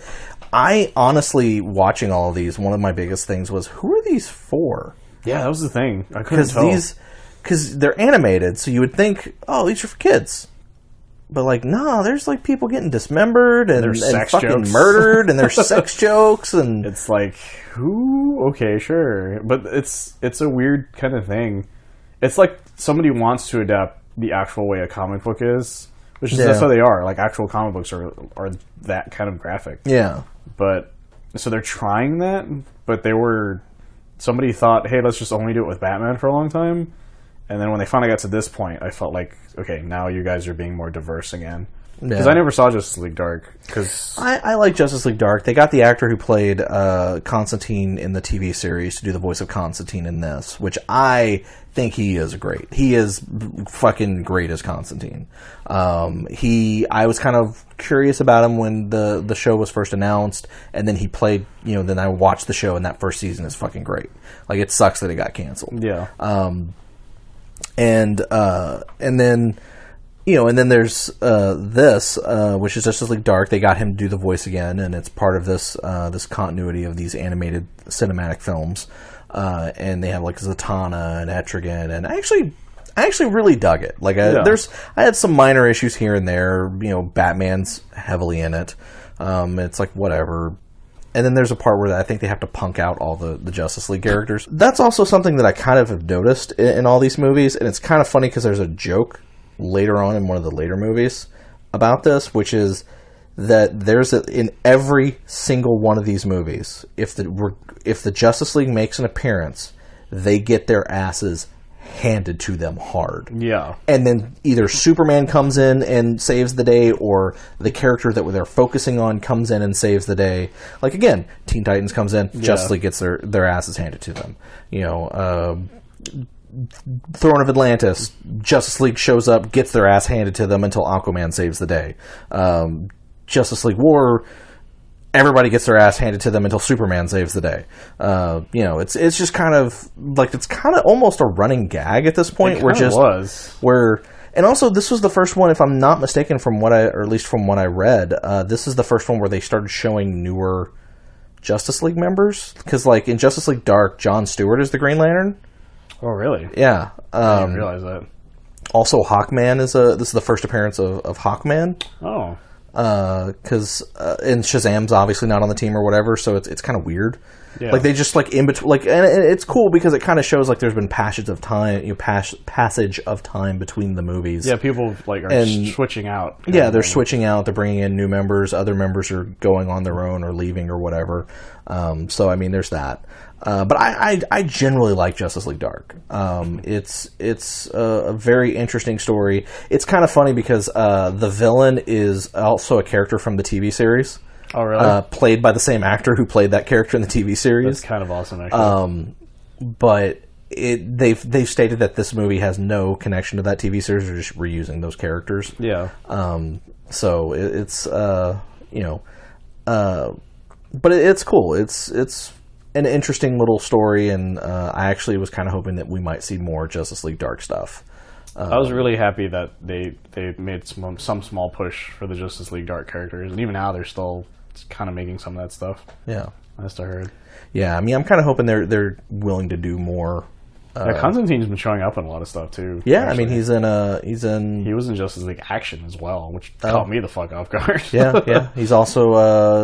I honestly, watching all of these, one of my biggest things was, who are these for? Yeah, that was the thing. I couldn't tell. Because they're animated, so you would think, oh, these are for kids. But, like, no, there's, like, people getting dismembered and fucking jokes. Murdered, and there's sex jokes, and... It's like, who? Okay, sure. But it's a weird kind of thing. It's like somebody wants to adapt the actual way a comic book is, which is that's how they are. Like, actual comic books are that kind of graphic. Yeah. But, so they're trying that, but somebody thought, hey, let's just only do it with Batman for a long time. And then when they finally got to this point, I felt like, okay, now you guys are being more diverse again. Because I never saw Justice League Dark. Cause I like Justice League Dark. They got the actor who played Constantine in the TV series to do the voice of Constantine in this, which I think he is great. He is fucking great as Constantine. I was kind of curious about him when the show was first announced, and then he played, then I watched the show, and that first season is fucking great. Like, it sucks that it got canceled. Yeah. And then there's this, which is Justice League Dark. They got him to do the voice again, and it's part of this continuity of these animated cinematic films. And they have like Zatanna and Etrigan, and I actually really dug it. Like, I had some minor issues here and there. Batman's heavily in it. It's like whatever. And then there's a part where I think they have to punk out all the Justice League characters. That's also something that I kind of have noticed in all these movies, and it's kind of funny because there's a joke later on in one of the later movies about this, which is that in every single one of these movies, if the Justice League makes an appearance, they get their asses handed to them hard. Yeah. And then either Superman comes in and saves the day, or the character that they're focusing on comes in and saves the day. Like, again, Teen Titans comes in, Justice League gets their asses handed to them. Throne of Atlantis, Justice League shows up, gets their ass handed to them until Aquaman saves the day. Justice League War, everybody gets their ass handed to them until Superman saves the day. It's just kind of like, it's kind of almost a running gag at this point. And also, this was the first one, if I'm not mistaken, or at least from what I read, this is the first one where they started showing newer Justice League members. Because, like, in Justice League Dark, Jon Stewart is the Green Lantern. Oh, really? Yeah. I didn't realize that. Also, Hawkman this is the first appearance of Hawkman. Oh. Because and Shazam's obviously not on the team or whatever, so it's kind of weird. Yeah. Like, they just, like, in between, like, and it's cool because it kind of shows like there's been passage of time between the movies. Yeah, people like are switching out. Yeah, they're switching out. They're bringing in new members. Other members are going on their own or leaving or whatever. So I mean, there's that. But I generally like Justice League Dark. It's a very interesting story. It's kind of funny because the villain is also a character from the TV series. Oh, really? Played by the same actor who played that character in the TV series. That's kind of awesome, actually. But they've stated that this movie has no connection to that TV series. They're just reusing those characters. Yeah. So it's but it's cool. It's an interesting little story, and I actually was kind of hoping that we might see more Justice League Dark stuff. I was really happy that they made some small push for the Justice League Dark characters, and even now they're still kind of making some of that stuff. Yeah, that's what I heard. Yeah, I mean, I'm kind of hoping they're willing to do more. Constantine's been showing up in a lot of stuff too. Yeah, actually. I mean, he was in Justice League Action as well, which caught me the fuck off guard. yeah. He's also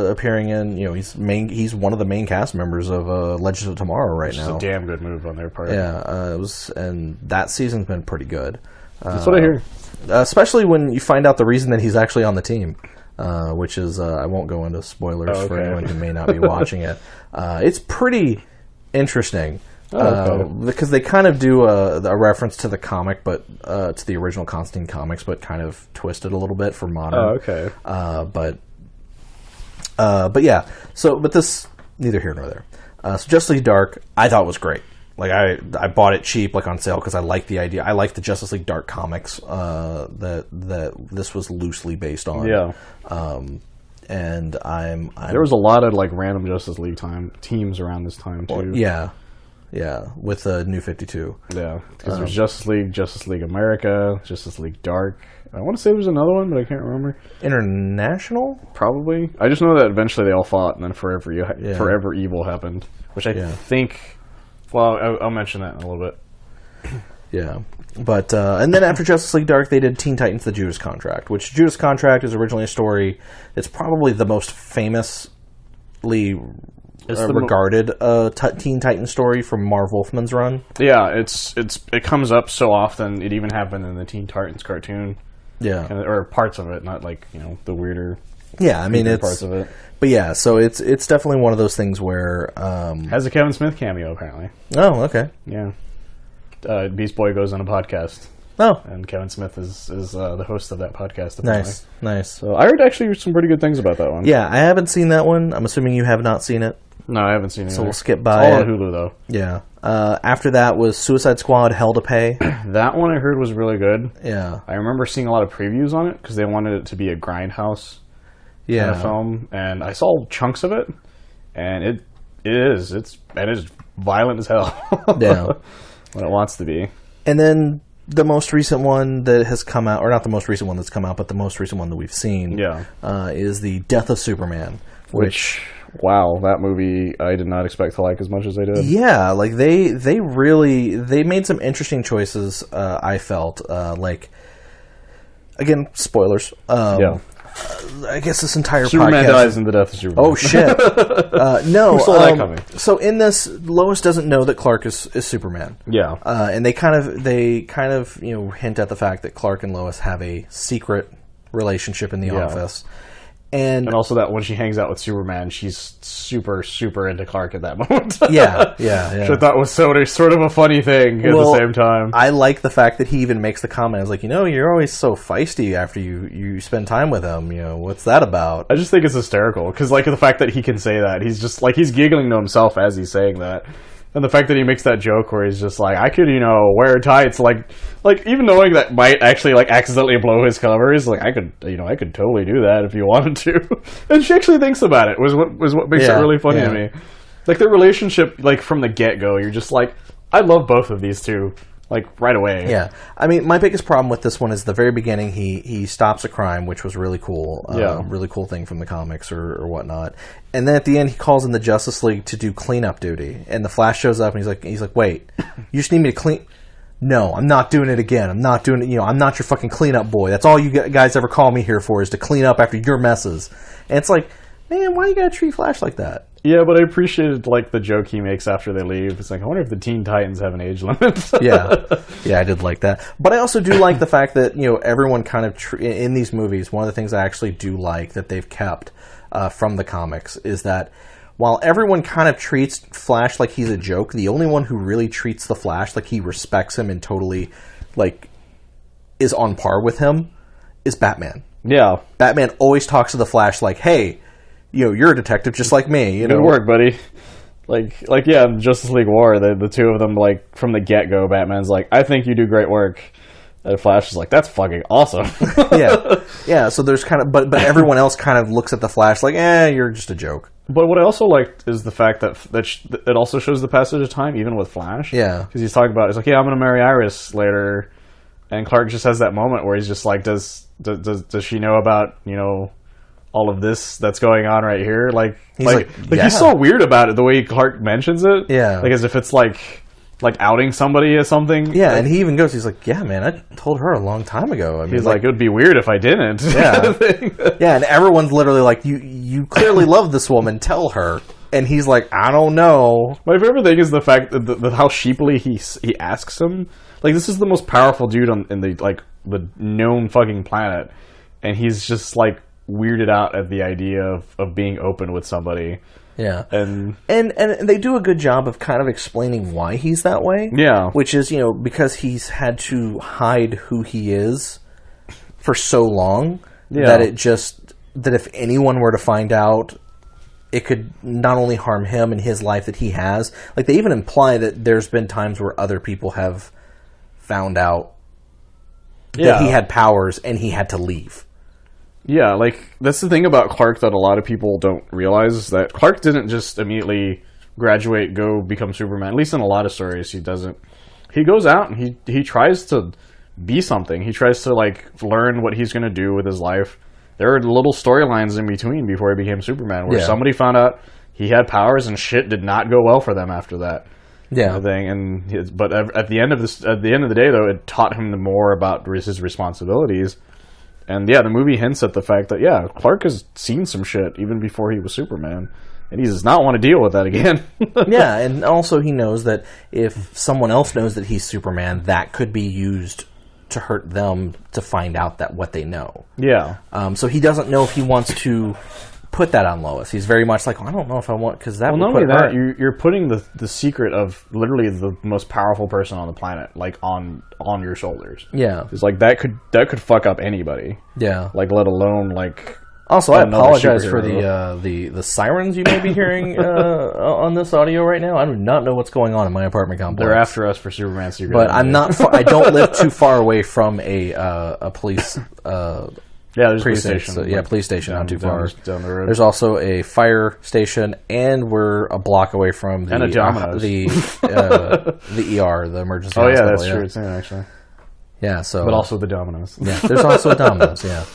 appearing in, he's one of the main cast members of Legends of Tomorrow right now. It's a damn good move on their part. Yeah, and that season's been pretty good. That's what I hear. Especially when you find out the reason that he's actually on the team. Which is, I won't go into spoilers for anyone who may not be watching it. It's pretty interesting. Because they kind of do a reference to the comic, but to the original Constantine comics, but kind of twisted a little bit for modern. Oh, okay. But yeah. So, but this neither here nor there. So, Justice League Dark, I thought was great. like I bought it cheap, like on sale, because I like the idea. I like the Justice League Dark comics that this was loosely based on. Yeah. And I'm there was a lot of like random Justice League teams around this time too. Yeah, with the New 52. Yeah, because there's Justice League America, Justice League Dark. I want to say there's another one, but I can't remember. International? Probably. I just know that eventually they all fought, and then Forever Evil happened, which I think. Well, I'll mention that in a little bit. Yeah. But, and then after Justice League Dark, they did Teen Titans The Judas Contract, which Judas Contract is originally a story that's probably the most famously regarded Teen Titans story from Marv Wolfman's run. Yeah, it comes up so often. It even happened in the Teen Titans cartoon. Yeah. Or parts of it, not like, the weirder it's parts of it. But yeah, so it's definitely one of those things where... has a Kevin Smith cameo, apparently. Oh, okay. Yeah. Beast Boy goes on a podcast. Oh. And Kevin Smith is the host of that podcast. Apparently. Nice. So I heard actually some pretty good things about that one. Yeah, I haven't seen that one. I'm assuming you have not seen it. No, I haven't seen it. So we'll skip by it's all on Hulu, though. Yeah. After that was Suicide Squad Hell to Pay. That one I heard was really good. Yeah. I remember seeing a lot of previews on it because they wanted it to be a grindhouse kind of film. And I saw chunks of it, and it is violent as hell. Yeah. When it wants to be. And then the most recent one that has come out, or not the most recent one that's come out, but the most recent one that we've seen is The Death of Superman. Which, wow, that movie I did not expect to like as much as I did. Yeah, like they made some interesting choices, I felt. Again, spoilers. I guess this entire Superman podcast... dies in The Death of Superman. Oh, shit. No. Who saw that coming? So in this, Lois doesn't know that Clark is Superman. Yeah. And they kind of hint at the fact that Clark and Lois have a secret relationship in the office. And also that when she hangs out with Superman, she's super, super into Clark at that moment. Yeah. Which I thought was sort of a funny thing at the same time. I like the fact that he even makes the comment. I was like, you're always so feisty after you spend time with him. What's that about? I just think it's hysterical. Because, the fact that he can say that, he's just, he's giggling to himself as he's saying that. And the fact that he makes that joke where he's just like, I could, wear tights, even knowing that might actually, accidentally blow his cover, is I could totally do that if you wanted to. And she actually thinks about it, was what makes it really funny to me. Their relationship, from the get-go, you're just I love both of these two, right away. Yeah. I mean, my biggest problem with this one is the very beginning, he stops a crime, which was really cool. Really cool thing from the comics or whatnot. And then at the end, he calls in the Justice League to do cleanup duty. And the Flash shows up, and he's like, wait, you just need me to clean... No, I'm not doing it again. I'm not doing it, I'm not your fucking cleanup boy. That's all you guys ever call me here for, is to clean up after your messes. And it's like, man, why you gotta treat Flash like that? Yeah, but I appreciated the joke he makes after they leave. It's I wonder if the Teen Titans have an age limit. Yeah, I did like that. But I also do like the fact that everyone kind of in these movies. One of the things I actually do like that they've kept from the comics is that while everyone kind of treats Flash like he's a joke, the only one who really treats the Flash like he respects him and totally is on par with him is Batman. Yeah, Batman always talks to the Flash like, hey, you're a detective just like me. Good work, buddy. In Justice League War, the two of them, from the get-go, Batman's I think you do great work. And Flash is that's fucking awesome. Yeah. So there's kind of, but everyone else kind of looks at the Flash you're just a joke. But what I also liked is the fact that it also shows the passage of time, even with Flash. Yeah. Because he's talking about, I'm going to marry Iris later. And Clark just has that moment where he's just does she know about, all of this that's going on right here? He's so weird about it, the way Clark mentions it. Yeah. As if it's outing somebody or something. Yeah, and he even goes, he's like, yeah, man, I told her a long time ago. I mean, he's it would be weird if I didn't. Yeah. Yeah, and everyone's literally like, you clearly love this woman, tell her. And he's like, I don't know. My favorite thing is the fact that how sheepily he asks him. This is the most powerful dude in the known fucking planet. And he's just weirded out at the idea of being open with somebody. Yeah. And they do a good job of kind of explaining why he's that way. Yeah. Which is, because he's had to hide who he is for so long that if anyone were to find out, it could not only harm him and his life that he has, like they even imply that there's been times where other people have found out that he had powers and he had to leave. Yeah, like, that's the thing about Clark that a lot of people don't realize, is that Clark didn't just immediately graduate, go become Superman. At least in a lot of stories, he doesn't. He goes out and he tries to be something. He tries to, like, learn what he's going to do with his life. There are little storylines in between before he became Superman where somebody found out he had powers and shit did not go well for them after that. Yeah. But at the end of the day, though, it taught him more about his responsibilities. And yeah, the movie hints at the fact that Clark has seen some shit even before he was Superman, and he does not want to deal with that again. Yeah, and also he knows that if someone else knows that he's Superman, that could be used to hurt them to find out that what they know. Yeah. So he doesn't know if he wants to put that on Lois. He's very much like, I don't know if I want, because that. Well, not only that, you're putting the secret of literally the most powerful person on the planet, like on your shoulders. Yeah, it's like that could fuck up anybody. Yeah, like let alone like. Also, I apologize for the sirens you may be hearing on this audio right now. I do not know what's going on in my apartment complex. They're after us for Superman secret. But I'm not. I don't live too far away from a police. There's a police station. So, police station, not too far. Down the road. There's also a fire station, and we're a block away from the Domino's. the ER, the emergency hospital. Oh yeah, that's true. It's in actually. Yeah, so but also the Domino's. Yeah, there's also a Domino's. Yeah.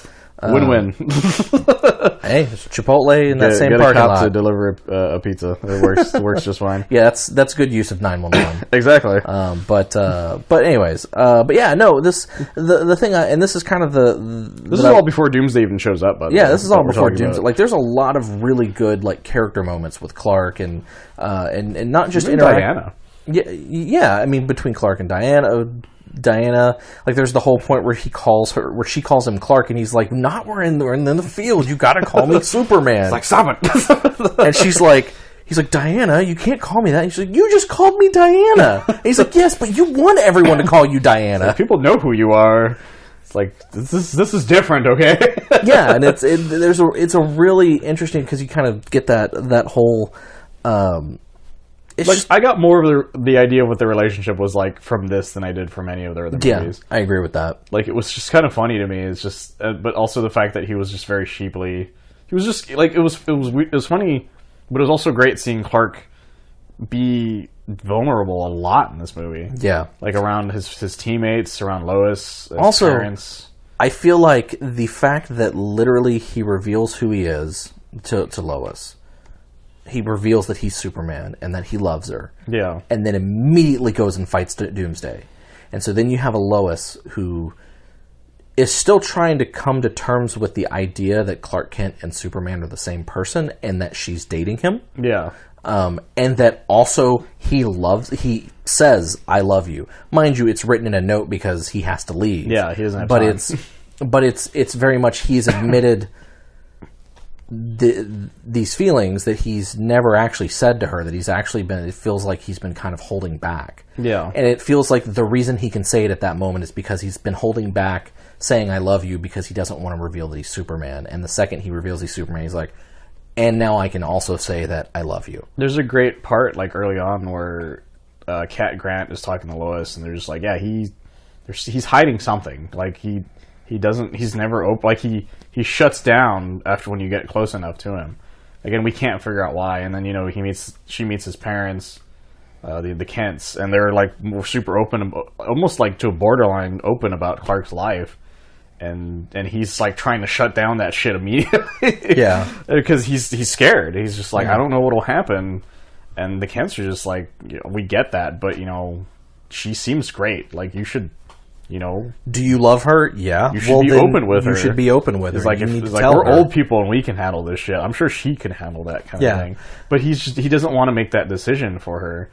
Win-win. Hey, it's Chipotle in that same parking lot. Get a cop to deliver a pizza. It works just fine. Yeah, that's good use of 911. Exactly. But anyways, the thing, and this is kind of this is all before Doomsday even shows up. By the way, this is all before Doomsday. Like, there's a lot of really good like character moments with Clark and not just Diana. Yeah. I mean, between Clark and Diana, like there's the whole point where she calls him Clark, and he's like, "Not we're in the field. You got to call me Superman." It's like, stop it. And he's like, "Diana, you can't call me that." And she's like, "You just called me Diana." And he's like, "Yes, but you want everyone to call you Diana. Like, people know who you are." It's like this is different, okay? Yeah, and it's a really interesting, because you kind of get that whole. I got more of the idea of what the relationship was like from this than I did from any of their other movies. I agree with that. Like, it was just kind of funny to me. It's just, but also the fact that he was just very sheeply. He was just like it was funny, but it was also great seeing Clark be vulnerable a lot in this movie. Yeah, like around his teammates, around Lois, his parents. I feel like the fact that literally he reveals who he is to Lois. He reveals that he's Superman and that he loves her. Yeah. And then immediately goes and fights Doomsday. And so then you have a Lois who is still trying to come to terms with the idea that Clark Kent and Superman are the same person and that she's dating him. Yeah. And that also he says, "I love you." Mind you, it's written in a note because he has to leave. Yeah, he doesn't have time. But it's very much he's admitted these feelings that he's never actually said to her, that he's actually been, it feels like he's been kind of holding back. Yeah. And it feels like the reason he can say it at that moment is because he's been holding back saying "I love you" because he doesn't want to reveal that he's Superman. And the second he reveals he's Superman, he's like, and now I can also say that I love you. There's a great part like early on where Cat Grant is talking to Lois, and they're just like, yeah, he's hiding something. Like he's never open. Like he shuts down after when you get close enough to him. Again, we can't figure out why. And then she meets his parents, the Kents, and they're like more super open, almost like to a borderline open about Clark's life. And he's like trying to shut down that shit immediately. Yeah, because he's scared. He's just like, I don't know what'll happen. And the Kents are just like, we get that, but she seems great. Like, you should. Do you love her? Yeah. You should be open with her. You should be open with her. It's like, we're old people and we can handle this shit. I'm sure she can handle that kind of thing. But he doesn't want to make that decision for her,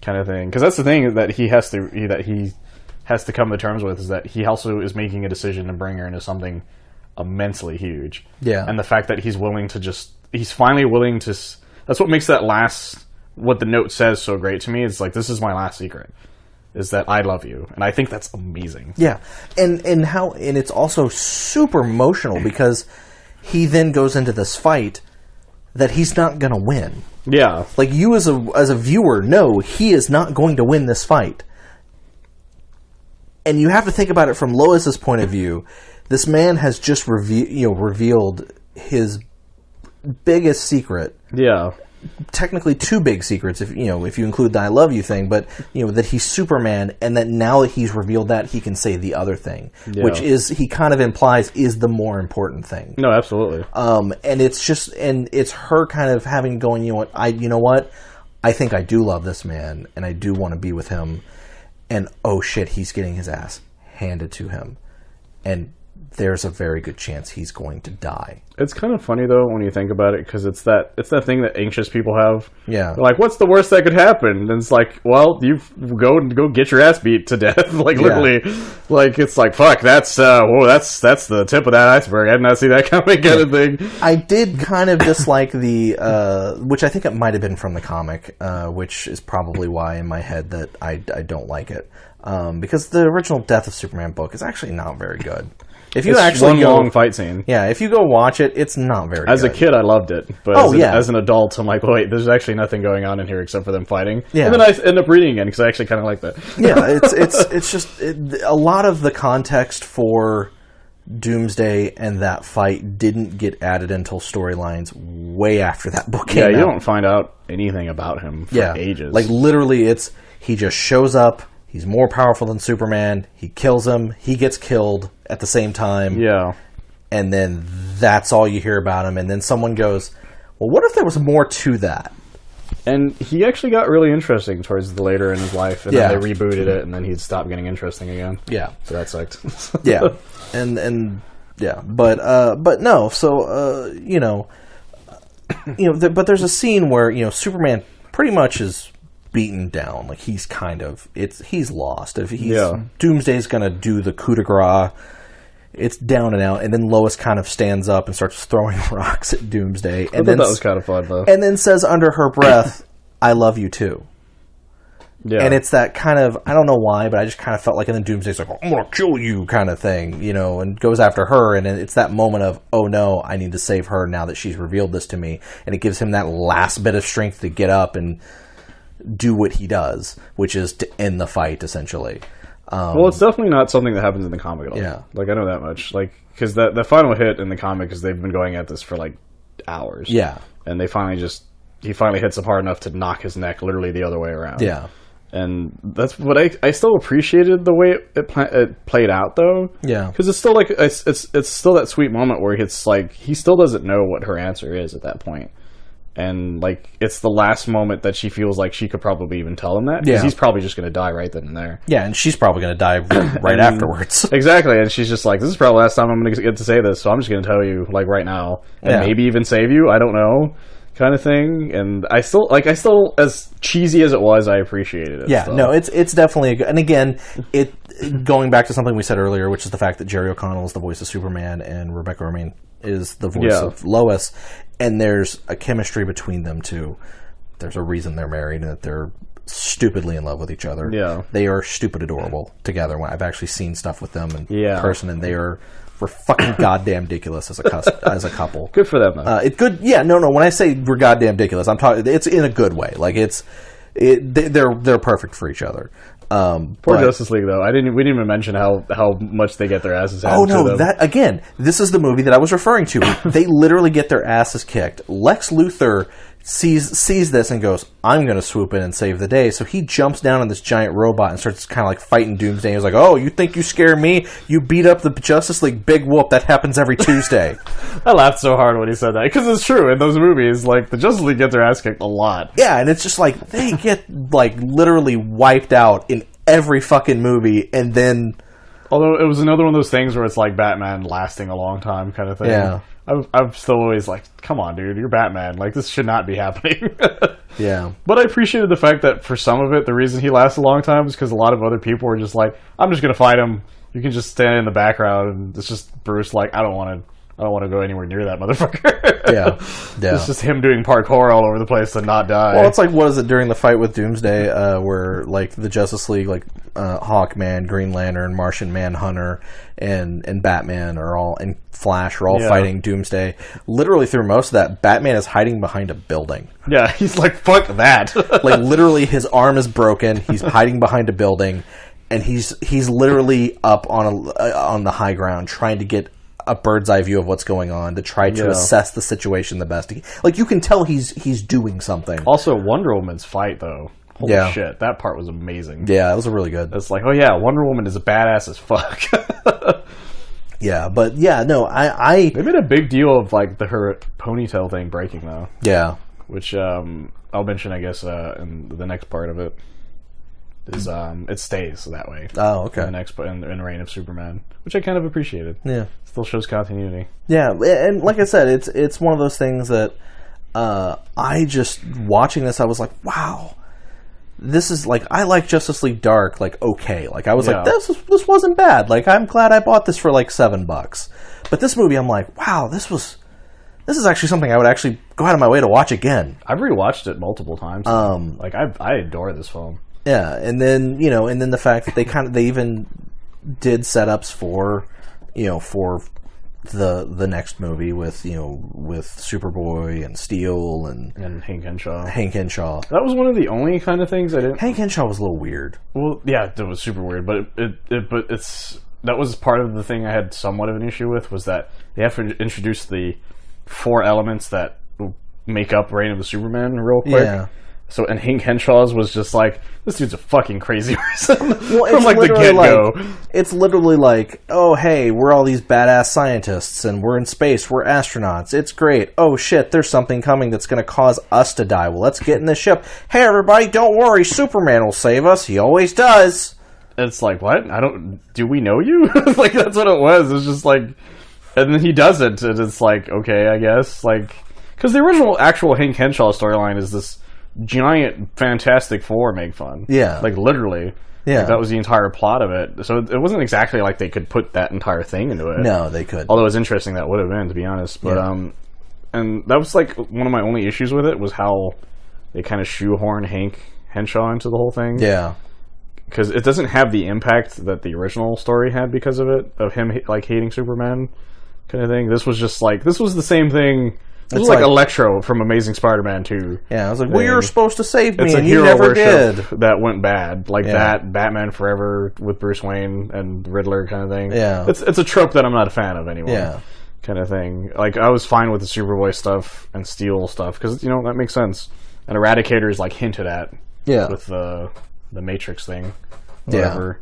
kind of thing. Because that's the thing that he has to come to terms with, is that he also is making a decision to bring her into something immensely huge. Yeah. And the fact that he's finally willing to. That's what makes what the note says so great to me. Is like, this is my last secret. Is that I love you, and I think that's amazing. Yeah, and it's also super emotional because he then goes into this fight that he's not going to win. Yeah. Like, you as a viewer know he is not going to win this fight. And you have to think about it from Lois's point of view. This man has just revealed his biggest secret. Yeah. Technically 2 big secrets if you include the I love you thing, but that he's Superman, and that now that he's revealed that, he can say the other thing, which is, he kind of implies, is the more important thing. No, absolutely. And it's her kind of having going, you know what, I think I do love this man and I do want to be with him, and oh shit, he's getting his ass handed to him, and there's a very good chance he's going to die. It's kind of funny, though, when you think about it, because it's that thing that anxious people have. Yeah. They're like, what's the worst that could happen? And it's like, well, you go get your ass beat to death. Like, literally. Like, it's like, fuck, that's the tip of that iceberg. I did not see that coming, kind of thing. I did kind of dislike which I think it might have been from the comic, which is probably why in my head that I don't like it. Because the original Death of Superman book is actually not very good. If you actually long fight scene. Yeah, if you go watch it, it's not very good. As a kid, I loved it. But as an adult, I'm like, wait, there's actually nothing going on in here except for them fighting. Yeah. And then I end up reading again because I actually kind of like that. Yeah, it's just a lot of the context for Doomsday and that fight didn't get added until storylines way after that book came out. Yeah, you don't find out anything about him for ages. Like, literally, he just shows up. He's more powerful than Superman. He kills him. He gets killed at the same time. Yeah. And then that's all you hear about him. And then someone goes, well, what if there was more to that? And he actually got really interesting towards the later in his life. And then they rebooted it, and then he'd stopped getting interesting again. Yeah. So that sucked. Yeah. And yeah. But no. So, but there's a scene where, Superman pretty much is beaten down. Like, he's he's lost. If Doomsday's gonna do the coup de grace, it's down and out, and then Lois kind of stands up and starts throwing rocks at Doomsday, and then that was kind of fun, though. And then says under her breath, I love you too. Yeah. And it's that kind of, I don't know why, but I just kind of felt like, and then Doomsday's like, I'm gonna kill you kind of thing, and goes after her, and it's that moment of, oh no, I need to save her now that she's revealed this to me, and it gives him that last bit of strength to get up and do what he does, which is to end the fight, essentially. Well, it's definitely not something that happens in the comic at all. Yeah. Like, I know that much. Like, because the final hit in the comic is they've been going at this for, like, hours. Yeah. And he finally hits him hard enough to knock his neck literally the other way around. Yeah. And that's what I still appreciated the way it played out, though. Yeah. Because it's still, like, it's still that sweet moment where it's, like, he still doesn't know what her answer is at that point. And, like, it's the last moment that she feels like she could probably even tell him that. Because he's probably just going to die right then and there. Yeah, and she's probably going to die right afterwards. Exactly, and she's just like, this is probably the last time I'm going to get to say this, so I'm just going to tell you, like, right now. And maybe even save you, I don't know, kind of thing. And I still, as cheesy as it was, I appreciated it. Yeah, so. No, it's definitely a good... And again, going back to something we said earlier, which is the fact that Jerry O'Connell is the voice of Superman and Rebecca Romijn is the voice of Lois, and there's a chemistry between them two. There's a reason they're married, and that they're stupidly in love with each other. Yeah. They are stupid adorable together. I've actually seen stuff with them in person, and we're fucking goddamn ridiculous as a couple. Good for them, though. It's good. Yeah, no. When I say we're goddamn ridiculous, I'm talking. It's in a good way. Like they're perfect for each other. Poor Justice League, though. We didn't even mention how much they get their asses handed to them. Oh, no, that, again, this is the movie that I was referring to. They literally get their asses kicked. Lex Luthor sees this and goes, I'm going to swoop in and save the day. So he jumps down on this giant robot and starts kind of like fighting Doomsday. He's like, oh, you think you scare me? You beat up the Justice League. Big whoop. That happens every Tuesday. I laughed so hard when he said that, because it's true. In those movies, like, the Justice League get their ass kicked a lot. Yeah, and it's just like, they get, like, literally wiped out in every fucking movie, and then... Although it was another one of those things where it's like Batman lasting a long time kind of thing. Yeah. I'm still always like, come on, dude, you're Batman. Like, this should not be happening. Yeah. But I appreciated the fact that for some of it, the reason he lasted a long time is because a lot of other people were just like, I'm just going to fight him. You can just stand in the background, and it's just Bruce like, I don't want I don't want to go anywhere near that motherfucker. Yeah. It's just him doing parkour all over the place to not die. Well, it's like, what is it, during the fight with Doomsday, where, like, the Justice League, like, Hawkman, Green Lantern, Martian Manhunter, and Batman and Flash are all fighting Doomsday. Literally through most of that, Batman is hiding behind a building. Yeah, he's like, fuck that. Like, literally, his arm is broken, he's hiding behind a building, and he's literally up on the high ground trying to get a bird's eye view of what's going on to try to assess the situation the best. Like, you can tell he's doing something. Also, Wonder Woman's fight, though. Holy shit, that part was amazing. Yeah, it was really good. It's like, oh yeah, Wonder Woman is a badass as fuck. Yeah, but yeah, no, I They made a big deal of like her ponytail thing breaking though. Yeah. Which I'll mention, I guess, in the next part of it. Is it stays that way. Oh, okay. In Reign of Superman, which I kind of appreciated. Yeah, still shows continuity. Yeah, and like I said, it's one of those things that I just watching this, I was like, wow, this is like, I like Justice League Dark, like, okay, like I was like, this wasn't bad. Like, I'm glad I bought this for like $7, but this movie, I'm like, wow, this is actually something I would actually go out of my way to watch again. I've rewatched it multiple times. Like I adore this film. Yeah, and then the fact that they even did setups for the next movie with Superboy and Steel and Hank Henshaw. That was one of the only kind of things I didn't. Hank Henshaw was a little weird. Well, yeah, it was super weird, but that was part of the thing I had somewhat of an issue with, was that they have to introduce the 4 elements that make up Reign of the Superman real quick. Yeah. So, and Hank Henshaw's was just like, this dude's a fucking crazy person. Well, from like the get-go. It's literally like, oh, hey, we're all these badass scientists, and we're in space, we're astronauts, it's great. Oh, shit, there's something coming that's going to cause us to die. Well, let's get in the ship. Hey, everybody, don't worry, Superman will save us. He always does. It's like, what? Do we know you? Like, that's what it was. It's just like, and then he doesn't, and it's like, okay, I guess. Like, because the original actual Hank Henshaw storyline is this giant Fantastic Four make fun. Yeah. Like, literally. Yeah. Like, that was the entire plot of it. So it wasn't exactly like they could put that entire thing into it. No, they could. Although it was interesting that would have been, to be honest. But, and that was, like, one of my only issues with it, was how they kind of shoehorn Hank Henshaw into the whole thing. Yeah. Because it doesn't have the impact that the original story had because of it, of him, like, hating Superman kind of thing. This was just, like, this was the same thing. This was like Electro from Amazing Spider-Man 2. Yeah, I was like, well, you were supposed to save me, it's and a you hero never worship did. That went bad. Like that, Batman Forever with Bruce Wayne and Riddler kind of thing. Yeah. It's a trope that I'm not a fan of anymore. Yeah. Kind of thing. Like, I was fine with the Superboy stuff and Steel stuff, because, that makes sense. And Eradicator is, like, hinted at with the Matrix thing. Whatever.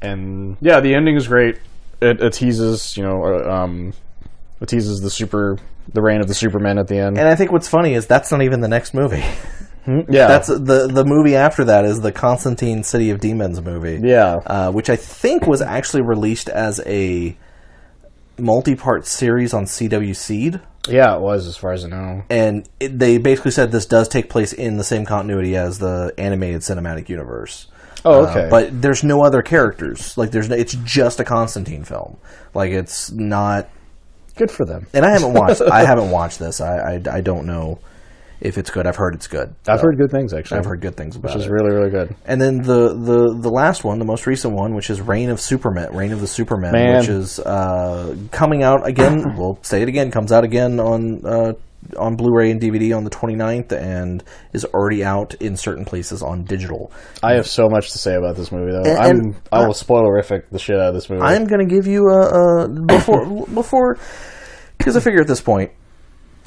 Yeah. And, yeah, the ending is great. It teases, it teases the reign of the Supermen at the end. And I think what's funny is that's not even the next movie. Yeah. That's the movie after that is the Constantine City of Demons movie. Yeah. Which I think was actually released as a multi-part series on CW Seed. Yeah, it was, as far as I know. And they basically said this does take place in the same continuity as the animated cinematic universe. Oh, okay. But there's no other characters. Like, it's just a Constantine film. Like, it's not... Good for them. And I haven't watched this. I don't know if it's good. I've heard it's good. I've heard good things, actually. I've heard good things about it. Which is really, really good. And then the last one, the most recent one, which is Reign of the Supermen, which is coming out again. We'll say it again. Comes out again on Blu-ray and DVD on the 29th, and is already out in certain places on digital. I have so much to say about this movie, though. I will spoilerific the shit out of this movie. I'm going to give you before, because I figure at this point,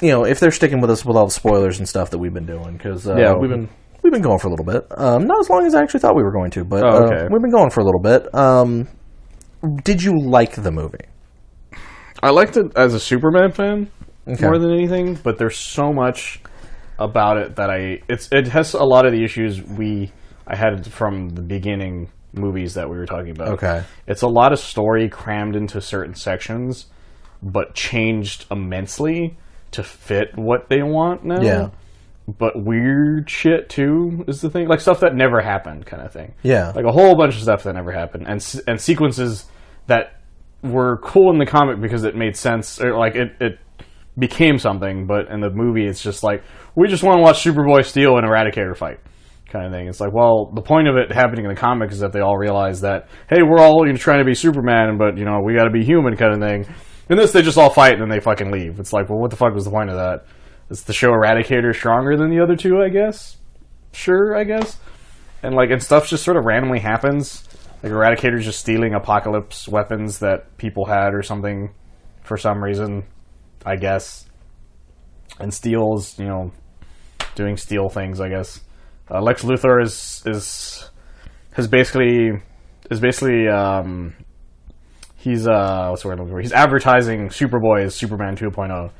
if they're sticking with us with all the spoilers and stuff that we've been doing, because we've been going for a little bit, not as long as I actually thought we were going to, but we've been going for a little bit. Did you like the movie? I liked it as a Superman fan. Okay. More than anything, but there's so much about it that it has a lot of the issues I had from the beginning movies that we were talking about. Okay. It's a lot of story crammed into certain sections, but changed immensely to fit what they want now. Yeah. But weird shit too is the thing, like stuff that never happened, kind of thing. Yeah. Like a whole bunch of stuff that never happened, and sequences that were cool in the comic because it made sense, or like it became something, but in the movie it's just like, we just want to watch Superboy steal an Eradicator fight kind of thing. It's like, well, the point of it happening in the comic is that they all realize that, hey, we're all trying to be Superman, but we got to be human kind of thing. In this, they just all fight and then they fucking leave. It's like, well, what the fuck was the point of that? Is the show Eradicator stronger than the other two, I guess? Sure, I guess. And stuff just sort of randomly happens. Like Eradicator's just stealing Apocalypse weapons that people had or something for some reason, I guess. And Steel's, doing Steel things, I guess. Lex Luthor is basically he's what's the word I'm looking for? He's advertising Superboy as Superman 2.0.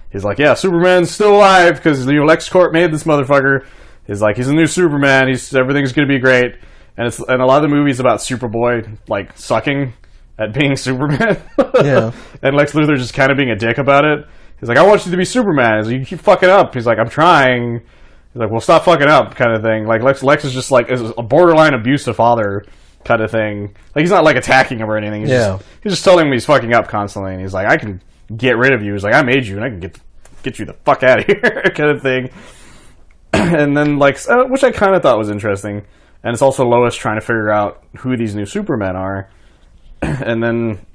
He's like, yeah, Superman's still alive because LexCorp made this motherfucker. He's like, he's a new Superman. Everything's gonna be great. And a lot of the movies about Superboy like sucking at being Superman. Yeah. And Lex Luthor just kind of being a dick about it. He's like, I want you to be Superman. He's like, you keep fucking up. He's like, I'm trying. He's like, well, stop fucking up, kind of thing. Like Lex is just like is a borderline abusive father kind of thing. Like he's not like attacking him or anything. He's just telling him he's fucking up constantly. And he's like, I can get rid of you. He's like, I made you, and I can get you the fuck out of here, kind of thing. And then which I kind of thought was interesting. And it's also Lois trying to figure out who these new Supermen are. And then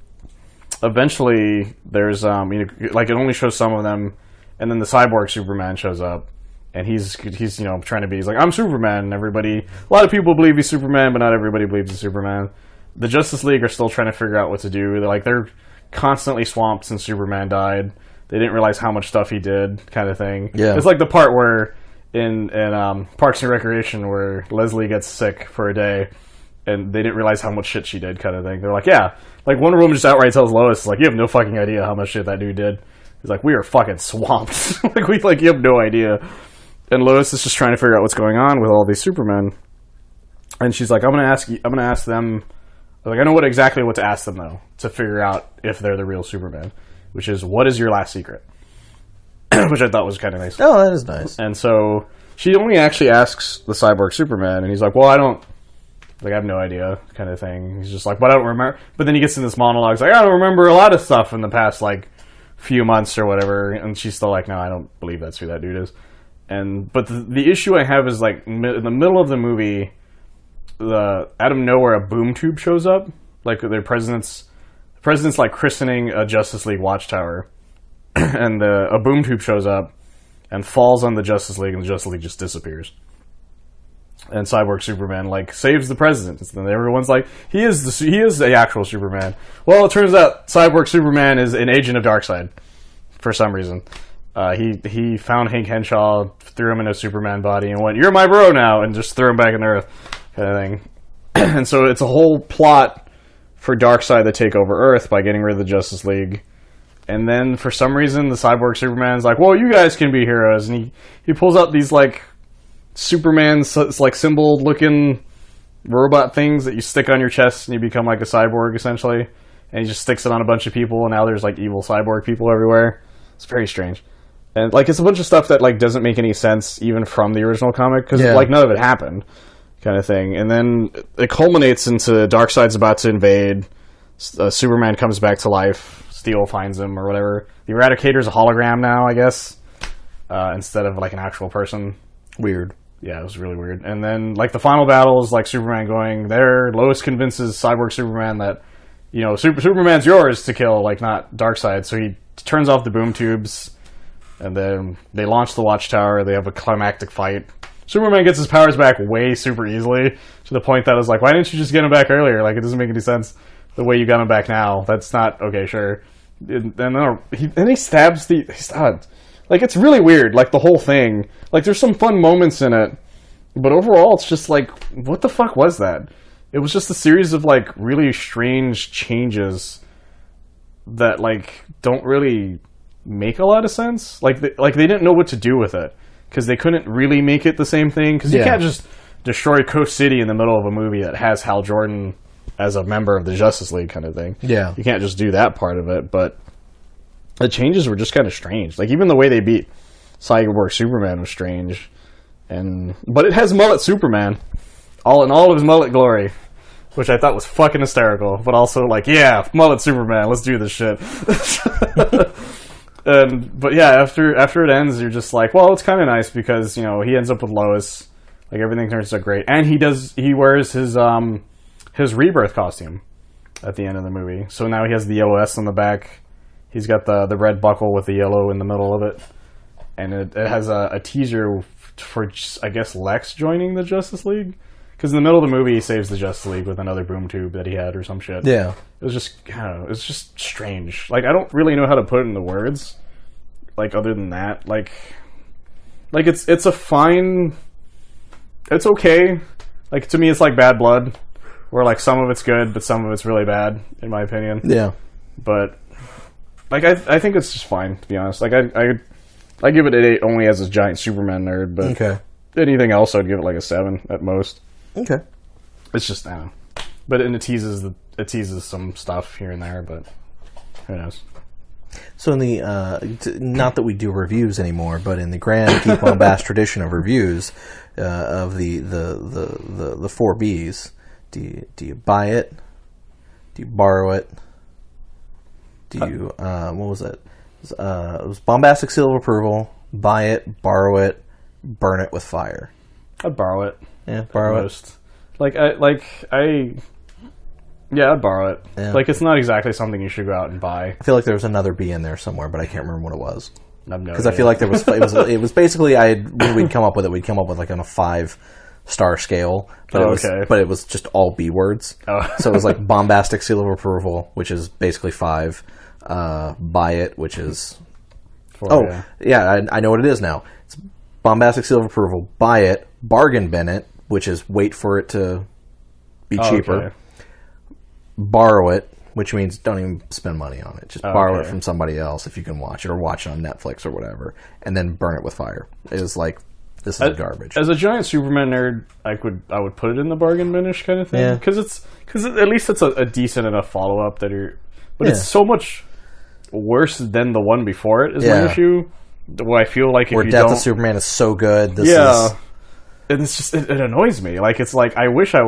eventually there's it only shows some of them, and then the cyborg Superman shows up, and he's trying to be, he's like, I'm Superman, and a lot of people believe he's Superman, but not everybody believes he's Superman. The Justice League are still trying to figure out what to do. They're constantly swamped since Superman died. They didn't realize how much stuff he did, kind of thing. Yeah. It's like the part where in Parks and Recreation where Leslie gets sick for a day, and they didn't realize how much shit she did, kind of thing. They're like, yeah. Like, Wonder Woman just outright tells Lois, like, you have no fucking idea how much shit that dude did. He's like, we are fucking swamped. You have no idea. And Lois is just trying to figure out what's going on with all these Supermen. And she's like, I'm gonna ask them. Like, I know exactly what to ask them, though, to figure out if they're the real Superman. Which is, what is your last secret? Which I thought was kind of nice. Oh, that is nice. And so she only actually asks the cyborg Superman, and he's like, well, I have no idea, kind of thing. He's just like, but I don't remember. But then he gets in this monologue, he's like, I don't remember a lot of stuff in the past, few months or whatever. And she's still like, no, I don't believe that's who that dude is. But the issue I have is, in the middle of the movie, out of nowhere, a boom tube shows up. The president's christening a Justice League watchtower. And a boom tube shows up and falls on the Justice League, and the Justice League just disappears. And Cyborg Superman saves the president. And then everyone's like, he is the actual Superman. Well, it turns out Cyborg Superman is an agent of Darkseid for some reason. He found Hank Henshaw, threw him in a Superman body, and went, "You're my bro now," and just threw him back in the Earth, kind of thing. And so it's a whole plot for Darkseid to take over Earth by getting rid of the Justice League. And then for some reason, the Cyborg Superman's like, "Well, you guys can be heroes," and he pulls out these Superman symbol looking robot things that you stick on your chest and you become a cyborg essentially. And he just sticks it on a bunch of people, and now there's evil cyborg people everywhere. It's very strange. And it's a bunch of stuff that doesn't make any sense even from the original comic, because none of it happened, kind of thing. And then it culminates into Darkseid's about to invade. Superman comes back to life. Steel finds him or whatever. The Eradicator's a hologram now, I guess, instead of an actual person. Weird. Yeah, it was really weird. And then the final battle is Superman going there. Lois convinces Cyborg Superman that Superman's yours to kill, not Darkseid. So he turns off the boom tubes, and then they launch the Watchtower. They have a climactic fight. Superman gets his powers back way super easily, to the point that I was like, why didn't you just get him back earlier? It doesn't make any sense the way you got him back now. That's not okay, sure. And then he stabs the... it's really weird, the whole thing. There's some fun moments in it, but overall it's just what the fuck was that? It was just a series of really strange changes that don't really make a lot of sense. They didn't know what to do with it, because they couldn't really make it the same thing, because you can't just destroy Coast City in the middle of a movie that has Hal Jordan as a member of the Justice League, kind of thing. Yeah. You can't just do that part of it, but the changes were just kind of strange. Even the way they beat Cyborg Superman was strange. But it has mullet Superman, all in all of his mullet glory. which I thought was fucking hysterical, but also like, yeah, mullet Superman, let's do this shit. But yeah, after it ends, you're just like, well, it's kind of nice because, you know, he ends up with Lois, like everything turns out great, and he wears his rebirth costume at the end of the movie. So now he has the yellow S on the back. He's got the red buckle with the yellow in the middle of it, and it has a teaser for, I guess, Lex joining the Justice League. Because in the middle of the movie, he saves the Justice League with another boom tube that he had or some shit. Yeah. It was just, I don't know, it's just strange. Like, I don't really know how to put it into words. Like, other than that, like it's a fine, it's okay. Like, to me, it's like Bad Blood, where, like, some of it's good, but some of it's really bad, in my opinion. Yeah. But, like, I think it's just fine, to be honest. Like, I give it an 8 only as a giant Superman nerd, but okay. Anything else, I'd give it like a 7 at most. Okay. It's just, I don't know. But it teases some stuff here and there, but who knows? So in the not that we do reviews anymore, but in the grand Geek Bombast tradition of reviews of the 4 Bs, do you buy it? Do you borrow it? Do you what was it? It was bombastic seal of approval. Buy it, borrow it, burn it with fire. I'd borrow it. Yeah, borrow it. Yeah, I'd borrow it. Yeah. Like, it's not exactly something you should go out and buy. I feel like there was another B in there somewhere, but I can't remember what it was. Because I feel like there was it was basically when we'd come up with it, we'd come up with like on a 5-star scale, but it was just all B words. Oh. So it was like bombastic seal of approval, which is basically 5. Buy it, which is 4, I know what it is now. It's bombastic seal of approval. Buy it, bargain bin it, which is wait for it to be cheaper. Okay. Borrow it, which means don't even spend money on it. Just borrow it from somebody else if you can watch it, or watch it on Netflix or whatever, and then burn it with fire. It is like, this is garbage. As a giant Superman nerd, I would put it in the bargain binish kind of thing. Yeah. Because at least it's a decent enough follow up that but it's so much worse than the one before it is my issue. Where I feel like if Death of Superman is so good. And it's just it annoys me. Like, it's like I wish I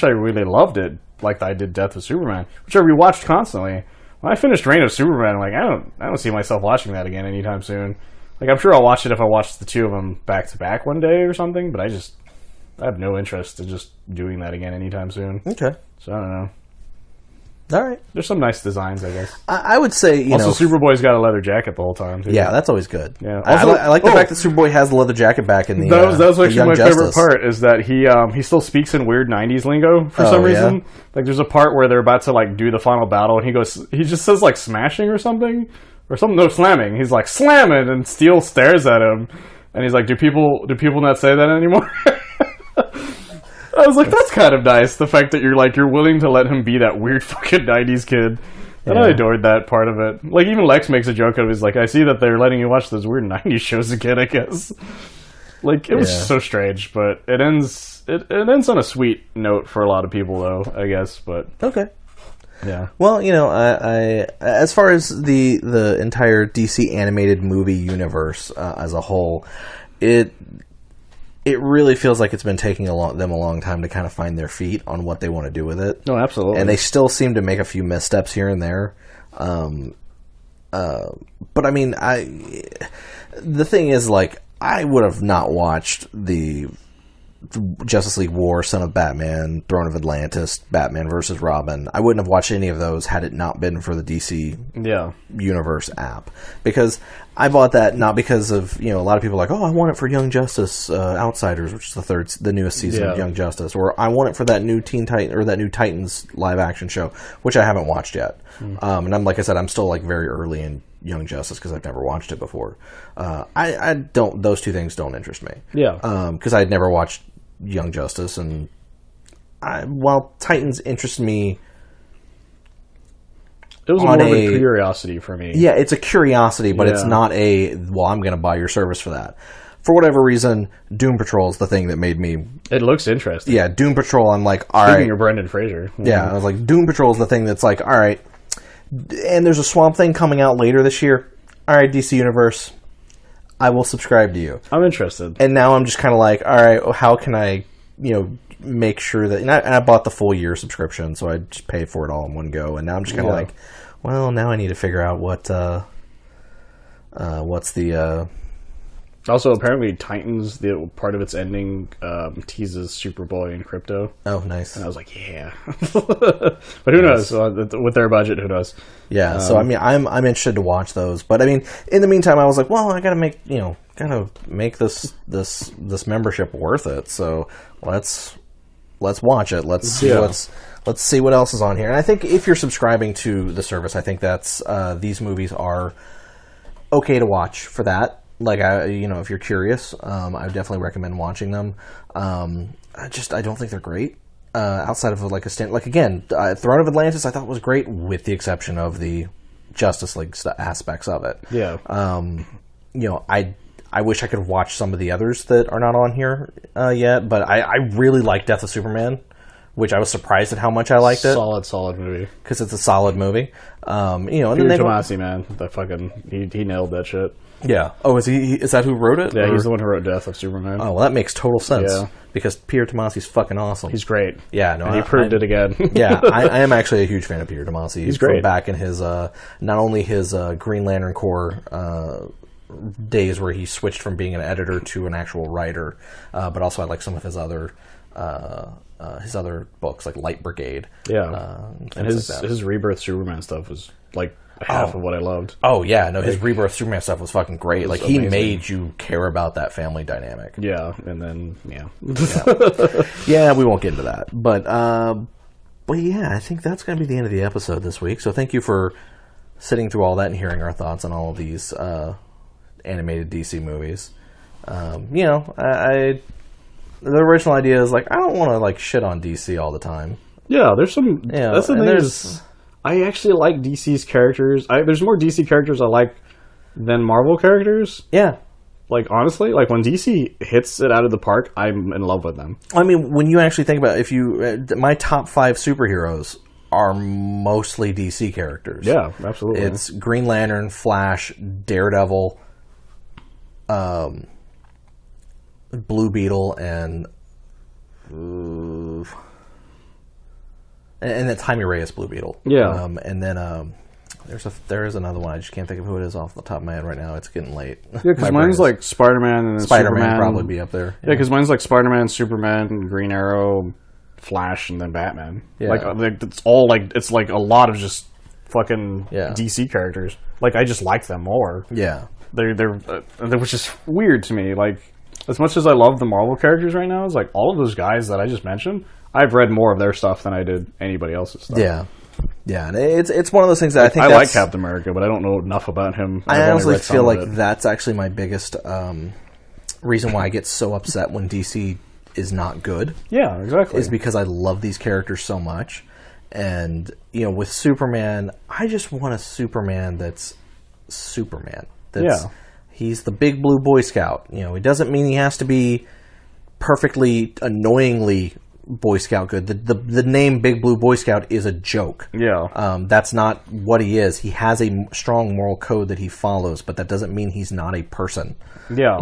really loved it like I did Death of Superman, which I rewatched constantly. When I finished Reign of Superman, I'm like, I don't see myself watching that again anytime soon. Like, I'm sure I'll watch it if I watch the two of them back to back one day or something, but I have no interest in just doing that again anytime soon. Okay. So I don't know. All right. There's some nice designs, I guess. I would say, also, Superboy's got a leather jacket the whole time, too. Yeah, that's always good. Yeah. Also, I like the fact that Superboy has the leather jacket back in the That was actually my Justice. favorite part, is that he still speaks in weird 90s lingo for some reason. Yeah? Like, there's a part where they're about to, like, do the final battle, and he just says, like, smashing or something. Or something, no, slamming. He's like, slam it, and Steel stares at him. And he's like, do people not say that anymore? I was like, that's kind of nice, the fact that you're willing to let him be that weird fucking 90s kid. And I adored that part of it. Like, even Lex makes a joke of it. He's like, I see that they're letting you watch those weird 90s shows again, I guess. Like, it was so strange, but it ends on a sweet note for a lot of people, though, I guess, but... Okay. Yeah. Well, I as far as the entire DC animated movie universe as a whole, it really feels like it's been taking them a long time to kind of find their feet on what they want to do with it. No, absolutely. And they still seem to make a few missteps here and there. But I mean, the thing is, like, I would have not watched the Justice League War, Son of Batman, Throne of Atlantis, Batman vs. Robin. I wouldn't have watched any of those had it not been for the DC Universe app. Because I bought that not because of, a lot of people are like, oh, I want it for Young Justice Outsiders, which is the newest season of Young Justice, or I want it for that new Teen Titan or that new Titans live action show, which I haven't watched yet. And I'm, like I said, I'm still like very early in Young Justice because I've never watched it before. Those two things don't interest me. Yeah. Because I'd never watched Young Justice, and while Titans interested me, it was more of a curiosity for me. Yeah, it's a curiosity, but it's not I'm going to buy your service for that. For whatever reason, Doom Patrol is the thing that made me... It looks interesting. Yeah, Doom Patrol, I'm like, all right. Speaking of Brendan Fraser. Yeah, I was like, Doom Patrol is the thing that's like, all right. And there's a Swamp Thing coming out later this year. All right, DC Universe, I will subscribe to you. I'm interested. And now I'm just kind of like, all right, how can I, make sure that... And I bought the full year subscription, so I just pay for it all in one go. And now I'm just kind of like, well, now I need to figure out what's the... Also, apparently, Titans, the part of its ending, teases Superboy and Crypto. Oh, nice. And I was like, yeah. But who knows? With their budget, who knows? Yeah, so I mean, I'm interested to watch those. But I mean, in the meantime, I was like, well, I gotta make this membership worth it. So let's watch it. Let's see what else is on here. And I think if you're subscribing to the service, I think that's these movies are okay to watch for that. Like, if you're curious, I would definitely recommend watching them. I don't think they're great. Outside of like a Throne of Atlantis, I thought was great, with the exception of the Justice League aspects of it. Yeah. I wish I could watch some of the others that are not on here yet, but I really like Death of Superman, which I was surprised at how much I liked it. Solid movie. Because it's a solid movie. And Peter then Tomasi, man, he nailed that shit. Yeah. Oh, is that who wrote it? Yeah, he's the one who wrote Death of Superman. Oh, well, that makes total sense. Yeah. Because Peter Tomasi's fucking awesome. He's great. Yeah, no, and he proved it again. Yeah, I am actually a huge fan of Peter Tomasi. He's great. Back in his, not only his Green Lantern Corps days where he switched from being an editor to an actual writer, but also I like some of his other books, like Light Brigade. Yeah. And his Rebirth Superman stuff was like half of what I loved. Oh, yeah. No, his Rebirth Superman stuff was fucking great. Like, he made you care about that family dynamic. Yeah, and then, yeah. Yeah, we won't get into that. But yeah, I think that's going to be the end of the episode this week. So thank you for sitting through all that and hearing our thoughts on all of these animated DC movies. The original idea is, like, I don't want to, like, shit on DC all the time. Yeah, there's some... that's the thing I actually like DC's characters. There's more DC characters I like than Marvel characters. Yeah. Like, honestly, like, when DC hits it out of the park, I'm in love with them. I mean, when you actually think about it, my top 5 superheroes are mostly DC characters. Yeah, absolutely. It's Green Lantern, Flash, Daredevil, Blue Beetle, and then Jaime Reyes Blue Beetle. Yeah. And then there is another one. I just can't think of who it is off the top of my head right now. It's getting late. Yeah, because mine's like Spider-Man and then Spider-Man Superman. probably be up there. Yeah, because mine's like Spider-Man, Superman, Green Arrow, Flash, and then Batman. Yeah. Like it's all like it's like a lot of just fucking DC characters. Like, I just like them more. Yeah. They're which is weird to me. Like, as much as I love the Marvel characters right now, it's like all of those guys that I just mentioned, I've read more of their stuff than I did anybody else's stuff. Yeah. Yeah, and it's one of those things that I think I like Captain America, but I don't know enough about him. I honestly feel like that's actually my biggest reason why I get so upset when DC is not good. Yeah, exactly. Is because I love these characters so much. And, with Superman, I just want a Superman that's Superman. He's the big blue Boy Scout. It doesn't mean he has to be perfectly, annoyingly Boy Scout good. The name Big Blue Boy Scout is a joke. Yeah. That's not what he is. He has a strong moral code that he follows, but that doesn't mean he's not a person. Yeah.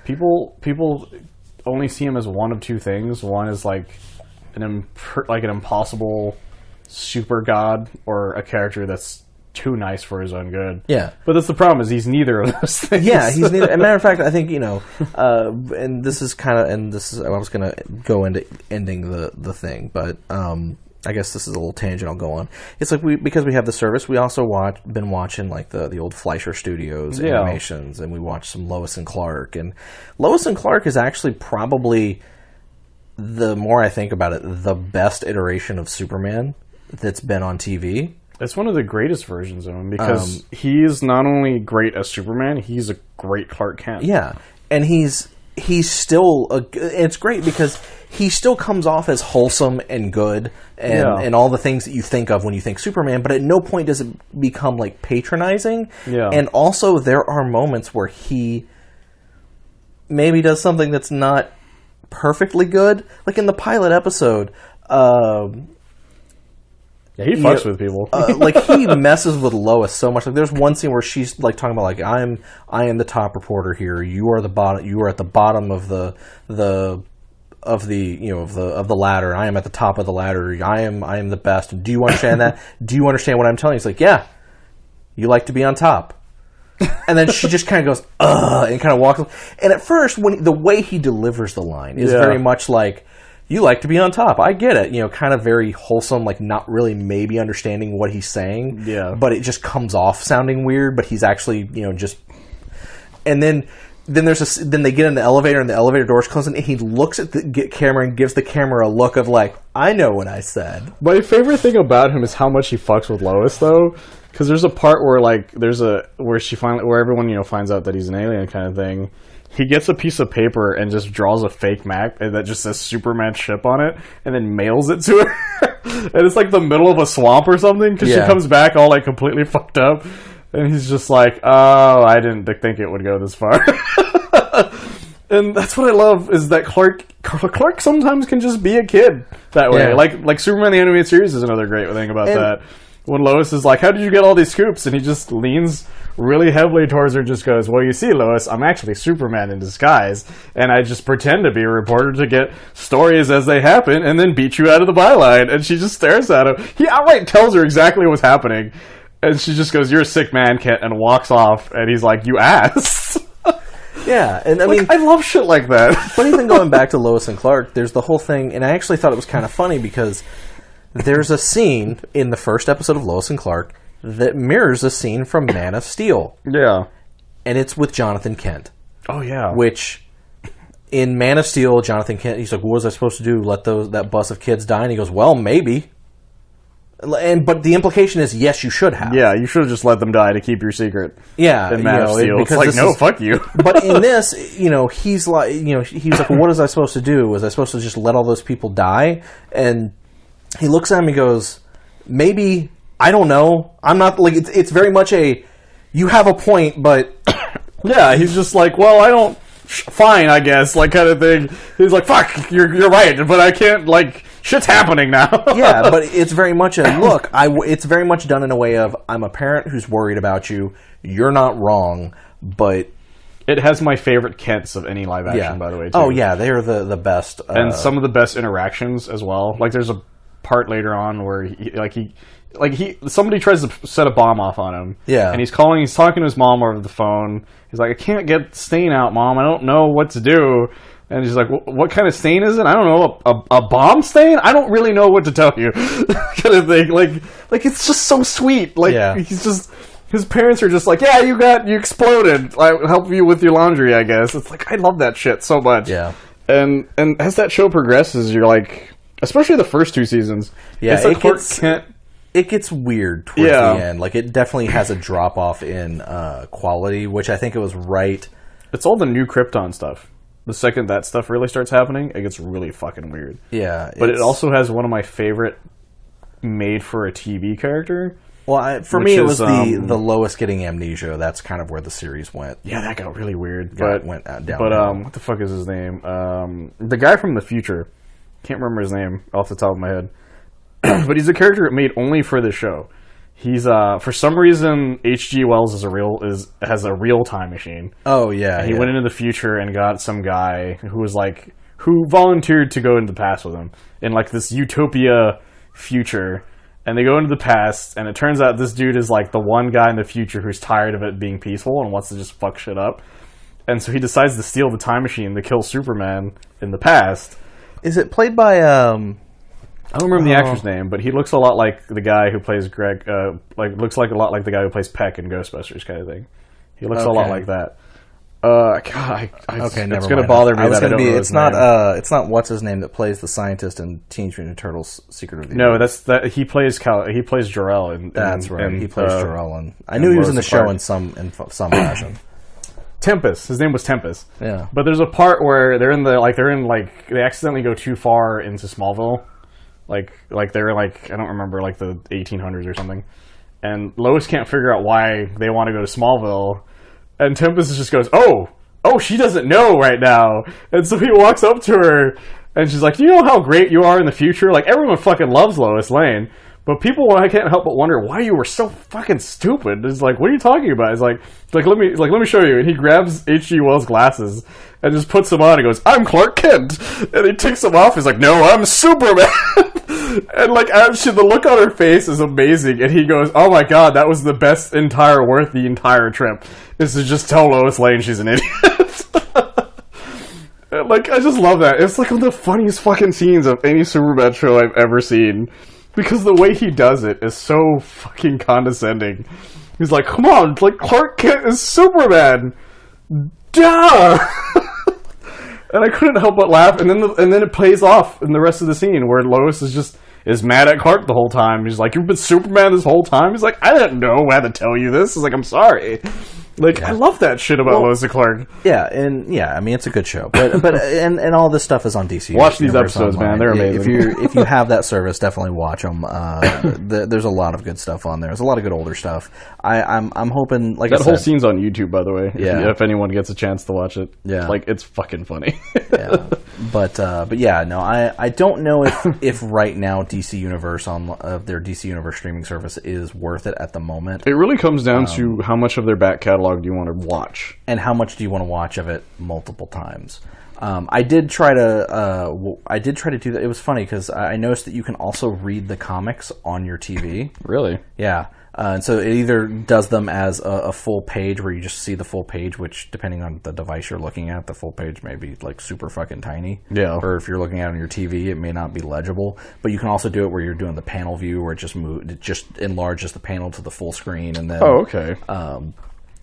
People only see him as one of two things. One is like an impossible super god, or a character that's too nice for his own good. Yeah. But that's the problem, is he's neither of those things. Yeah, he's neither. As a matter of fact, I think, and this is I was going to go into ending the thing, but I guess this is a little tangent I'll go on. It's like because we have the service, we also been watching like the old Fleischer Studios animations, and we watched some Lois and Clark. And Lois and Clark is actually probably, the more I think about it, the best iteration of Superman that's been on TV. It's one of the greatest versions of him, because he is not only great as Superman, he's a great Clark Kent. Yeah, and he's still it's great because he still comes off as wholesome and good and all the things that you think of when you think Superman, but at no point does it become like patronizing. Yeah. And also there are moments where he maybe does something that's not perfectly good, like in the pilot episode. Yeah, he fucks with people. Like, he messes with Lois so much. Like, there's one scene where she's like talking about, like, I am the top reporter here. You are the bottom. You are at the bottom of the the ladder. I am at the top of the ladder. I am the best. Do you understand that? Do you understand what I'm telling you? He's like, yeah. You like to be on top. And then she just kind of goes, ugh, and kind of walks. And at first, the way he delivers the line is very much like, you like to be on top. I get it. Kind of very wholesome, like not really maybe understanding what he's saying. Yeah. But it just comes off sounding weird, but he's actually, just... And then they get in the elevator, and the elevator doors close, and he looks at the camera and gives the camera a look of like, I know what I said. My favorite thing about him is how much he fucks with Lois, though. Because there's a part where where everyone finds out that he's an alien kind of thing. He gets a piece of paper and just draws a fake map that just says Superman ship on it, and then mails it to her. And it's like the middle of a swamp or something, because she comes back all like completely fucked up, and he's just like, "Oh, I didn't think it would go this far." And that's what I love, is that Clark sometimes can just be a kid that way. Yeah. Like Superman the Animated Series is another great thing about that. When Lois is like, how did you get all these scoops? And he just leans really heavily towards her and just goes, well, you see, Lois, I'm actually Superman in disguise, and I just pretend to be a reporter to get stories as they happen and then beat you out of the byline. And she just stares at him. He outright tells her exactly what's happening. And she just goes, you're a sick man, Kent, and walks off. And he's like, you ass. Yeah, and I mean, I love shit like that. But even going back to Lois and Clark, there's the whole thing, and I actually thought it was kind of funny because there's a scene in the first episode of Lois and Clark that mirrors a scene from Man of Steel. Yeah. And it's with Jonathan Kent. Oh, yeah. Which, in Man of Steel, Jonathan Kent, he's like, what was I supposed to do? Let that bus of kids die? And he goes, well, maybe. But the implication is, yes, you should have. Yeah, you should have just let them die to keep your secret. Yeah, in Man of Steel, it's like, no, fuck you. But in this, he's like, well, what was I supposed to do? Was I supposed to just let all those people die? And he looks at him and goes, maybe, I don't know. I'm not, like, it's very much you have a point, but... Yeah, he's just like, well, I don't, fine, I guess, like, kind of thing. He's like, fuck, you're right, but I can't, like, shit's happening now. Yeah, but it's very much it's very much done in a way of, I'm a parent who's worried about you, you're not wrong, but... It has my favorite Kents of any live action, by the way, too. Oh, yeah, they are the best. And some of the best interactions as well. Like, there's a part later on where somebody tries to set a bomb off on him. Yeah. And he's talking to his mom over the phone. He's like, I can't get stain out, Mom. I don't know what to do. And she's like, what kind of stain is it? I don't know. A bomb stain? I don't really know what to tell you. Kind of thing. Like it's just so sweet. Like, he's just... His parents are just like, yeah, you exploded. I'll help you with your laundry, I guess. It's like, I love that shit so much. Yeah. And as that show progresses, you're like... Especially the first two seasons. Yeah, it gets weird towards the end. Like, it definitely has a drop-off in quality, which I think it was right. It's all the new Krypton stuff. The second that stuff really starts happening, it gets really fucking weird. Yeah. But it also has one of my favorite made-for-a-TV character. Well, for me, it was the Lois getting amnesia. That's kind of where the series went. Yeah, that got really weird. Went down. But what the fuck is his name? The guy from the future. Can't remember his name off the top of my head. But he's a character made only for the show. He's for some reason H.G. Wells has a real time machine. Oh yeah. And he went into the future and got some guy who volunteered to go into the past with him in like this utopia future. And they go into the past, and it turns out this dude is like the one guy in the future who's tired of it being peaceful and wants to just fuck shit up. And so he decides to steal the time machine to kill Superman in the past. Is it played by I don't remember the actor's name, but he looks a lot like the guy who plays Greg. Looks like a lot like the guy who plays Peck in Ghostbusters, kind of thing. He looks a lot like that. God, it's going to bother me that I don't know his name. It's not what's his name that plays the scientist in Teenage Mutant Ninja Turtles: Secret of the Universe. No, he plays Jor-El. That's right. He plays Jor-El. I knew he was in the show in some fashion. Tempest. His name was Tempest. Yeah. But there's a part where they accidentally go too far into Smallville. Like they're like, I don't remember, like the 1800s or something. And Lois can't figure out why they want to go to Smallville. And Tempest just goes, oh, she doesn't know right now. And so he walks up to her and she's like, do you know how great you are in the future? Like, everyone fucking loves Lois Lane. But people, I can't help but wonder why you were so fucking stupid. It's like, what are you talking about? It's like let me show you. And he grabs H.G. Wells' glasses and just puts them on and goes, I'm Clark Kent. And he takes them off. He's like, no, I'm Superman. And like, actually, the look on her face is amazing. And he goes, oh my god, that was the best worth the entire trip. Is to just tell Lois Lane she's an idiot. Like, I just love that. It's like one of the funniest fucking scenes of any Superman show I've ever seen. Because the way he does it is so fucking condescending. He's like, come on, like, Clark Kent is Superman! Duh! And I couldn't help but laugh, and then it plays off in the rest of the scene, where Lois is mad at Clark the whole time. He's like, you've been Superman this whole time? He's like, I didn't know I had to tell you this. He's like, I'm sorry. Like, I love that shit about Lois and Clark. Yeah, I mean, it's a good show, but and all this stuff is on DC. Watch these episodes, online. Man, they're amazing. If you have that service, definitely watch them. There's a lot of good stuff on there. There's a lot of good older stuff. I'm hoping, like that whole scene's on YouTube, by the way. Yeah, if anyone gets a chance to watch it. Yeah, like it's fucking funny. Yeah, but yeah, no, I don't know if right now DC Universe their DC Universe streaming service is worth it at the moment. It really comes down to how much of their back catalog do you want to watch, and how much do you want to watch of it multiple times. I did try to do that. It was funny because I noticed that you can also read the comics on your TV. Really? Yeah. And so it either does them as a full page where you just see the full page, which depending on the device you're looking at, the full page may be like super fucking tiny. Yeah. Or if you're looking at it on your TV, it may not be legible. But you can also do it where you're doing the panel view, where it just enlarges the panel to the full screen, and then. Oh, okay.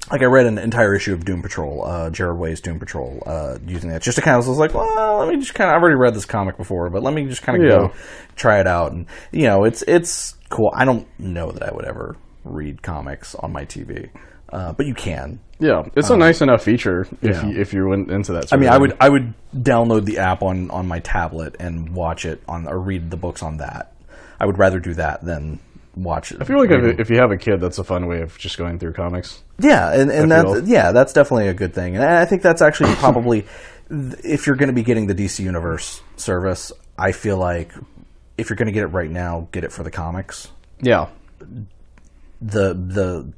Like I read an entire issue of Doom Patrol, Jared Way's Doom Patrol, using that just to kind of, I was like, well, let me just kind of, I've already read this comic before, but let me just kind of go try it out, and it's cool. I don't know that I would ever read comics on my TV, but you can. Yeah, it's a nice enough feature if you went into that. I mean, I would download the app on my tablet and watch it or read the books on that. I would rather do that than watch it. I feel like if you have a kid, that's a fun way of just going through comics. Yeah, and that's definitely a good thing. And I think that's actually probably, if you're going to be getting the DC Universe service, I feel like if you're going to get it right now, get it for the comics. Yeah. The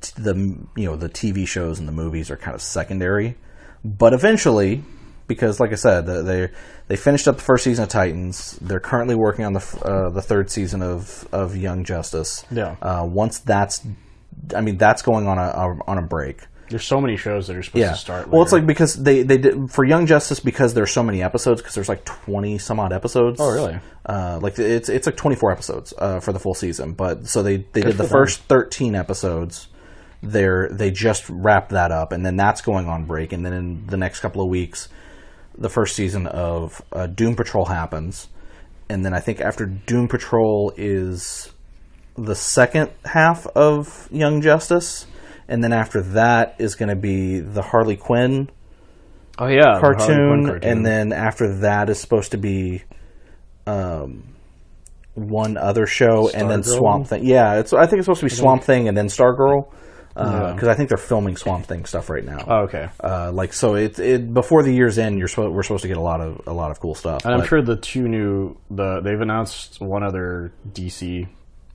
TV shows and the movies are kind of secondary, but eventually, because like I said, they finished up the first season of Titans. They're currently working on the third season of Young Justice. Yeah. Once that's going on a break. There's so many shows that are supposed to start later. Well, it's like because they did for Young Justice, because there's so many episodes, because there's like 20 some odd episodes. Oh, really? Like it's like 24 episodes for the full season. But so they did the first 13 episodes. They just wrapped that up, and then that's going on break. And then in the next couple of weeks, the first season of Doom Patrol happens, and then I think after Doom Patrol is the second half of Young Justice. And then after that is going to be the Harley Quinn cartoon. And then after that is supposed to be one other show, and then Swamp Thing. Yeah, I think it's supposed to be Swamp Thing and then Stargirl. Because I think they're filming Swamp Thing stuff right now. Oh, okay. So it before the year's end, we're supposed to get a lot of cool stuff. And I'm sure they've announced one other DC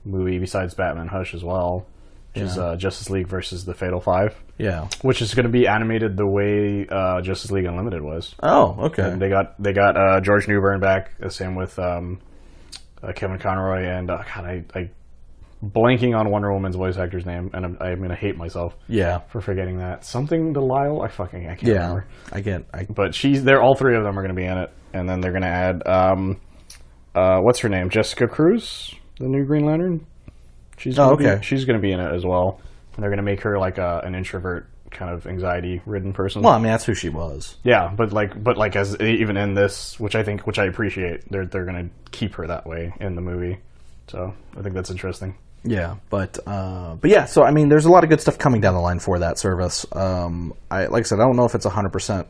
movie besides Batman Hush as well. Which is Justice League versus the Fatal Five. Yeah. Which is going to be animated the way Justice League Unlimited was. Oh, okay. And they got George Newbern back. Same with Kevin Conroy and I blanking on Wonder Woman's voice actor's name, and I'm going to hate myself. For forgetting that. Something Delisle? I can't remember. But they're all three of them are going to be in it, and then they're going to add what's her name? Jessica Cruz, the new Green Lantern. She's going to be in it as well, and they're going to make her like an introvert, kind of anxiety-ridden person. Well, I mean, that's who she was. Yeah, but as even in this, which I appreciate, they're going to keep her that way in the movie. So I think that's interesting. Yeah, but yeah. So I mean, there's a lot of good stuff coming down the line for that service. Like I said, I don't know if it's 100%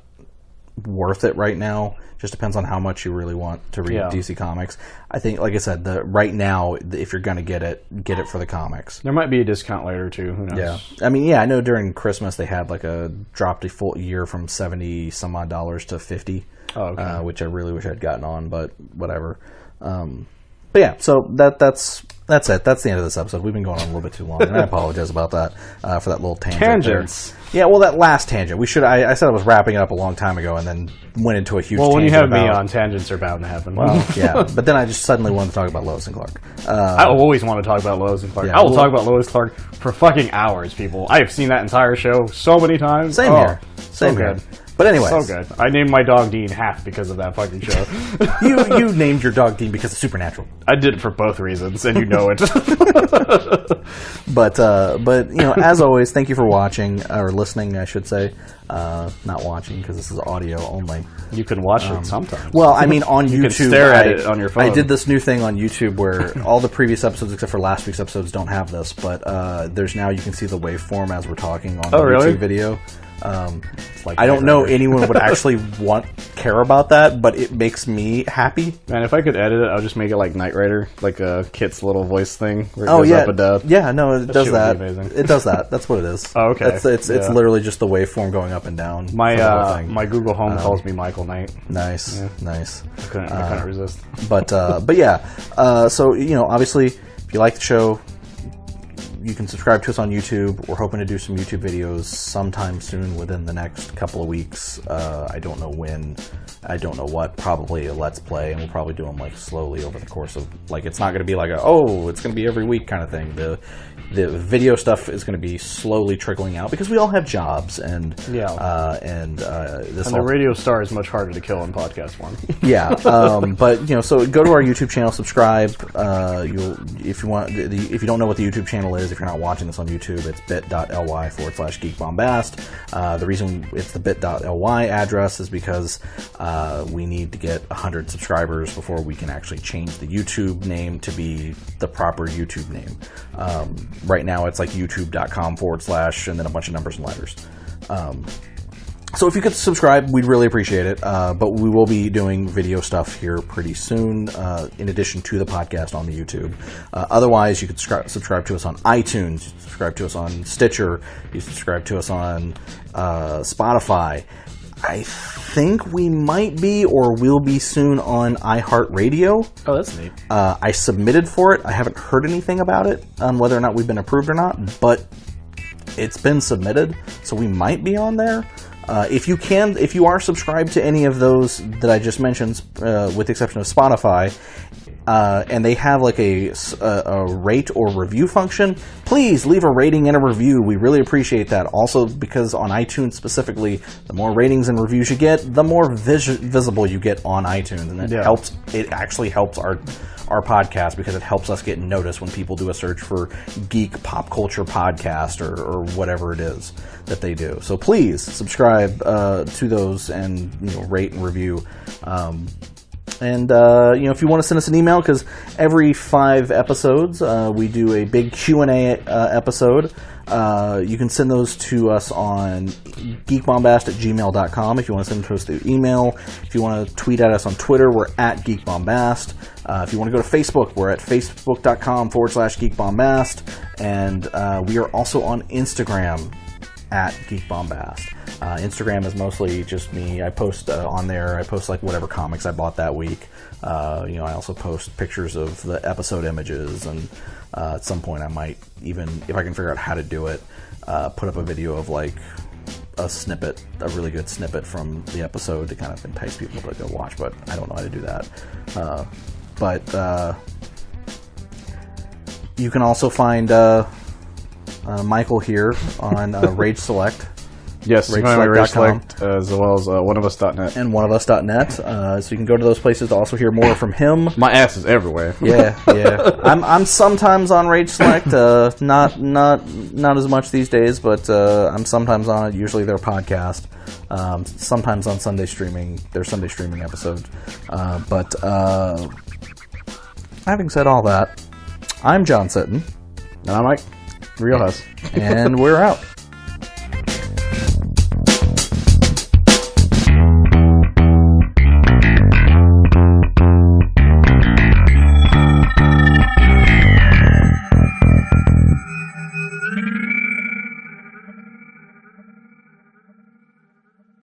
worth it right now. Just depends on how much you really want to read DC Comics. I think, like I said, right now, if you're going to get it for the comics. There might be a discount later too. Who knows? Yeah, I mean, I know during Christmas they had like a dropped a full year from $70 some odd to $50. Oh, okay. Which I really wish I'd gotten on, but whatever. But yeah, so that's it. That's the end of this episode. We've been going on a little bit too long, and I apologize about that for that little Tangents. There. Yeah, well, that last tangent. I said I was wrapping it up a long time ago, and then went into a huge. Well, when you tangent have me on, tangents are bound to happen. Well, yeah, but then I just suddenly wanted to talk about Lois and Clark. I always want to talk about Lois and Clark. Yeah, I will talk about Lois Clark for fucking hours, people. I have seen that entire show so many times. Same here. Same here. Good. But anyways. So good. I named my dog Dean half because of that fucking show. You named your dog Dean because of Supernatural. I did it for both reasons, and you know it. But as always, thank you for watching, or listening, I should say. Not watching, because this is audio only. You can watch it sometimes. Well, I mean, on you YouTube. You can stare at it on your phone. I did this new thing on YouTube where all the previous episodes, except for last week's episodes, don't have this, but there's now, you can see the waveform as we're talking on the YouTube video. I don't know anyone would actually care about that, but it makes me happy. Man, if I could edit it, I'll just make it like Knight Rider, like a Kit's little voice thing where it goes up and down. Yeah, no, it does that. Amazing. It does that. That's what it is. Oh, okay. It's literally just the waveform going up and down. My Google Home calls me Michael Knight. Nice, nice. I couldn't resist. But yeah. So obviously, if you like the show, you can subscribe to us on YouTube. We're hoping to do some YouTube videos sometime soon, within the next couple of weeks. I don't know when. I don't know what. Probably a Let's Play, and we'll probably do them like slowly over the course of, like, it's not going to be like it's going to be every week kind of thing. The video stuff is going to be slowly trickling out because we all have jobs, and the radio star is much harder to kill in podcast form. Yeah, but so go to our YouTube channel, subscribe. If you don't know what the YouTube channel is, if you're not watching this on YouTube, it's bit.ly/Geek Bombast. The reason it's the bit.ly address is because we need to get 100 subscribers before we can actually change the YouTube name to be the proper YouTube name. Right now it's like youtube.com/ and then a bunch of numbers and letters. So if you could subscribe, we'd really appreciate it. But we will be doing video stuff here pretty soon, in addition to the podcast on the YouTube. Otherwise, you could subscribe to us on iTunes, you can subscribe to us on Stitcher, you can subscribe to us on Spotify. I think we might be or will be soon on iHeartRadio. Oh, that's neat. I submitted for it. I haven't heard anything about it, on whether or not we've been approved or not, but it's been submitted, so we might be on there. If you are subscribed to any of those that I just mentioned, with the exception of Spotify, and they have like a rate or review function, please leave a rating and a review. We really appreciate that. Also, because on iTunes specifically, the more ratings and reviews you get, the more visible you get on iTunes, and it actually helps our podcast, because it helps us get noticed when people do a search for geek pop culture podcast or whatever it is that they do. So please subscribe to those and rate and review. And if you want to send us an email, because every 5 episodes we do a big Q&A episode. You can send those to us on geekbombast@gmail.com if you want to send them to us through email. If you want to tweet at us on Twitter, we're at Geek Bombast. If you want to go to Facebook, we're at facebook.com/Geek Bombast. And we are also on Instagram at Geek Bombast. Instagram is mostly just me. I post on there. I post like whatever comics I bought that week. I also post pictures of the episode images, and at some point I might even, if I can figure out how to do it, put up a video of like a snippet, a really good snippet from the episode to kind of entice people to go watch, but I don't know how to do that. But you can also find Michael here on Rage Select. Yes, Rage Select, as well as oneofus.net. And oneofus.net. So you can go to those places to also hear more from him. My ass is everywhere. Yeah. I'm sometimes on Rage Select. Not as much these days, but I'm sometimes on it. Usually their podcast. Sometimes on Sunday streaming. Their Sunday streaming episode. But having said all that, I'm John Sitton. And I'm Mike Riojas. And we're out.